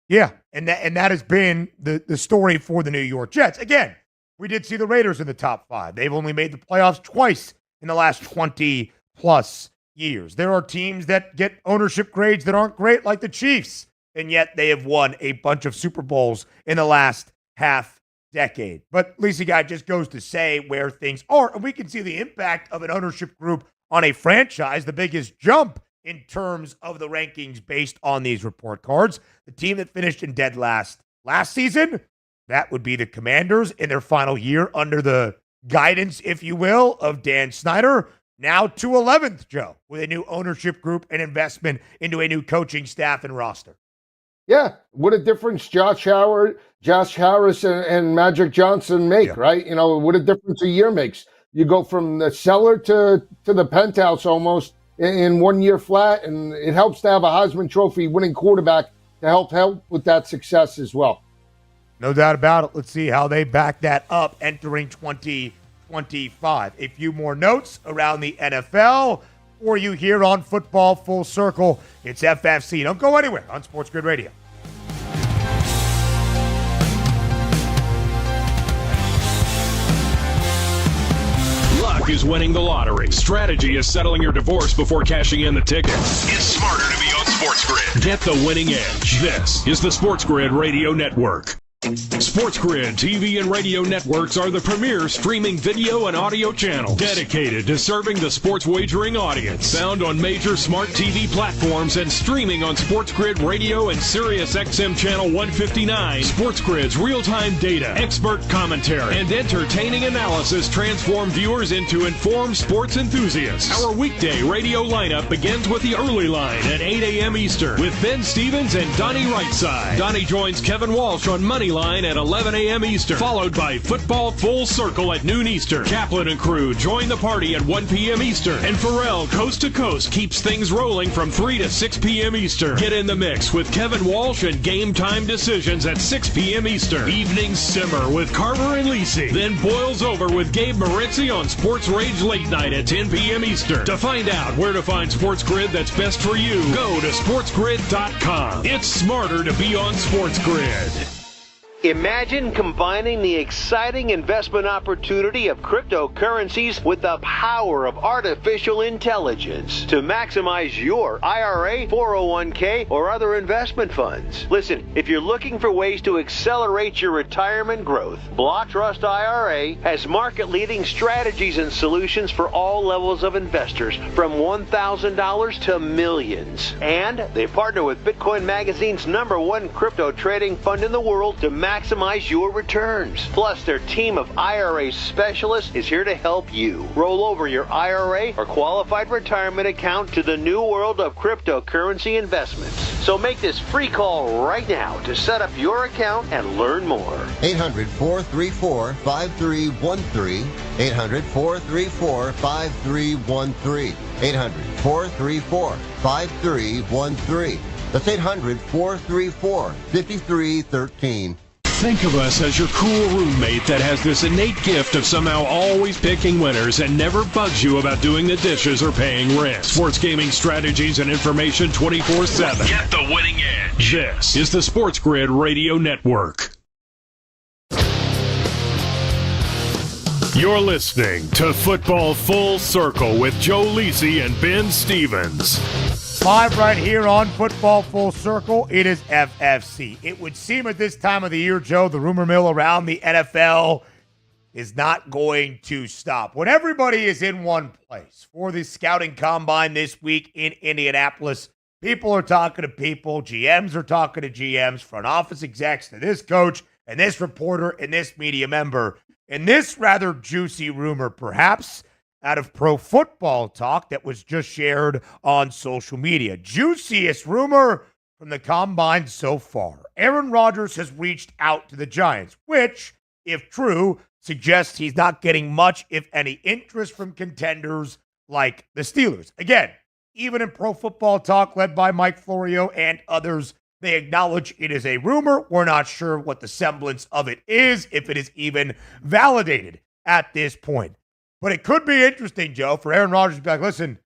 Yeah, and that has been the story for the New York Jets. Again, we did see the Raiders in the top 5. They've only made the playoffs twice in the last 20-plus years. There are teams that get ownership grades that aren't great, like the Chiefs, and yet they have won a bunch of Super Bowls in the last half decade. But Lisa Guy just goes to say where things are, and we can see the impact of an ownership group on a franchise, the biggest jump in terms of the rankings based on these report cards. The team that finished in dead last season, that would be the Commanders in their final year under the guidance, if you will, of Dan Snyder. Now to 11th, Joe, with a new ownership group and investment into a new coaching staff and roster. Yeah, what a difference Josh Harris and Magic Johnson make, right? You know, what a difference a year makes. You go from the cellar to the penthouse almost in 1 year flat, and it helps to have a Heisman Trophy winning quarterback to help with that success as well. No doubt about it. Let's see how they back that up entering 2025. A few more notes around the NFL for you here on Football Full Circle. It's FFC. Don't go anywhere on SportsGrid Radio. Luck is winning the lottery. Strategy is settling your divorce before cashing in the ticket. It's smarter to be on SportsGrid. Get the winning edge. This is the SportsGrid Radio Network. SportsGrid TV and radio networks are the premier streaming video and audio channels dedicated to serving the sports wagering audience. Found on major smart TV platforms and streaming on SportsGrid Radio and SiriusXM Channel 159. SportsGrid's real-time data, expert commentary, and entertaining analysis transform viewers into informed sports enthusiasts. Our weekday radio lineup begins with the early line at 8 a.m. Eastern with Ben Stevens and Donnie Rightside. Donnie joins Kevin Walsh on Money Line at 11 a.m. Eastern, followed by Football Full Circle at noon Eastern. Kaplan and crew join the party at 1 p.m. Eastern, and Pharrell Coast to Coast keeps things rolling from 3 to 6 p.m. Eastern. Get in the mix with Kevin Walsh and Game Time Decisions at 6 p.m. Eastern. Evenings simmer with Carver and Lisi, then boils over with Gabe Moritzi on Sports Rage Late Night at 10 p.m. Eastern. To find out where to find SportsGrid that's best for you, go to sportsgrid.com. It's smarter to be on SportsGrid. Imagine combining the exciting investment opportunity of cryptocurrencies with the power of artificial intelligence to maximize your IRA, 401k, or other investment funds. Listen, if you're looking for ways to accelerate your retirement growth, Block Trust IRA has market-leading strategies and solutions for all levels of investors, from $1,000 to millions. And they partner with Bitcoin Magazine's #1 crypto trading fund in the world to maximize your returns. Plus, their team of IRA specialists is here to help you roll over your IRA or qualified retirement account to the new world of cryptocurrency investments. So make this free call right now to set up your account and learn more. 800-434-5313. 800-434-5313. 800-434-5313. That's 800-434-5313. Think of us as your cool roommate that has this innate gift of somehow always picking winners and never bugs you about doing the dishes or paying rent. Sports gaming strategies and information 24/7. Get the winning edge. This is the SportsGrid Radio Network. You're listening to Football Full Circle with Joe Lisi and Ben Stevens. Live right here on Football Full Circle, it is FFC. It would seem at this time of the year, Joe, the rumor mill around the NFL is not going to stop. When everybody is in one place for the scouting combine this week in Indianapolis, people are talking to people, GMs are talking to GMs, front office execs to this coach and this reporter and this media member. And this rather juicy rumor, perhaps, out of Pro Football Talk that was just shared on social media. Juiciest rumor from the combine so far. Aaron Rodgers has reached out to the Giants, which, if true, suggests he's not getting much, if any, interest from contenders like the Steelers. Again, even in Pro Football Talk, led by Mike Florio and others, they acknowledge it is a rumor. We're not sure what the semblance of it is, if it is even validated at this point. But it could be interesting, Joe, for Aaron Rodgers to be like, listen,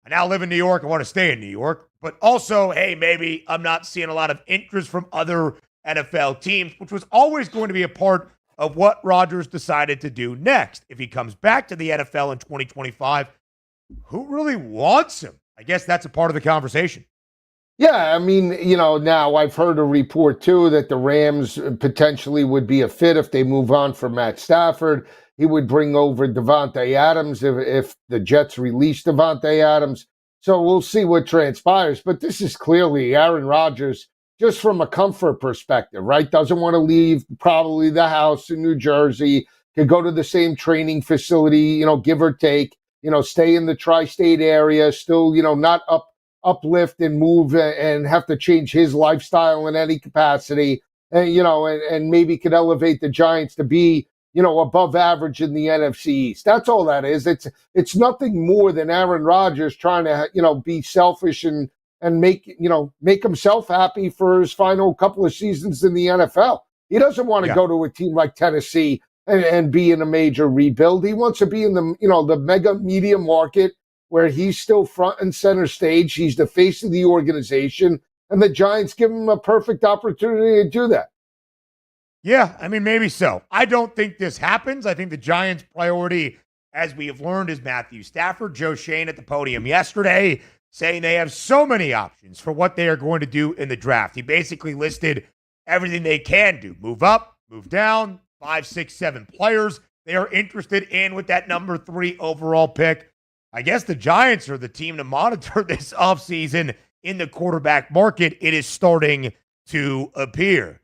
I now live in New York. I want to stay in New York. But also, hey, maybe I'm not seeing a lot of interest from other NFL teams, which was always going to be a part of what Rodgers decided to do next. If he comes back to the NFL in 2025, who really wants him? I guess that's a part of the conversation. Yeah, I mean, now I've heard a report, too, that the Rams potentially would be a fit if they move on from Matt Stafford. He would bring over Davante Adams if the Jets release Davante Adams. So we'll see what transpires. But this is clearly Aaron Rodgers, just from a comfort perspective, right? Doesn't want to leave probably the house in New Jersey, could go to the same training facility, give or take, stay in the tri-state area, still, not uplift and move and have to change his lifestyle in any capacity, and maybe could elevate the Giants to be, above average in the NFC East. That's all that is. It's nothing more than Aaron Rodgers trying to, be selfish and make himself happy for his final couple of seasons in the NFL. He doesn't want to go to a team like Tennessee and be in a major rebuild. He wants to be in the, the mega media market where he's still front and center stage. He's the face of the organization, and the Giants give him a perfect opportunity to do that. Yeah, I mean, maybe so. I don't think this happens. I think the Giants' priority, as we have learned, is Matthew Stafford. Joe Shane at the podium yesterday saying they have so many options for what they are going to do in the draft. He basically listed everything they can do. Move up, move down, 5, 6, 7 players they are interested in with that number 3 overall pick. I guess the Giants are the team to monitor this offseason in the quarterback market. It is starting to appear.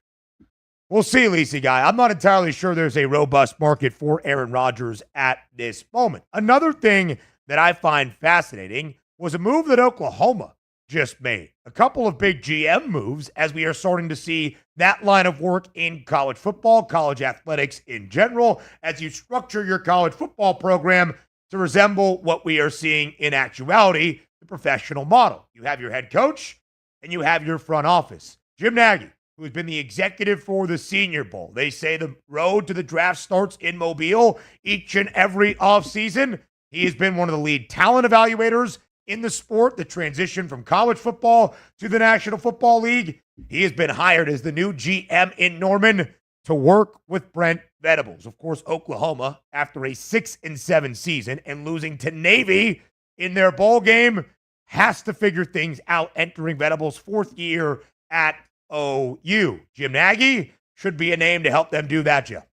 We'll see, Lisa Guy. I'm not entirely sure there's a robust market for Aaron Rodgers at this moment. Another thing that I find fascinating was a move that Oklahoma just made. A couple of big GM moves as we are starting to see that line of work in college football, college athletics in general, as you structure your college football program to resemble what we are seeing in actuality, the professional model. You have your head coach and you have your front office. Jim Nagy, who has been the executive for the Senior Bowl. They say the road to the draft starts in Mobile each and every offseason. He has been one of the lead talent evaluators in the sport, the transition from college football to the National Football League. He has been hired as the new GM in Norman to work with Brent Venables. Of course, Oklahoma, after a 6-7 season and losing to Navy in their bowl game, has to figure things out entering Venables' 4th year at OU. Jim Nagy should be a name to help them do that, Jeff.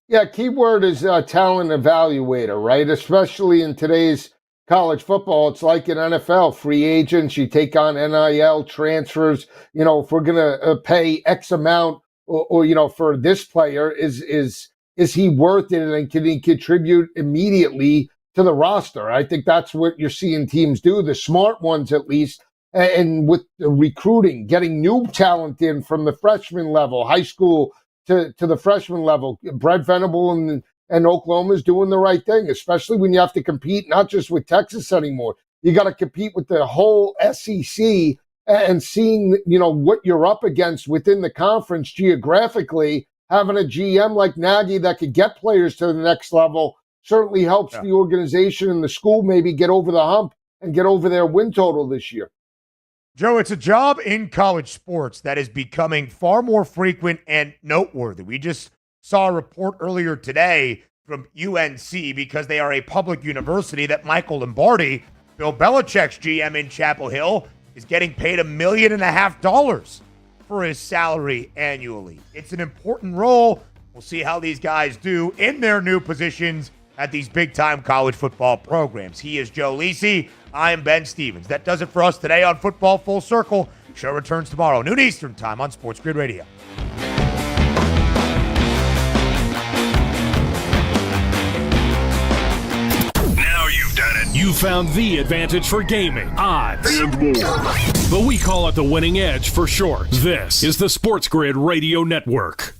Yeah, key word is talent evaluator, right? Especially in today's college football. It's like in NFL, free agents, you take on NIL transfers. If we're going to pay X amount or for this player, is he worth it, and can he contribute immediately to the roster? I think that's what you're seeing teams do, the smart ones at least. And with the recruiting, getting new talent in from the freshman level, high school to the freshman level, Brent Venable and Oklahoma is doing the right thing, especially when you have to compete not just with Texas anymore. You got to compete with the whole SEC, and seeing, what you're up against within the conference geographically. Having a GM like Nagy that could get players to the next level certainly helps the organization and the school maybe get over the hump and get over their win total this year. Joe, it's a job in college sports that is becoming far more frequent and noteworthy. We just saw a report earlier today from UNC, because they are a public university, that Michael Lombardi, Bill Belichick's GM in Chapel Hill, is getting paid $1.5 million for his salary annually. It's an important role, We'll see how these guys do in their new positions at these big-time college football programs. He is Joe Lisi. I am Ben Stevens. That does it for us today on Football Full Circle. Show returns tomorrow, noon Eastern time on SportsGrid Radio. Now you've done it. You found the advantage for gaming, odds, and more. But we call it the winning edge for short. This is the SportsGrid Radio Network.